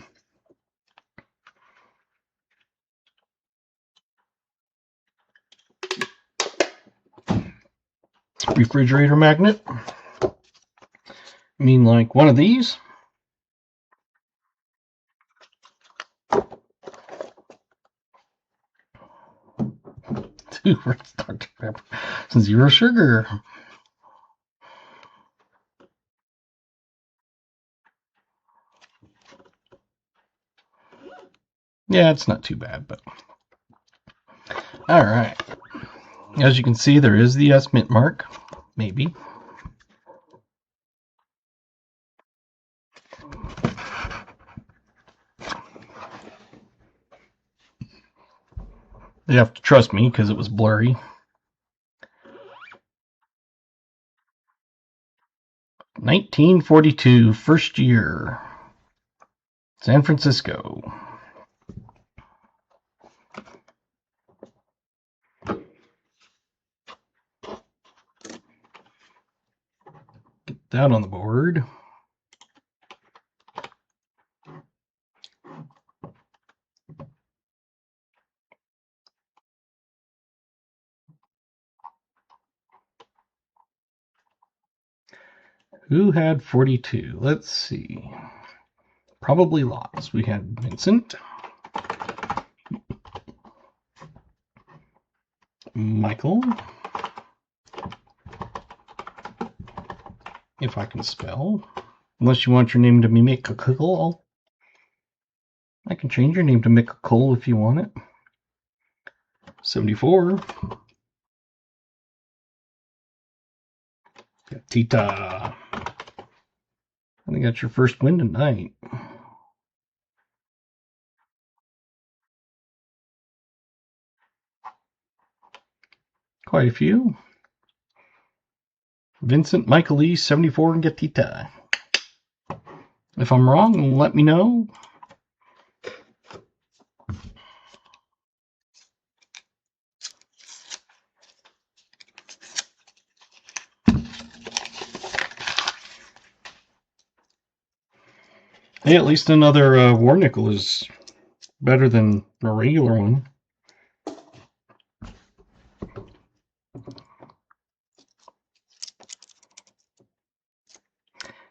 Refrigerator magnet. I mean, like one of these. Dr. Pepper. 0 sugar. Yeah, it's not too bad, but all right. As you can see, there is the S mint mark, maybe. You have to trust me because it was blurry. $1942, first year, San Francisco. Get that on the board. Who had 42? Let's see. Probably lots. We had Vincent, Michael, if I can spell. Unless you want your name to be Mick-a-Cole, I can change your name to Mick-a-Cole if you want it. 74. Tita. I think that's your first win tonight. Quite a few. Vincent, Michael Lee, 74, and Gatita. If I'm wrong, let me know. Hey, at least another war nickel is better than a regular one.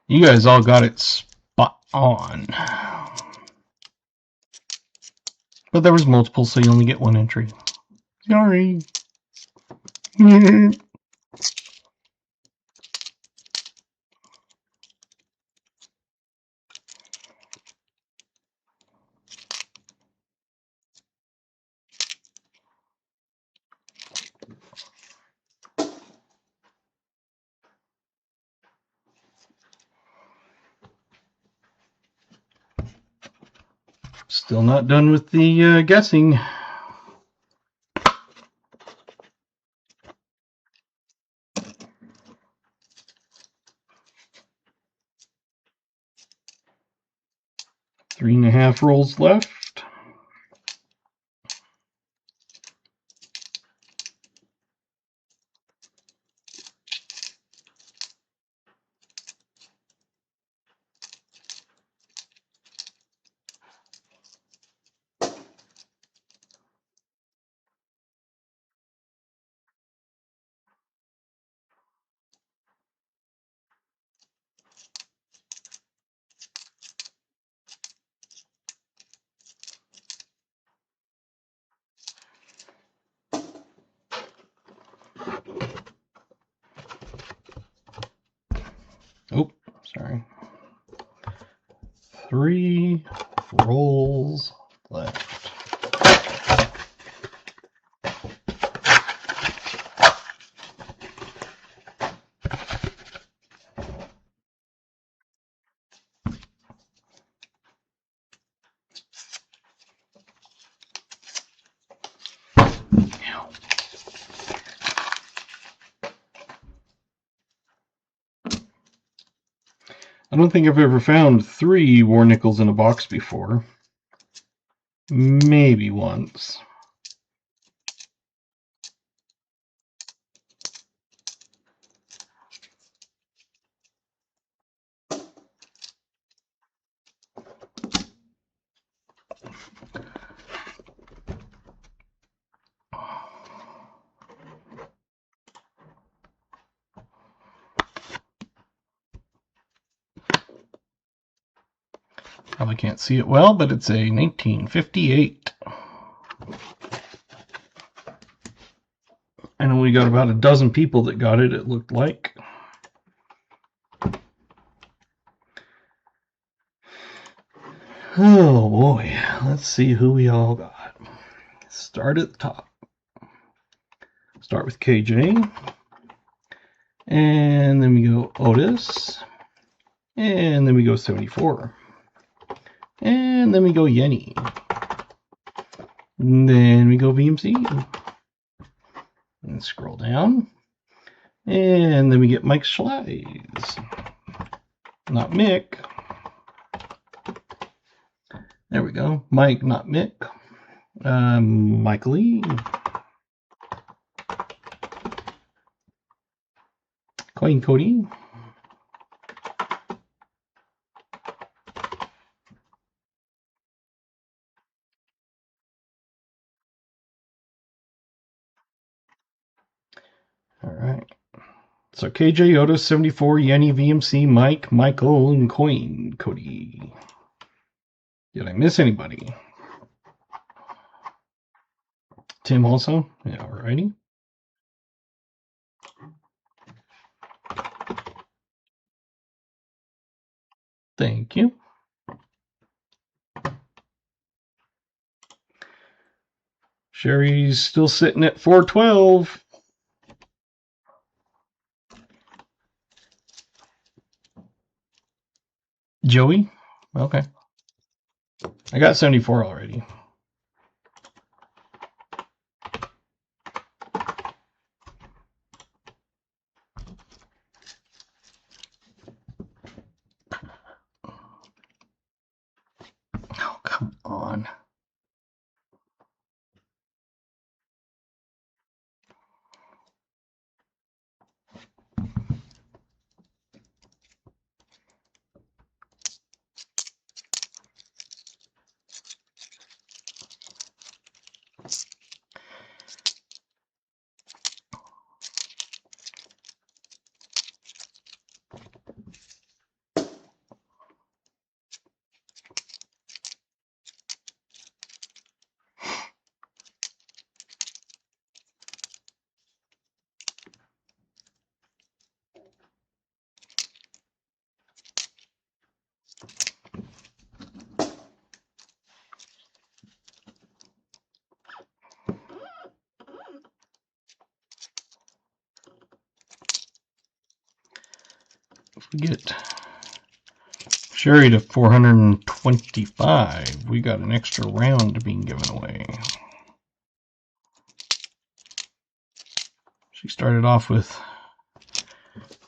You guys all got it spot on. But there was multiple, so you only get one entry. Sorry. Still not done with the guessing. Three and a half rolls left. Oh, sorry. 3 rolls left. I don't think I've ever found 3 war nickels in a box before. Maybe once. Probably can't see it well, but it's a 1958. I know we got about a dozen people that got it, it looked like. Oh boy, let's see who we all got. Start at the top. Start with KJ. And then we go Otis. And then we go 74. And then we go Yenny. And then we go VMC. And scroll down. And then we get Mike Schleiz. Not Mick. There we go. Mike, not Mick. Mike Lee. Coin Cody. All right. So KJ, Otis, 74, Yenny, VMC, Mike, Michael, and Coin Cody. Did I miss anybody? Tim also? Yeah, alrighty. Thank you. Sherry's still sitting at 412. Joey? Okay. I got 74 already. We get Sherry to 425. We got an extra round being given away. She started off with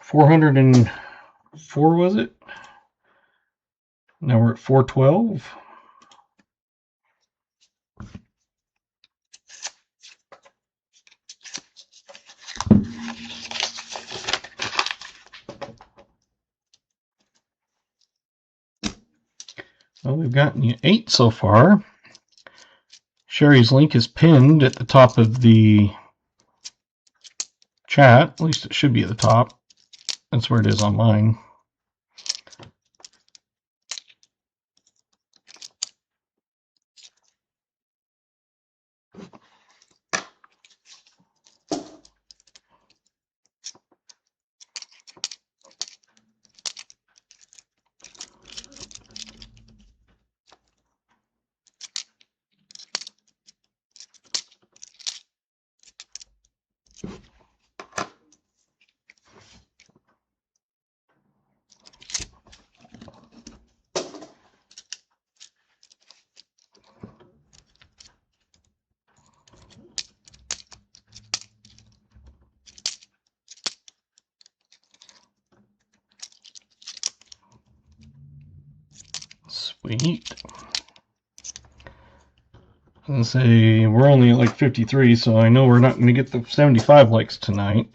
404, was it? Now we're at 412. Well, we've gotten you 8 so far. Sherry's link is pinned at the top of the chat. At least it should be at the top. That's where it is on mine. Sweet. I was gonna say we're only at like 53, so I know we're not going to get the 75 likes tonight.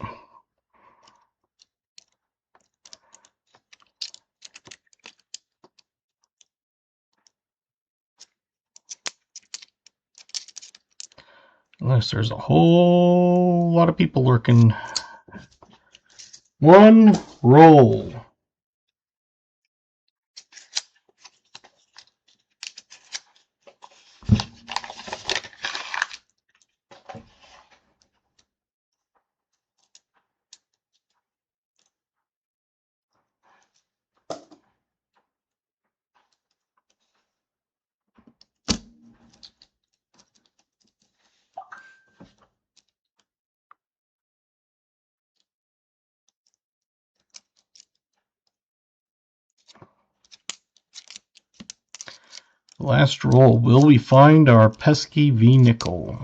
Unless there's a whole lot of people lurking. One roll. Last roll. Will we find our pesky V nickel?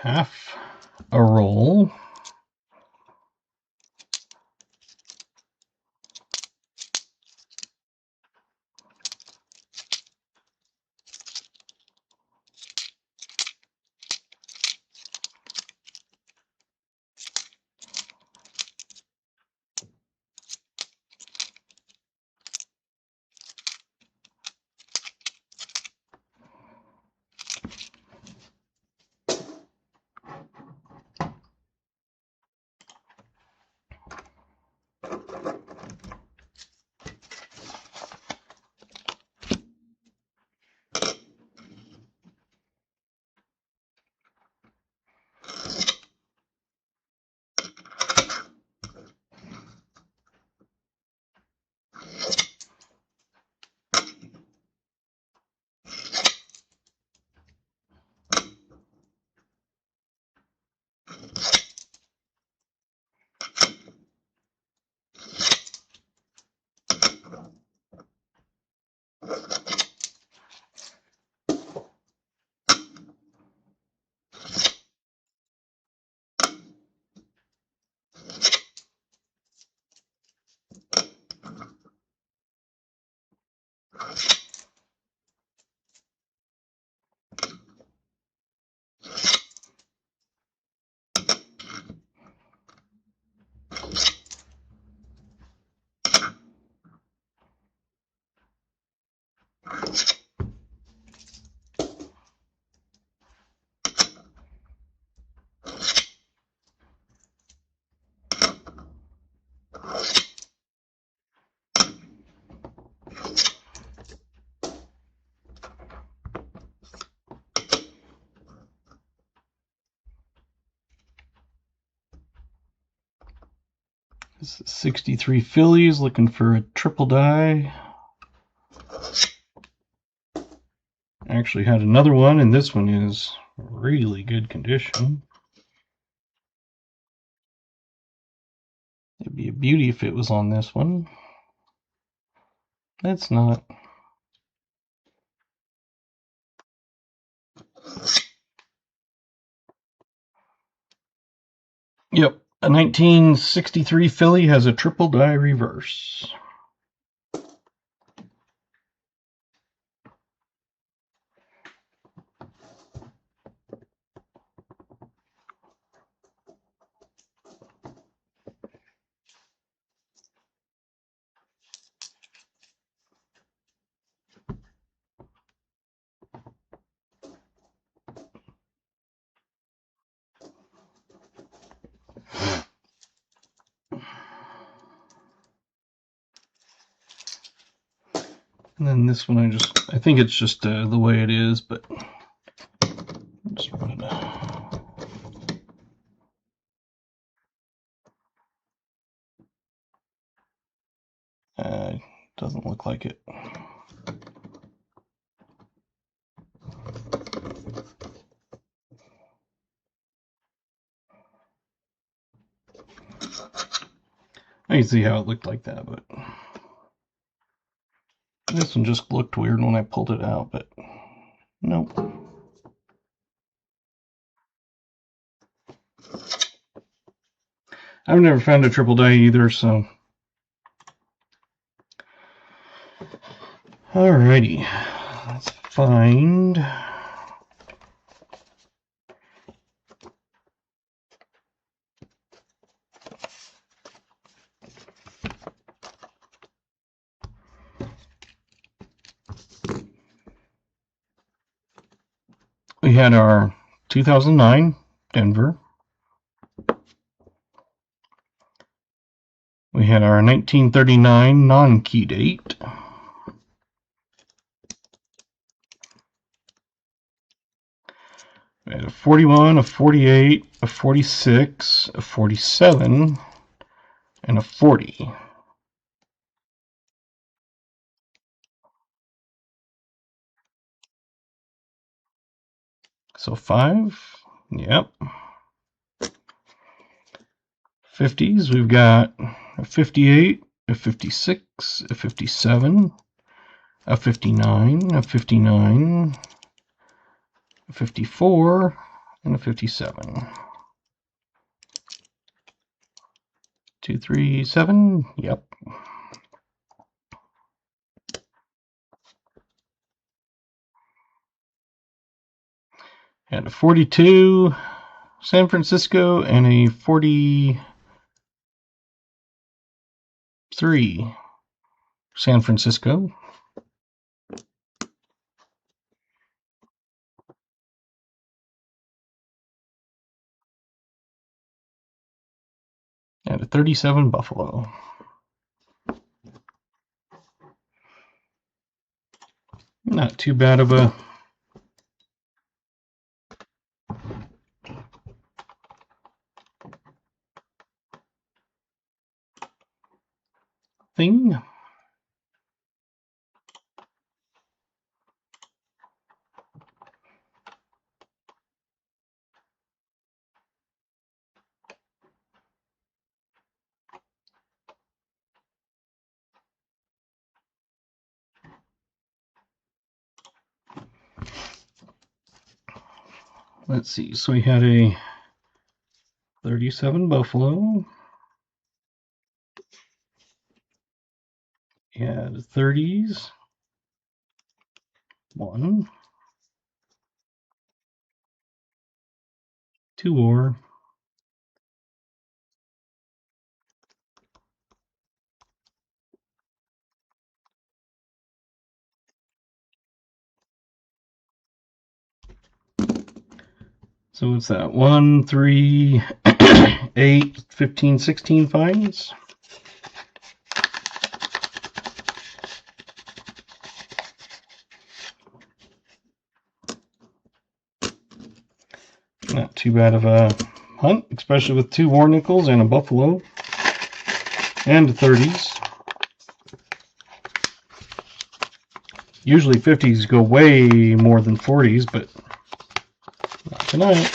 Half a roll. This is 63 fillies, looking for a triple die. I actually had another one, and this one is really good condition. It'd be a beauty if it was on this one. It's not. Yep, a 1963 filly has a triple die reverse. And then this one, I think it's just the way it is, but I'm just running doesn't look like it. I can see how it looked like that, but this one just looked weird when I pulled it out, but nope. I've never found a triple die either, so. Alrighty, let's find. We had our 2009 Denver. We had our 1939 non-key date. We had a 41, a 48, a 46, a 47, and a 40. So 5, yep. 50s, we've got a 58, a 56, a 57, a 59, a 59, a 54, and a 57. 2, 3, 7, yep. And a 42, San Francisco, and a 43, San Francisco. And a 37, Buffalo. Not too bad of a thing. Let's see, so we had a 37 Buffalo. We had 30s. 1. 2 ore. So what's that? 1, 3, 8, 15, 16 finds. Not too bad of a hunt, especially with 2 war nickels and a buffalo. and 30s. Usually 50s go way more than 40s, but not tonight.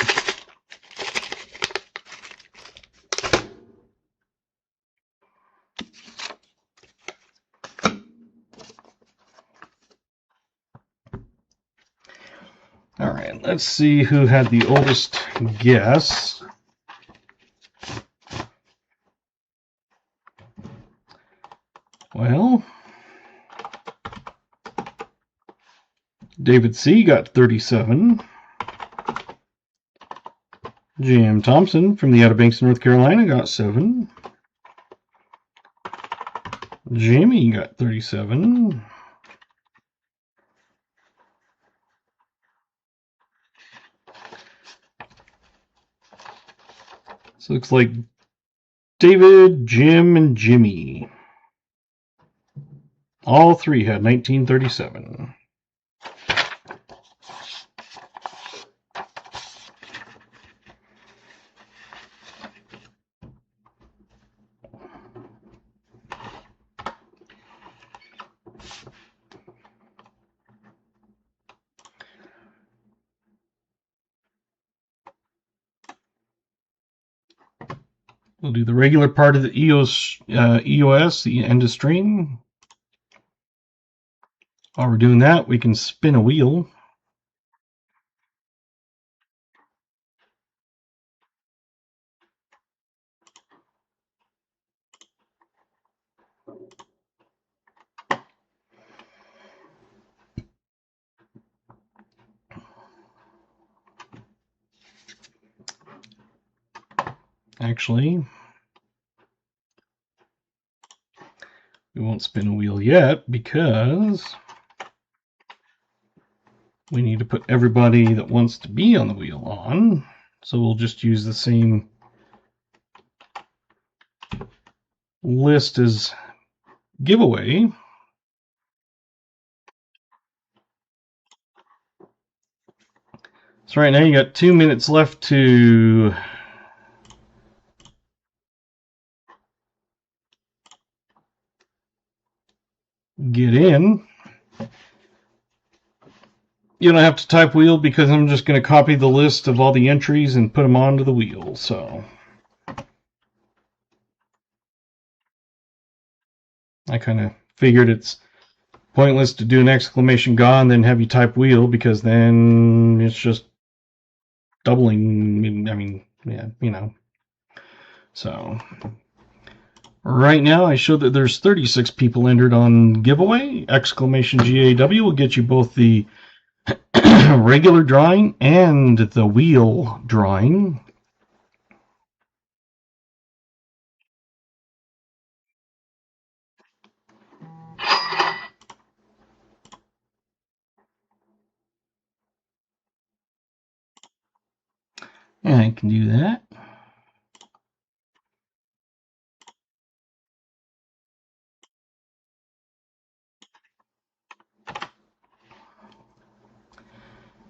All right, let's see who had the oldest guess. Well, David C. got 37. Jim Thompson from the Outer Banks, North Carolina got 7. Jamie got 37. So it looks like David, Jim, and Jimmy. All three had 1937. We'll do the regular part of the EOS, the end of stream. While we're doing that, we can spin a wheel. Actually, we won't spin a wheel yet because we need to put everybody that wants to be on the wheel on. So we'll just use the same list as giveaway. So right now you got 2 minutes left to get in. You don't have to type wheel because I'm just going to copy the list of all the entries and put them onto the wheel. So I kind of figured it's pointless to do an exclamation God and then have you type wheel because then it's just doubling. I mean, yeah, you know. So right now I showed that there's 36 people entered on giveaway. Exclamation GAW will get you both the regular drawing and the wheel drawing. And I can do that.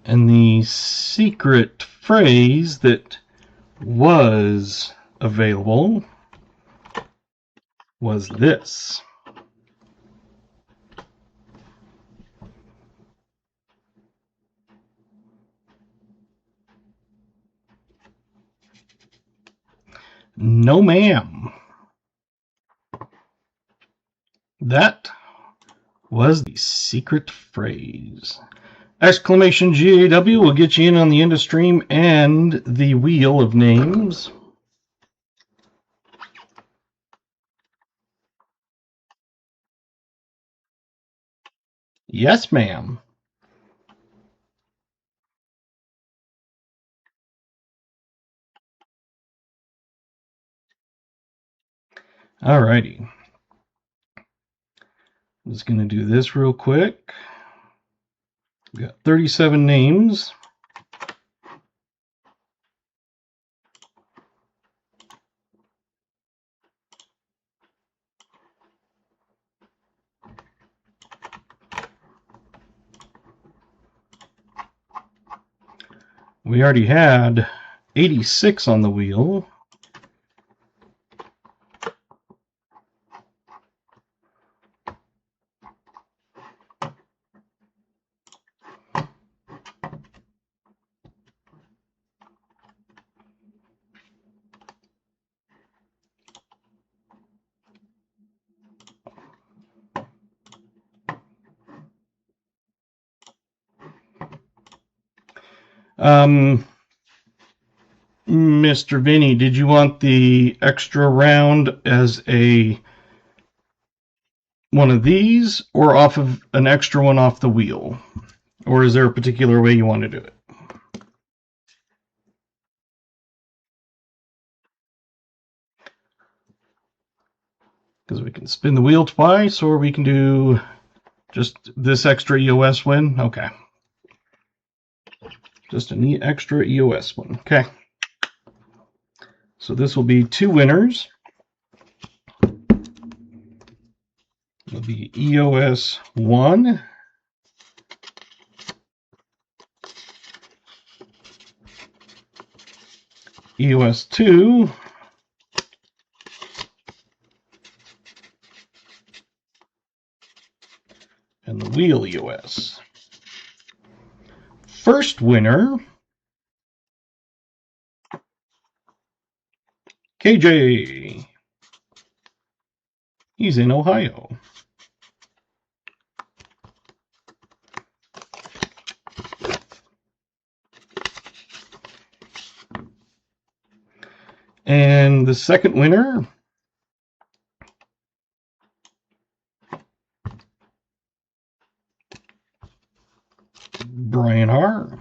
And the secret phrase that was available was this. No, ma'am. That was the secret phrase. Exclamation GAW will get you in on the end of stream and the wheel of names. Yes, ma'am. Alrighty. I'm just going to do this real quick. We got 37 names. We already had 86 on the wheel. Mr. Vinny, did you want the extra round as one of these, or off of an extra one off the wheel? Or is there a particular way you want to do it? Because we can spin the wheel twice, or we can do just this extra EOS win. Okay. Just a neat extra EOS one. Okay. So this will be 2 winners. It'll be EOS 1. EOS 2. And the wheel EOS. First winner, KJ. He's in Ohio. And the second winner, Brian Har.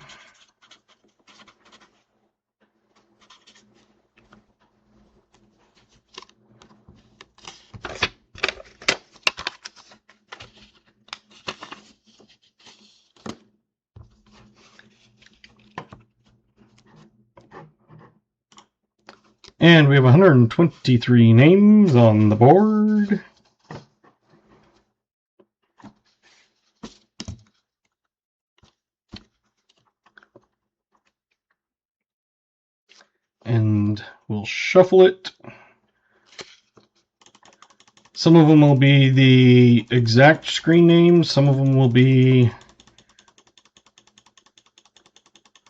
And we have 123 names on the board. And we'll shuffle it. Some of them will be the exact screen names. Some of them will be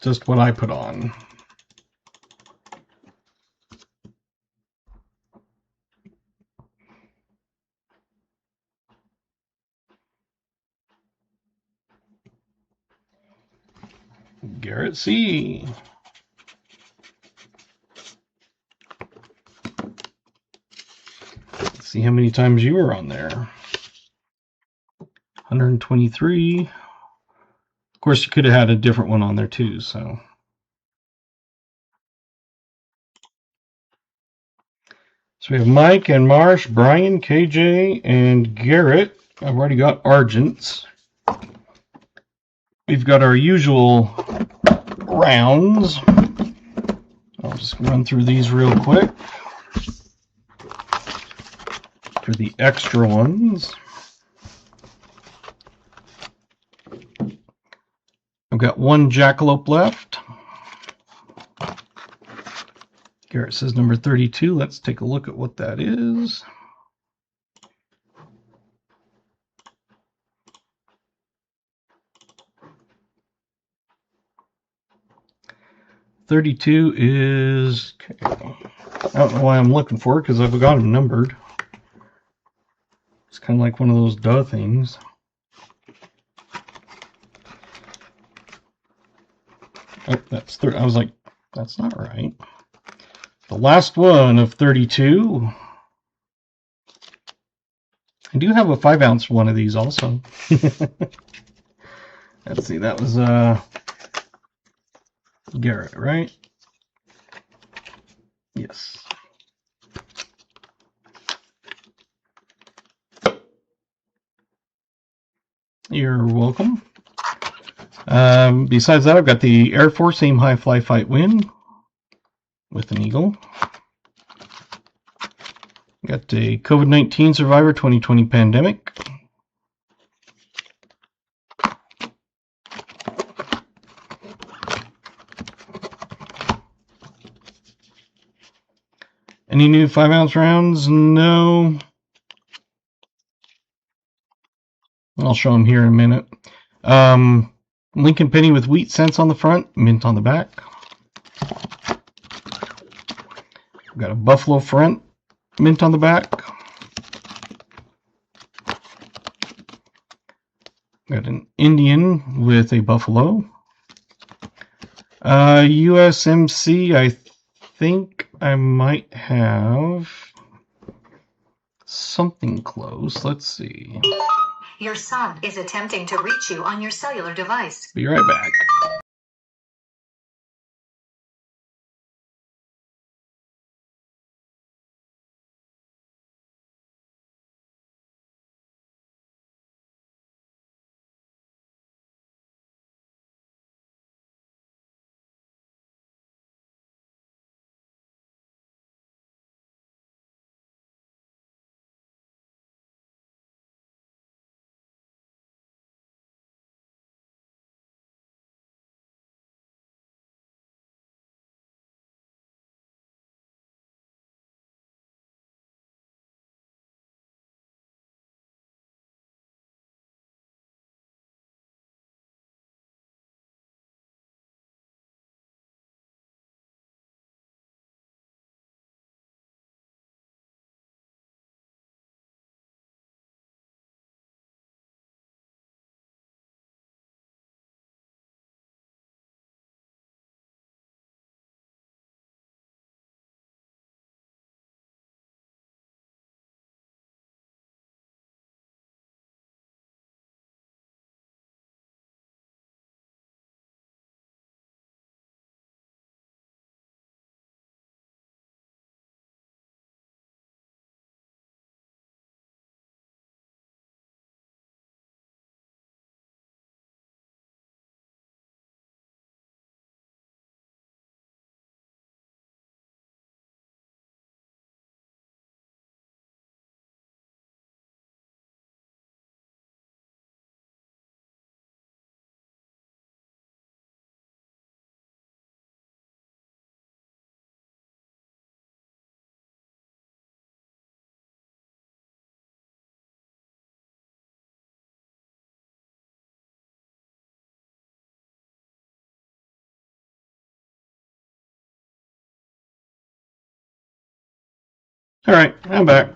just what I put on. Garrett C. Let's see how many times you were on there. 123. Of course, you could have had a different one on there too, so. So we have Mike and Marsh, Brian, KJ, and Garrett. I've already got Argents. We've got our usual rounds. I'll just run through these real quick for the extra ones. I've got 1 jackalope left. Garrett says number 32. Let's take a look at what that is. $32 is, okay. I don't know why I'm looking for it because I've got them numbered. It's kind of like one of those duh things. Oh, that's 30. I was like, that's not right. The last one of 32. I do have a 5-ounce one of these also. Let's see, that was Garrett, right? Yes. You're welcome. Besides that, I've got the Air Force Aim High Fly Fight Win with an eagle. Got a COVID-19 Survivor 2020 Pandemic. Any new 5-ounce rounds? No. I'll show them here in a minute. Lincoln Penny with wheat cents on the front, mint on the back. We've got a buffalo front, mint on the back. Got an Indian with a buffalo. USMC, I think I might have something close. Let's see. Your son is attempting to reach you on your cellular device. Be right back. All right, I'm back.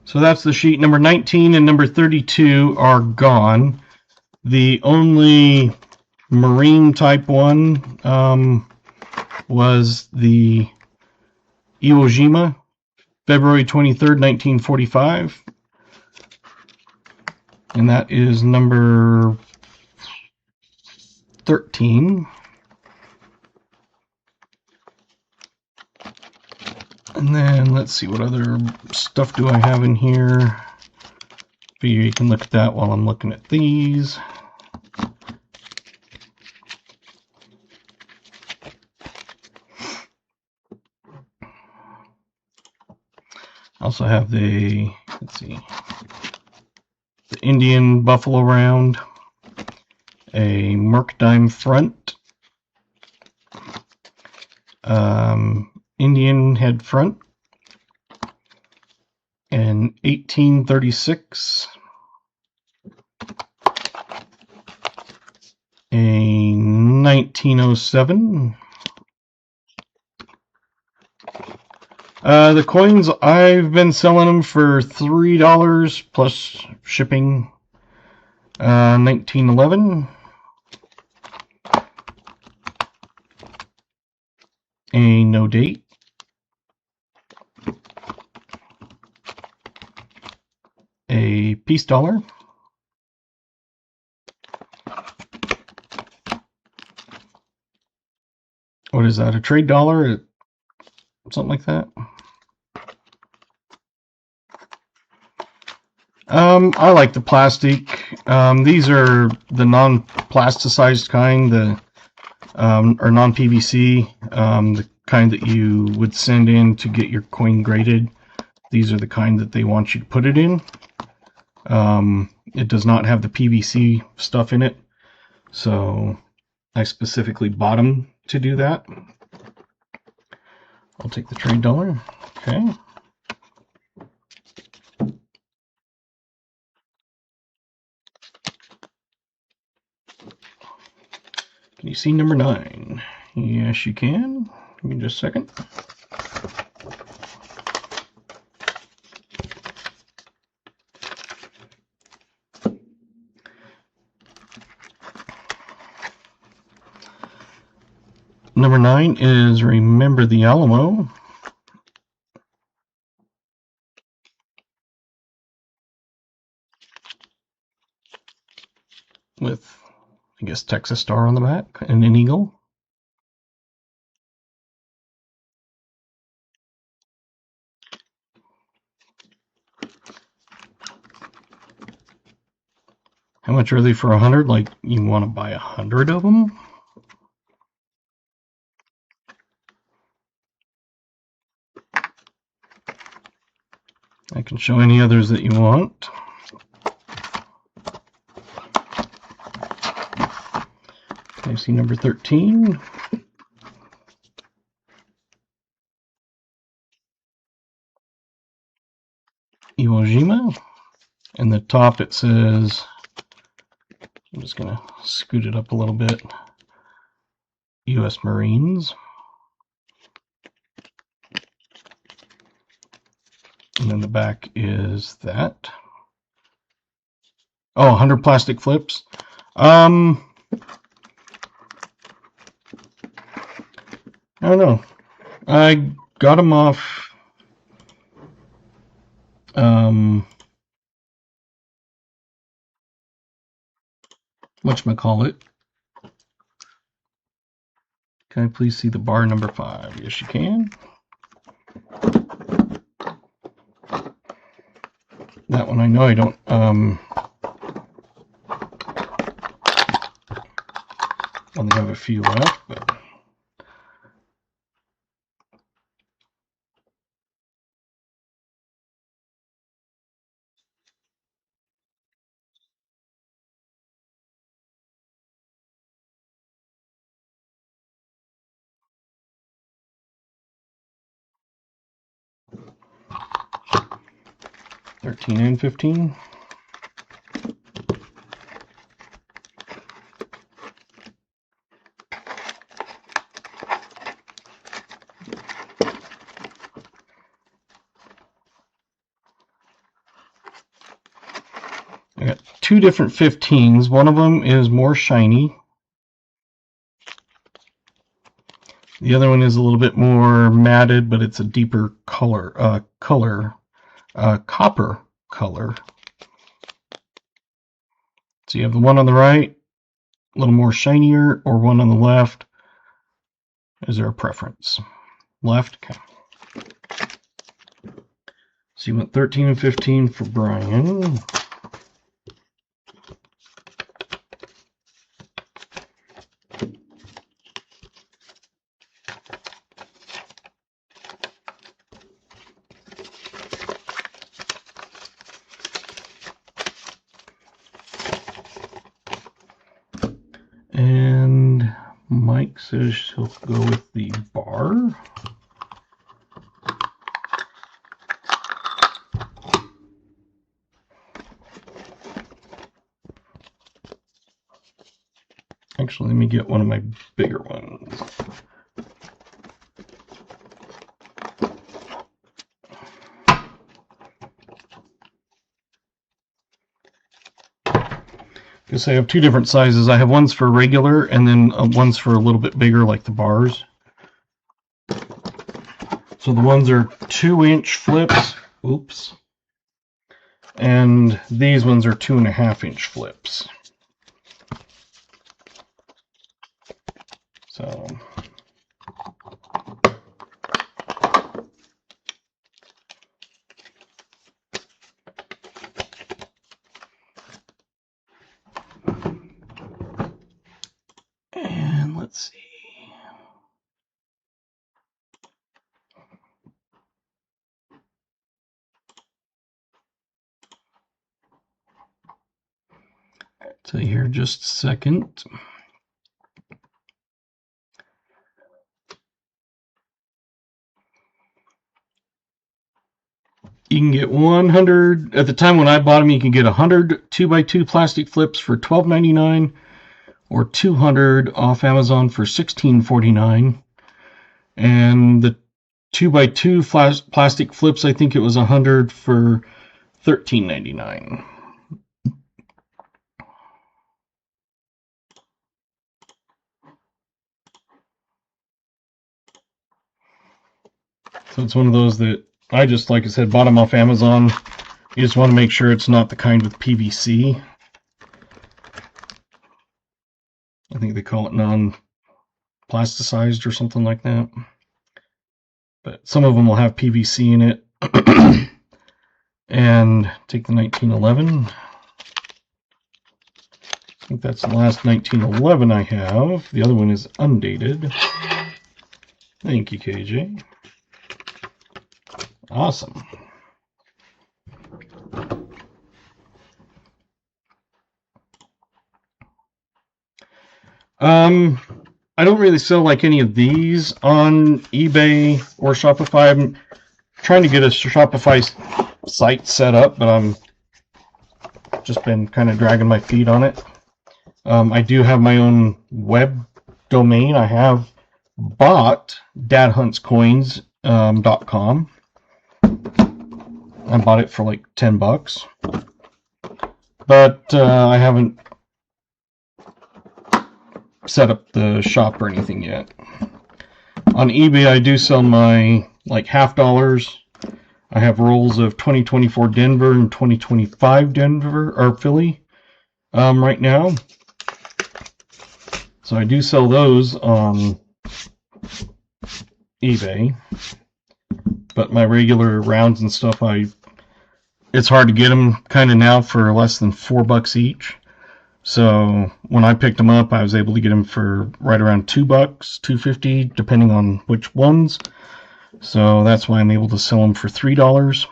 So that's the sheet. Number 19 and number 32 are gone. The only marine type one was the Iwo Jima, February 23rd, 1945. And that is number 13. And then let's see, what other stuff do I have in here? Figure you can look at that while I'm looking at these. I also have the, let's see, the Indian Buffalo Round, a Merkdime Front, Indian Head Front, an 1836, a 1907. The coins, I've been selling them for $3 plus shipping. 1911. A no date. A peace dollar. What is that? A trade dollar? Something like that. I like the plastic. These are the non-plasticized kind, or non-PVC, the kind that you would send in to get your coin graded. These are the kind that they want you to put it in. It does not have the PVC stuff in it, so I specifically bought them to do that. I'll take the trade dollar. Okay. Can you see number 9? Yes, you can. Give me just a second. Number 9 is Remember the Alamo. With, I guess, Texas Star on the back and an eagle. How much are they for 100? Like, you want to buy 100 of them? I can show any others that you want. I see number 13. Iwo Jima. And the top it says, I'm just going to scoot it up a little bit, U.S. Marines. And then the back is that. Oh, 100 plastic flips. I don't know. I got them off whatchamacallit. Can I please see the bar number 5? Yes, you can. That one I know I don't only have a few left, but $13 and $15. I got 2 different 15s. One of them is more shiny. The other one is a little bit more matted, but it's a deeper color, copper color. So you have the one on the right, a little more shinier, or one on the left. Is there a preference? Left? Okay. So you went 13 and 15 for Brian. And Mike says he'll go with the bar. Actually, let me get one of my bigger ones. Because I have 2 different sizes. I have ones for regular and then ones for a little bit bigger, like the bars. So the ones are 2-inch flips. Oops. And these ones are 2.5-inch flips. So and let's see. I'll tell you here in just a second. You can get 100, at the time when I bought them, you can get 100 2x2 plastic flips for $12.99 or 200 off Amazon for $16.49. And the 2x2 plastic flips, I think it was 100 for $13.99. So it's one of those that I just, like I said, bought them off Amazon. You just want to make sure it's not the kind with PVC. I think they call it non-plasticized or something like that. But some of them will have PVC in it. And take the 1911. I think that's the last 1911 I have. The other one is undated. Thank you, KJ. Awesome. I don't really sell like any of these on eBay or Shopify. I'm trying to get a Shopify site set up, but I'm just been kind of dragging my feet on it. I do have my own web domain. I have bought dadhuntscoins.com. I bought it for like $10, but I haven't set up the shop or anything yet. On eBay, I do sell my like $50. I have rolls of 2024 Denver and 2025 Denver or Philly right now. So I do sell those on eBay. But my regular rounds and stuff, it's hard to get them kind of now for less than $4 each. So when I picked them up, I was able to get them for right around $2, $2.50, depending on which ones. So that's why I'm able to sell them for $3.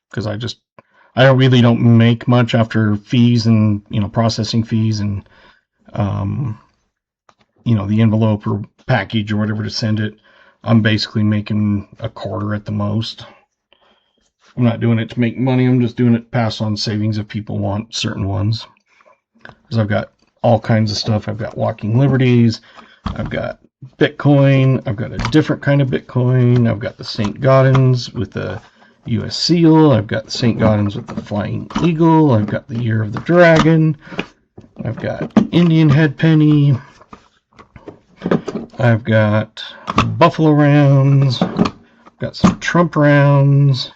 Because I really don't make much after fees and processing fees and the envelope or package or whatever to send it. I'm basically making a quarter at the most. I'm not doing it to make money. I'm just doing it to pass on savings if people want certain ones. Because I've got all kinds of stuff. I've got Walking Liberties. I've got Bitcoin. I've got a different kind of Bitcoin. I've got the St. Gaudens with the U.S. Seal. I've got the St. Gaudens with the Flying Eagle. I've got the Year of the Dragon. I've got Indian Head Penny. I've got Buffalo rounds. I've got some Trump rounds.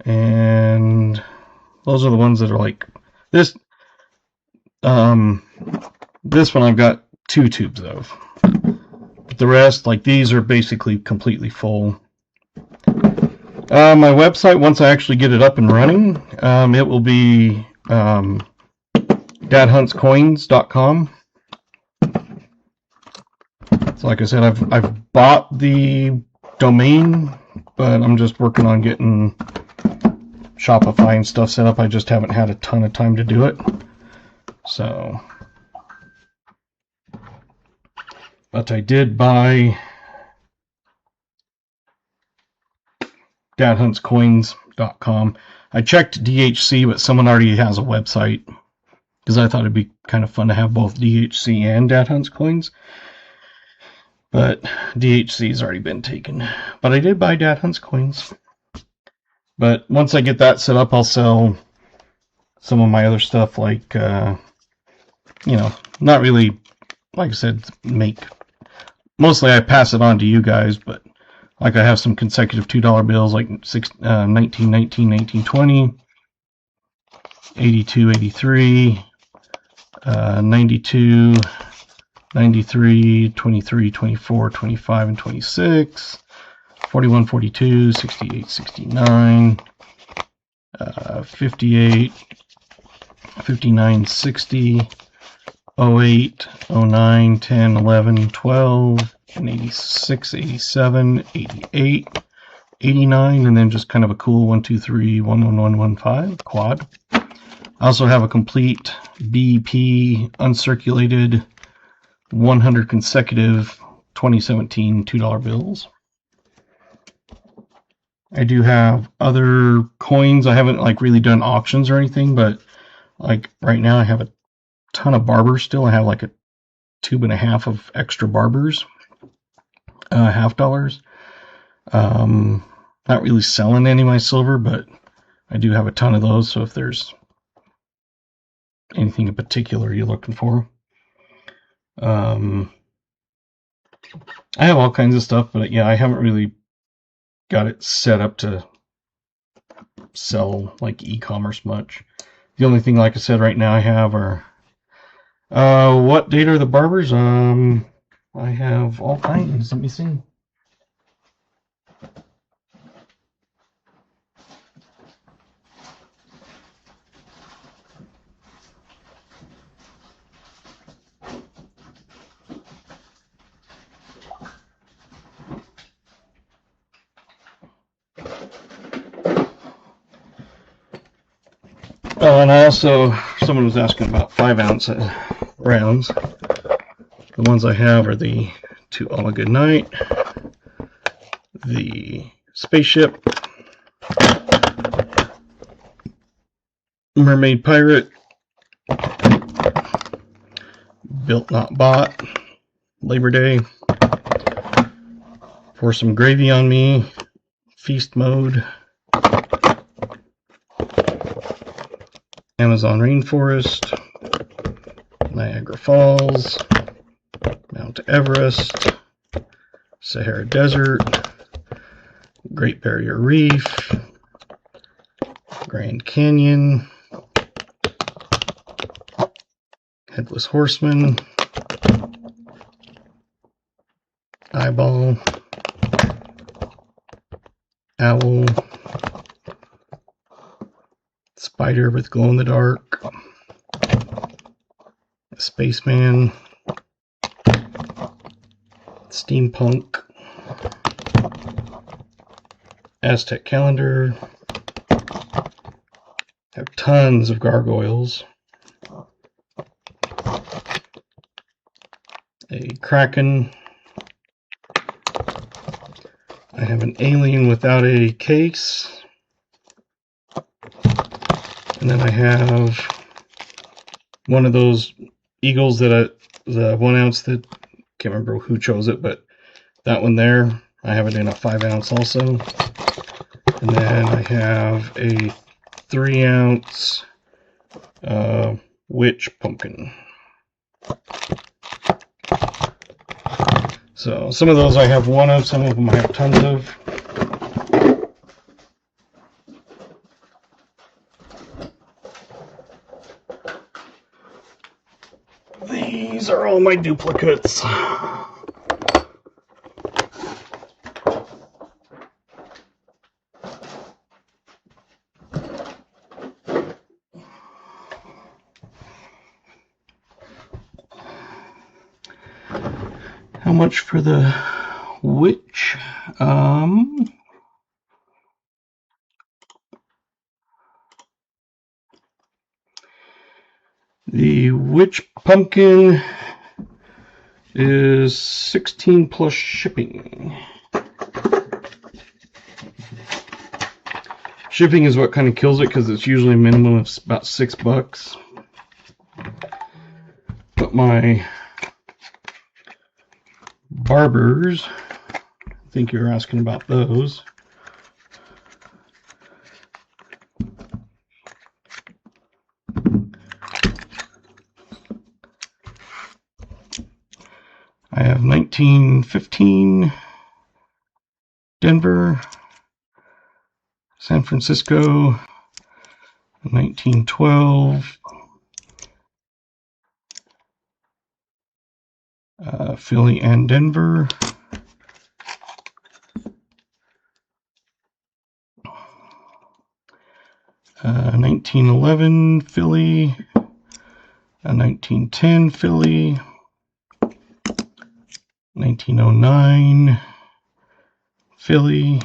And those are the ones that are like this. This one I've got 2 tubes of. But the rest, like these, are basically completely full. My website, once I actually get it up and running, it will be dadhuntscoins.com. So like I said, I've bought the domain, but I'm just working on getting Shopify and stuff set up. I just haven't had a ton of time to do it. So, but I did buy dadhuntscoins.com. I checked DHC, but someone already has a website because I thought it'd be kind of fun to have both DHC and Dad Hunts Coins. But DHC's already been taken. But I did buy Dad Hunts Coins. But once I get that set up, I'll sell some of my other stuff, like, not really, like I said, mostly I pass it on to you guys, but like I have some consecutive $2 bills, like 1919, 1920, 82, 83, 92, 93, 23, 24, 25, and 26. 41, 42, 68, 69, 58, 59, 60, 08, 09, 10, 11, 12, and 86, 87, 88, 89, and then just kind of a cool 1, 2, 3, 1, 1, 1, 1, 5 quad. I also have a complete BP uncirculated 100 consecutive 2017 $2 bills. I do have other coins. I haven't really done auctions or anything, but like right now I have a ton of barbers still. I have like a tube and a half of extra barbers, $50. Not really selling any of my silver, but I do have a ton of those. So if there's anything in particular you're looking for, I have all kinds of stuff, but yeah, I haven't really got it set up to sell like e-commerce much. The only thing, like I said, right now I have are what date are the barbers? I have all kinds. Let me see. Oh, and I also, someone was asking about 5-ounce rounds. The ones I have are the To All a Good Night, the Spaceship, Mermaid Pirate, Built Not Bought, Labor Day, Pour Some Gravy on Me, Feast Mode, Amazon Rainforest, Niagara Falls, Mount Everest, Sahara Desert, Great Barrier Reef, Grand Canyon, Headless Horseman, Eyeball, Owl, Spider with Glow in the Dark, Spaceman, Steampunk, Aztec Calendar. Have tons of gargoyles. A Kraken. I have an alien without a case. And then I have one of those eagles that the 1 ounce that, can't remember who chose it, but that one there, I have it in a 5-ounce also. And then I have a 3-ounce witch pumpkin. So some of those I have one of, some of them I have tons of. These are all my duplicates. How much for the witch? The witch pumpkin is $16 plus shipping. Shipping is what kind of kills it because it's usually a minimum of about $6. But my barbers, I think you're asking about those. I have 1915 Denver, San Francisco, 1912 Philly and Denver, 1911 Philly, 1910 Philly, 1909 Philly,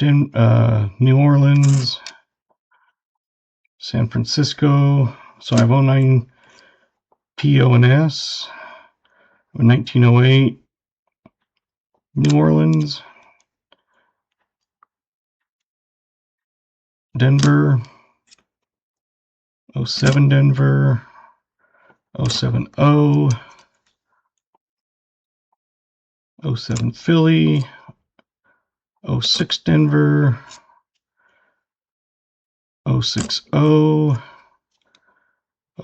New Orleans, San Francisco. So I have 09 PONS, 1908 New Orleans, Denver, 07 Denver, 070, 07 Philly, 06 Denver, 060,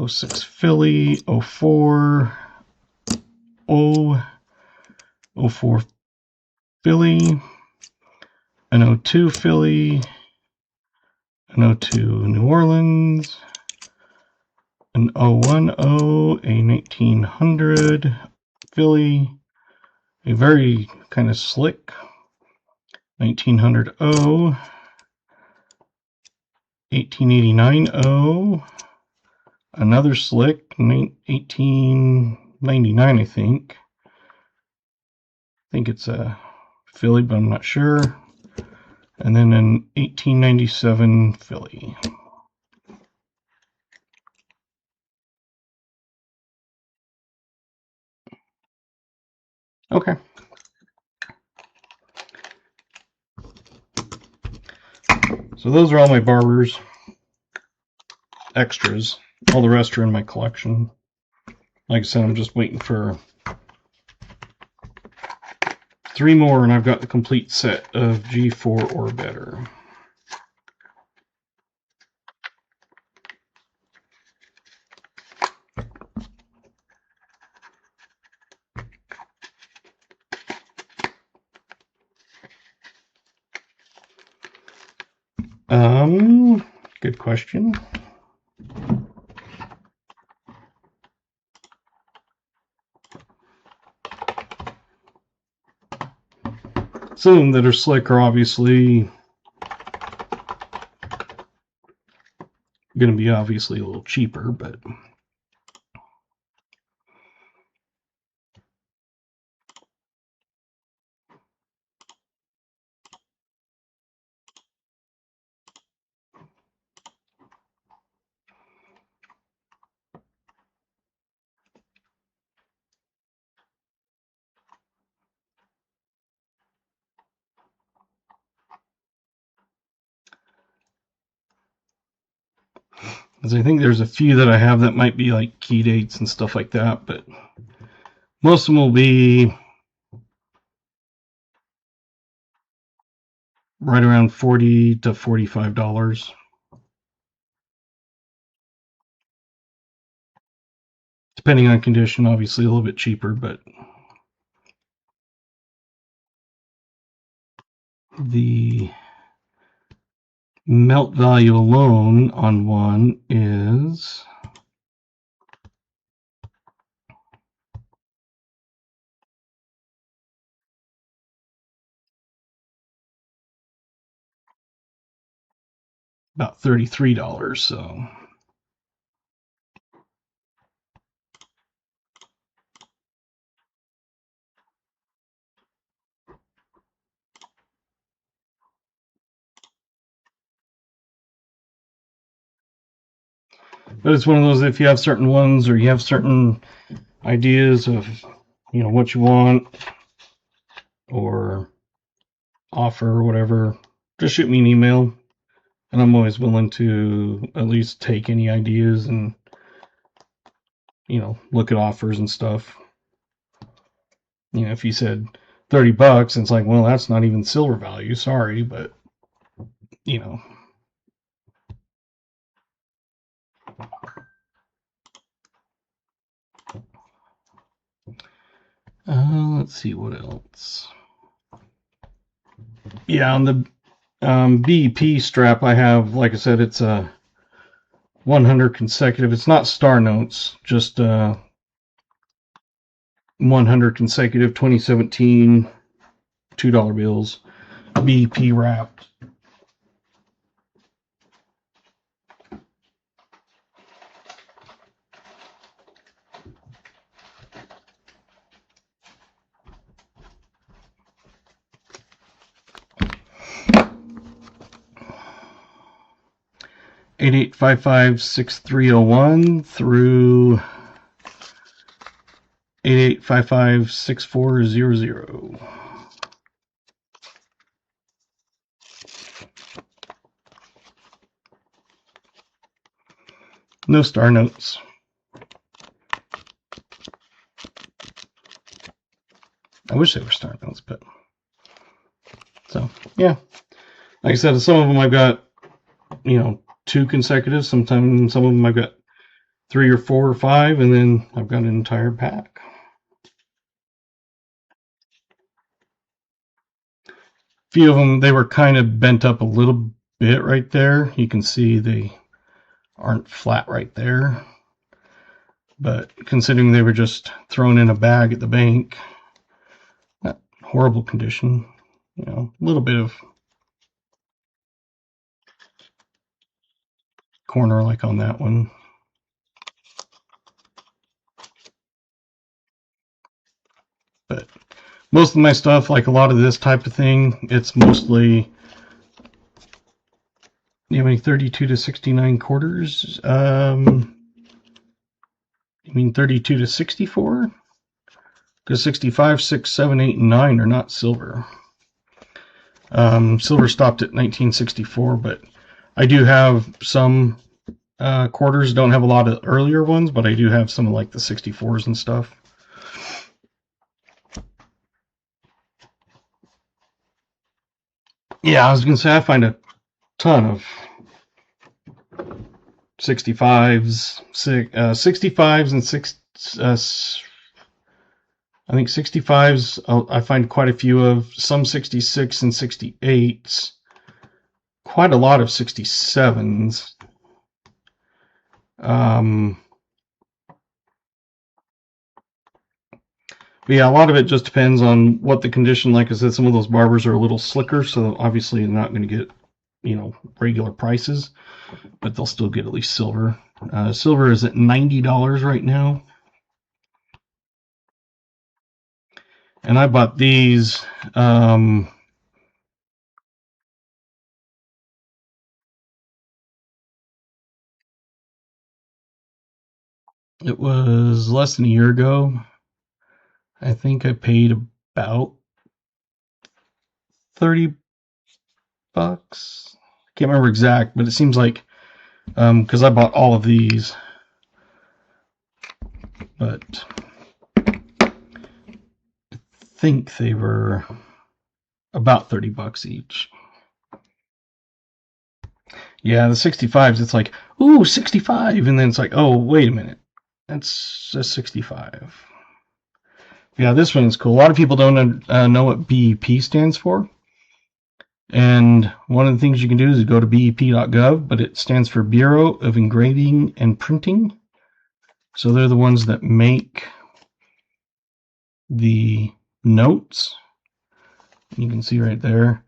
06 Philly, 04 04 Philly, an 02 Philly, an 02 New Orleans, an 010, a 1900 Philly, a very kind of slick 1900 O, 1889 O, another slick 1899, I think it's a Philly, but I'm not sure. And then an 1897 Philly. Okay. So those are all my barbers extras. All the rest are in my collection. Like I said, I'm just waiting for 3 more, and I've got the complete set of G4 or better. Good question. Some of them that are slick are obviously going to be obviously a little cheaper, but as I think there's a few that I have that might be like key dates and stuff like that, but most of them will be right around $40 to $45. Depending on condition, obviously a little bit cheaper, but the melt value alone on one is about $33, so but it's one of those, if you have certain ones or you have certain ideas of, you know, what you want or offer or whatever, just shoot me an email, and I'm always willing to at least take any ideas and, you know, look at offers and stuff. You know, if you said $30, and it's like, well, that's not even silver value, sorry, but you know. Let's see what else. Yeah, on the BEP strap I have, like I said, it's a 100 consecutive. It's not star notes, just 100 consecutive 2017 $2 bills, BEP wrapped. (8855-6301) through 8855-6400. No star notes. I wish they were star notes, but so yeah. Like I said, some of them I've got, you know, 2 consecutive. Sometimes some of them I've got 3 or 4 or 5, and then I've got an entire pack. few of them, they were kind of bent up a little bit right there. You can see they aren't flat right there. But considering they were just thrown in a bag at the bank, not horrible condition. You know, a little bit of corner like on that one. But most of my stuff, like a lot of this type of thing, it's mostly, you have any 32 to 69 quarters? You mean 32 to 64? Because 65, 6, 7, 8, and 9 are not silver. Silver stopped at 1964, but I do have some quarters. Don't have a lot of earlier ones, but I do have some of like the 64s and stuff. Yeah, I was gonna say I find a ton of 65s, 65s and I think 65s. I find quite a few of, some 66 and 68s. Quite a lot of 67s. But yeah, a lot of it just depends on what the condition. Like I said, some of those barbers are a little slicker, so obviously they're not going to get, you know, regular prices, but they'll still get at least silver. Silver is at $90 right now. And I bought these. It was less than a year ago. I think I paid about 30 bucks. I can't remember exact, but it seems like, because I bought all of these, but I think they were about 30 bucks each. Yeah, the 65s, it's like, ooh, 65, and then it's like, oh, wait a minute, that's a 65. Yeah, this one's cool. A lot of people don't know what BEP stands for. And one of the things you can do is go to bep.gov, but it stands for Bureau of Engraving and Printing. So they're the ones that make the notes. You can see right there.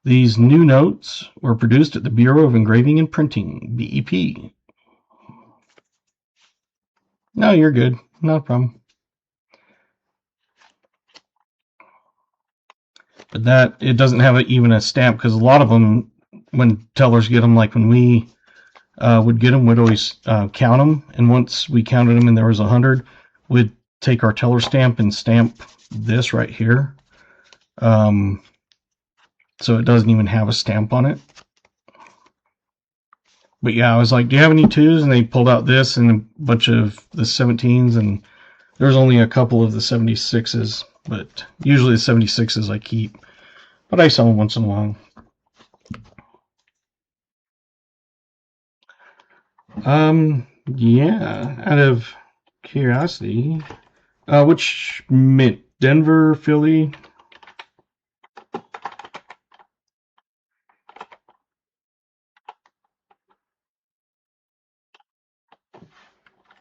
These new notes were produced at the Bureau of Engraving and Printing, BEP. No, you're good. Not a problem. But that, it doesn't have even a stamp, because a lot of them, when tellers get them, like when we would get them, we'd always count them. And once we counted them and there was 100, we'd take our teller stamp and stamp this right here. So it doesn't even have a stamp on it. But yeah, I was like, do you have any 2s? And they pulled out this and a bunch of the 17s, and there's only a couple of the 76s, but usually the 76s I keep, but I sell them once in a while. Yeah, out of curiosity, which mint? Denver, Philly?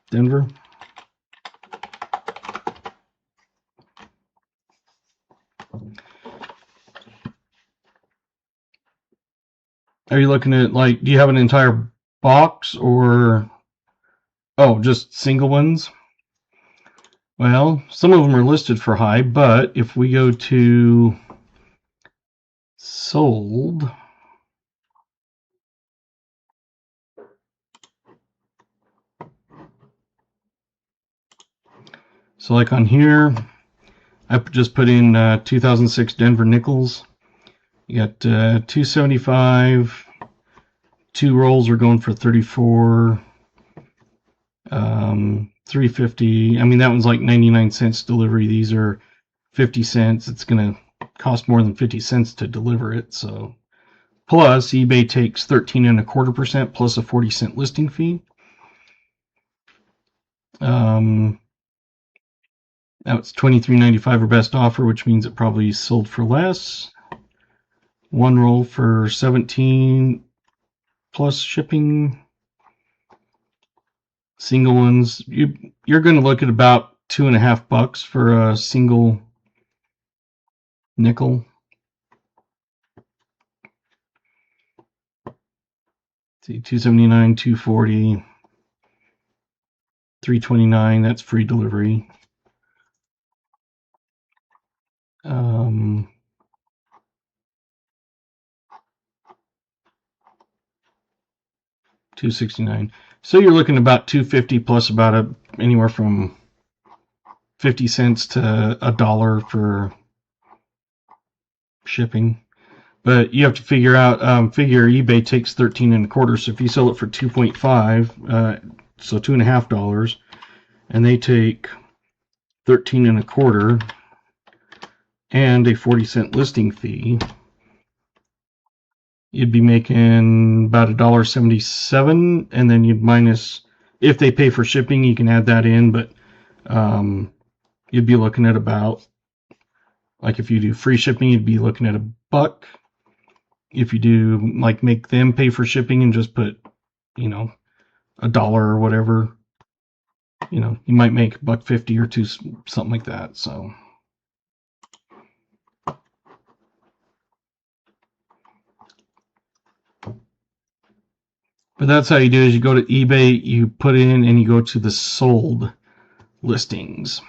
Denver? Are you looking at, like, do you have an entire box, or, oh, just single ones? Well, some of them are listed for high, but if we go to sold, so like on here, I just put in 2006 Denver nickels. You got 275. 2 rolls are going for 34. 350. I mean, that one's like 99 cents delivery. These are 50 cents. It's going to cost more than 50 cents to deliver it. So, plus eBay takes 13.25% plus a 40-cent listing fee. Now it's $23.95 or best offer, which means it probably sold for less. one roll for 17 plus shipping. Single ones, you're going to look at about $2.50 for a single nickel. See, $2.79, $2.40, $3.29. That's free delivery. $2.69. So you're looking about $2.50 plus about anywhere from 50 cents to $1 for shipping. But you have to figure out, figure eBay takes 13.25. So if you sell it for 2.5, so $2.50, and they take 13.25 and a 40-cent listing fee, you'd be making about $1.77, and then you'd minus, if they pay for shipping, you can add that in, but you'd be looking at about, like if you do free shipping, you'd be looking at $1. If you do like make them pay for shipping and just put, $1 or whatever, you might make $1.50 or $2, something like that. So, but that's how you do it. Is you go to eBay, you put in, and you go to the sold listings.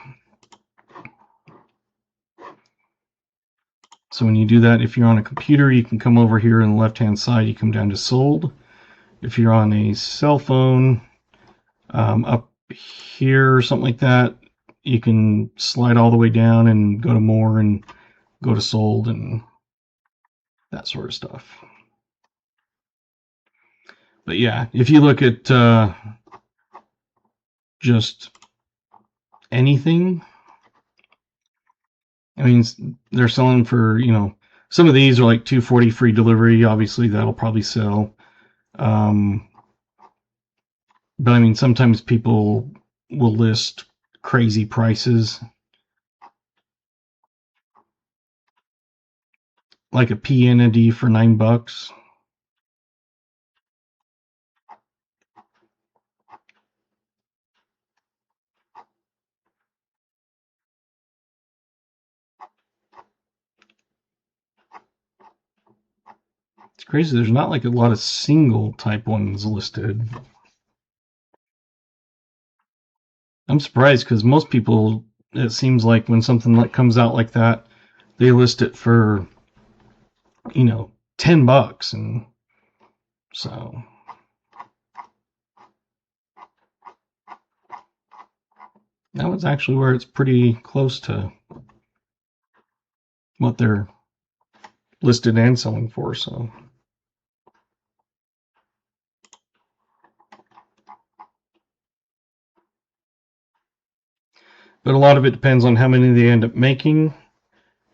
So when you do that, if you're on a computer, you can come over here on the left-hand side, you come down to sold. If you're on a cell phone, up here or something like that, you can slide all the way down and go to more and go to sold and that sort of stuff. But yeah, if you look at just anything, I mean, they're selling for, some of these are like $2.40 free delivery. Obviously, that'll probably sell. But I mean, sometimes people will list crazy prices, like a PND for $9. It's crazy. There's not like a lot of single type ones listed. I'm surprised because most people, it seems like when something like comes out like that, they list it for, $10, and so that was actually where it's pretty close to what they're listed and selling for. So, but a lot of it depends on how many they end up making.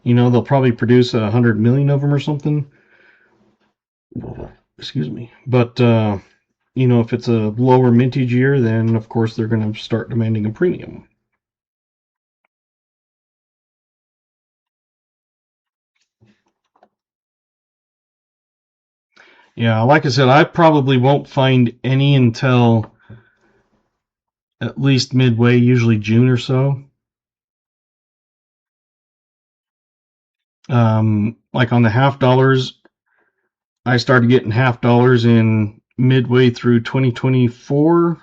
They'll probably produce 100 million of them or something. Excuse me. But if it's a lower mintage year, then of course they're going to start demanding a premium. Yeah, like I said, I probably won't find any until at least midway, usually June or so. Like on the $half, I started getting $half in midway through 2024,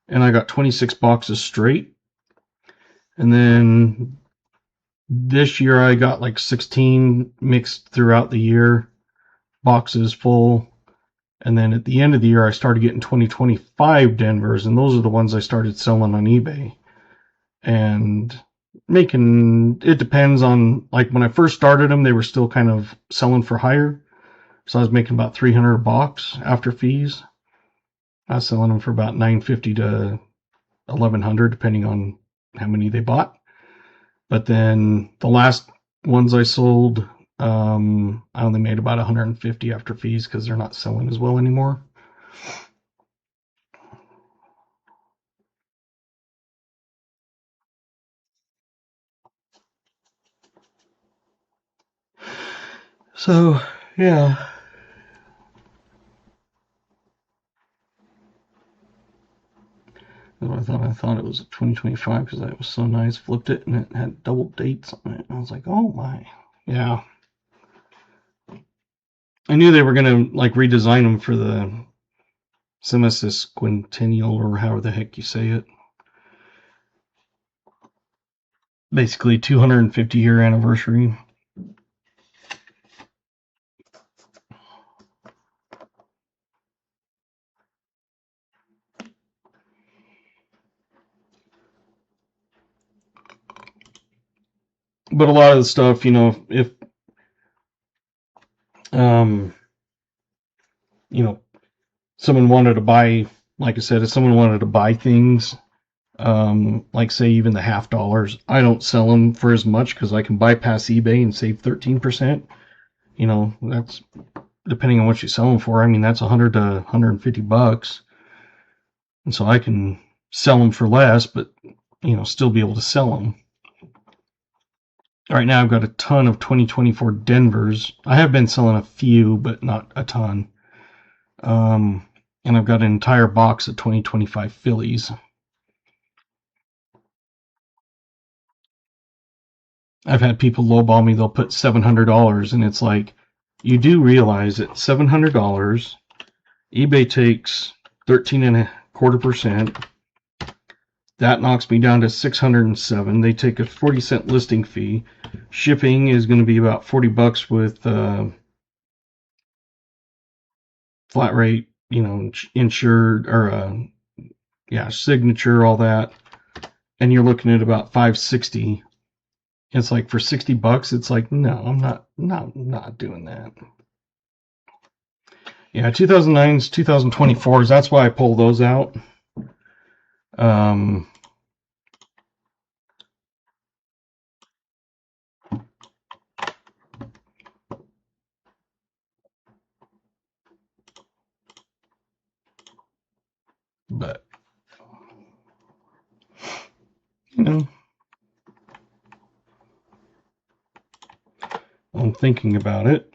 and I got 26 boxes straight. And then this year I got like 16 mixed throughout the year, boxes full. And then at the end of the year, I started getting 2025 Denvers, and those are the ones I started selling on eBay. And it depends on, like when I first started them, they were still kind of selling for higher. So I was making about 300 a box after fees. I was selling them for about 950 to 1100, depending on how many they bought. But then the last ones I sold, I only made about 150 after fees because they're not selling as well anymore. So, yeah. I thought it was a 2025 because that was so nice. Flipped it and it had double dates on it. I was like, oh my. Yeah. I knew they were going to like redesign them for the Semisesquentennial or however the heck you say it. Basically 250-year anniversary. But a lot of the stuff, you know, if you know, someone wanted to buy, like I said, if someone wanted to buy things, like say even the $50, I don't sell them for as much because I can bypass eBay and save 13%. You know, that's depending on what you sell them for. I mean, that's 100 to 150 bucks, and so I can sell them for less, but you know, still be able to sell them. Right now, I've got a ton of 2024 Denvers. I have been selling a few, but not a ton. And I've got an entire box of 2025 Phillies. I've had people lowball me. They'll put $700, and it's like, you do realize that $700, eBay takes 13.25%. That knocks me down to 607. They take a 40-cent listing fee. Shipping is going to be about 40 bucks with flat rate, you know, insured or signature, all that. And you're looking at about 560. It's like for 60 bucks, it's like, no, I'm not doing that. Yeah, 2009s, 2024s, that's why I pull those out. But, you know, I'm thinking about it.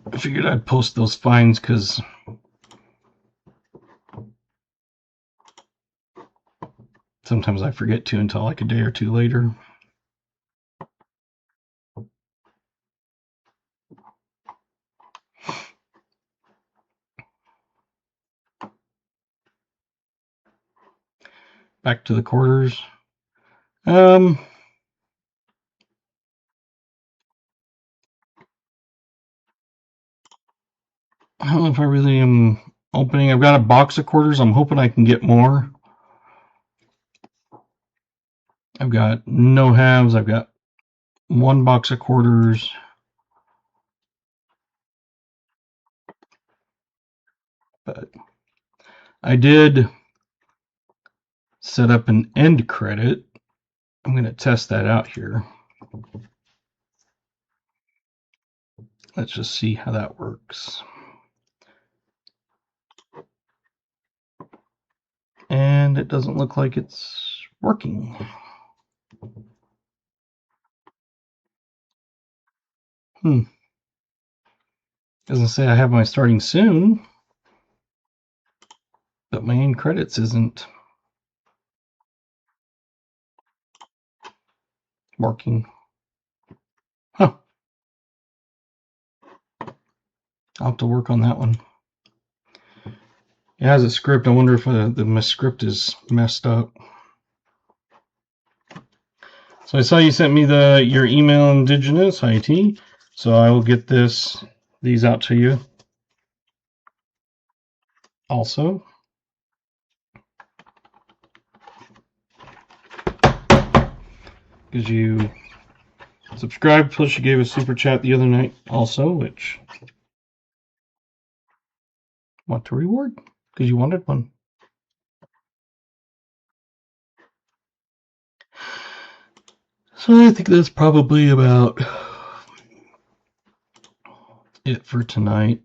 I figured I'd post those finds because sometimes I forget to until like a day or two later. Back to the quarters. I don't know if I really am opening. I've got a box of quarters. I'm hoping I can get more. I've got no halves. I've got one box of quarters. But I did set up an end credit. I'm going to test that out here. Let's just see how that works. And it doesn't look like it's working. Doesn't say I have my starting soon, but my end credits isn't working. Huh. I'll have to work on that one. It has a script. I wonder if the script is messed up. So I saw you sent me your email indigenous IT. So I will get these out to you. Also, because you subscribed, plus you gave a super chat the other night also, which want to reward because you wanted one. So I think that's probably about it for tonight.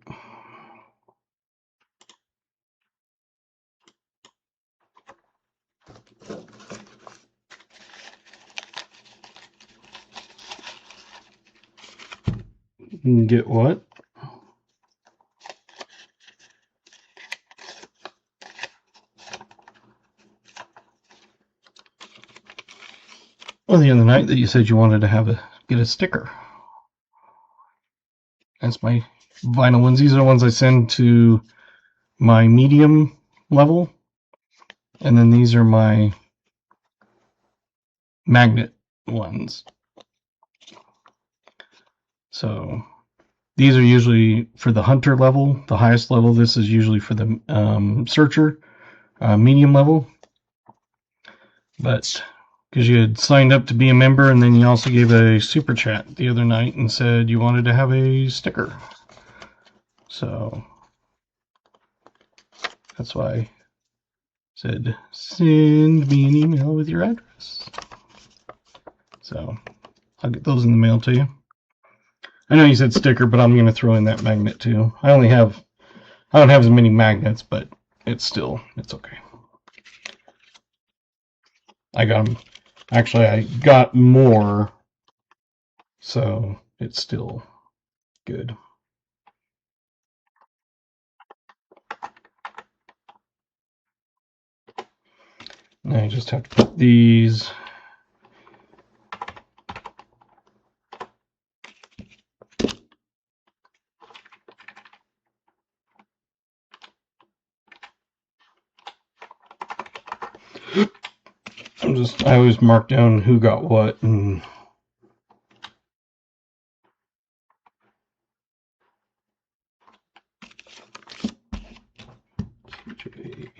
You can get what? Well, the other night that you said you wanted to get a sticker. That's my vinyl ones. These are the ones I send to my medium level. And then these are my magnet ones. So these are usually for the hunter level, the highest level. This is usually for the searcher, medium level. But because you had signed up to be a member, and then you also gave a super chat the other night and said you wanted to have a sticker. So that's why I said send me an email with your address. So I'll get those in the mail to you. I know you said sticker, but I'm going to throw in that magnet too. I don't have as many magnets, but it's okay. I got them. Actually, I got more, so it's still good. Now I just have to put these I always mark down who got what and QJ.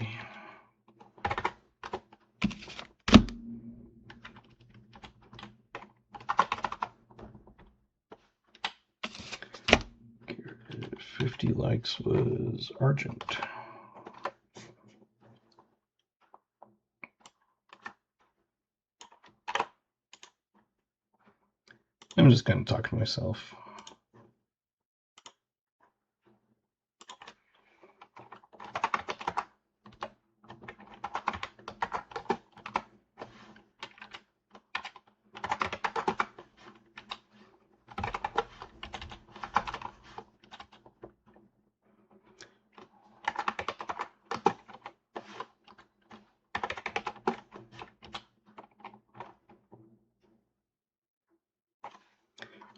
50 likes was Argent. I'm just kind of talking to myself.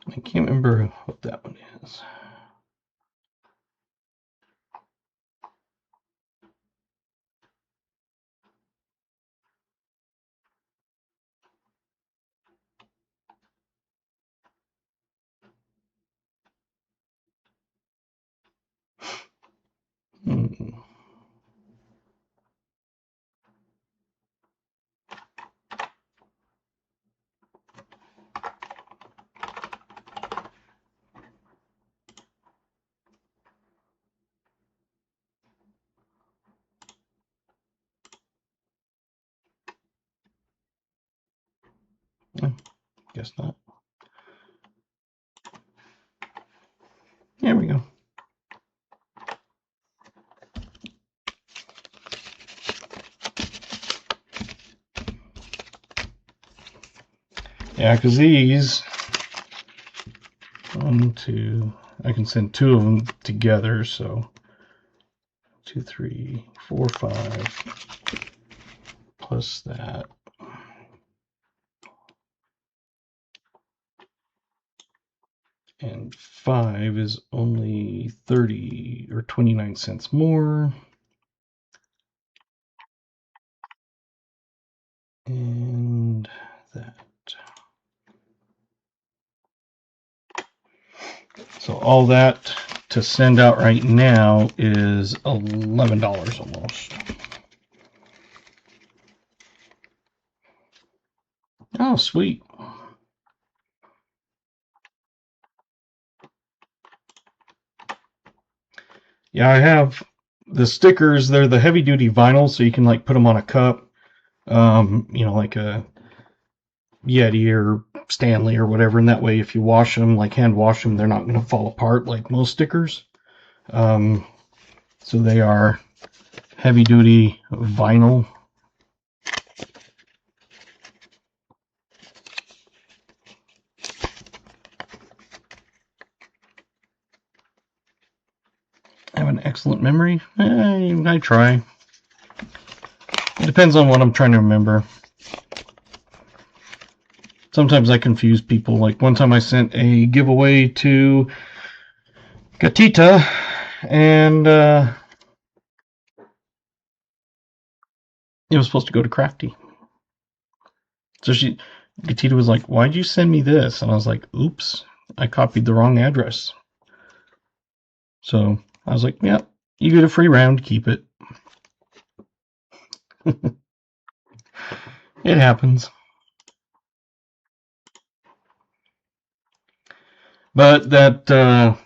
I can't remember what that one is. Guess not. There we go. Yeah, because these, I can send 2 of them together, so 2, 3, 4, 5, plus that. And 5 is only 30 or 29 cents more. And that. So all that to send out right now is $11 almost. Oh, sweet. Yeah, I have the stickers, they're the heavy duty vinyl, so you can like put them on a cup, like a Yeti or Stanley or whatever, and that way if you wash them, like hand wash them, they're not going to fall apart like most stickers. So they are heavy duty vinyl. I have an excellent memory. I try. It depends on what I'm trying to remember. Sometimes I confuse people. Like one time I sent a giveaway to Gatita, and it was supposed to go to Crafty. So Gatita was like, "Why'd you send me this?" And I was like, "Oops, I copied the wrong address." So I was like, "Yeah, you get a free round, keep it." It happens. But that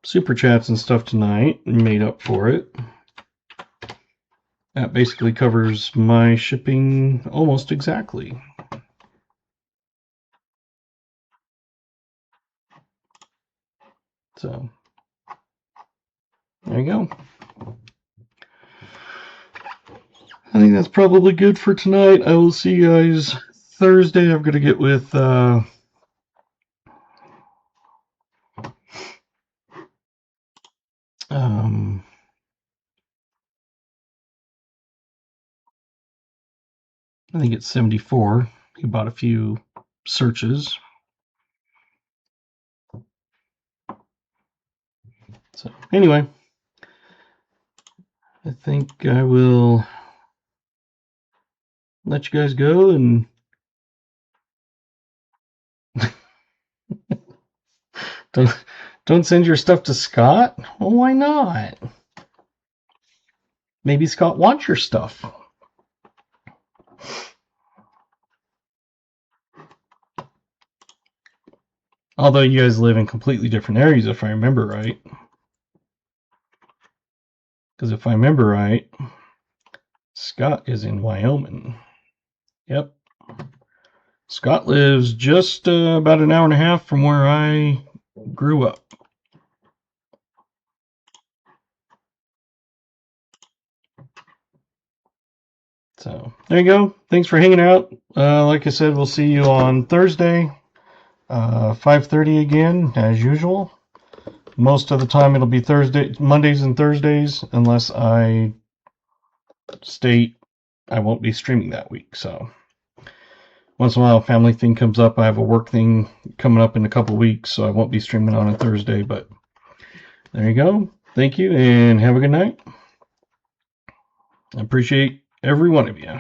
super chats and stuff tonight made up for it. That basically covers my shipping almost exactly. So there you go. I think that's probably good for tonight. I will see you guys Thursday. I'm going to get with I think it's 74. He bought a few searches. So anyway, I think I will let you guys go and don't send your stuff to Scott. Well, why not? Maybe Scott wants your stuff. Although you guys live in completely different areas, if I remember right. Because if I remember right, Scott is in Wyoming. Yep. Scott lives just about an hour and a half from where I grew up. So there you go. Thanks for hanging out. Like I said, we'll see you on Thursday, 5:30 again, as usual. Most of the time it'll be Mondays and Thursdays, unless I state I won't be streaming that week. So once in a while a family thing comes up. I have a work thing coming up in a couple weeks, so I won't be streaming on a Thursday. But there you go. Thank you, and have a good night. I appreciate every one of you.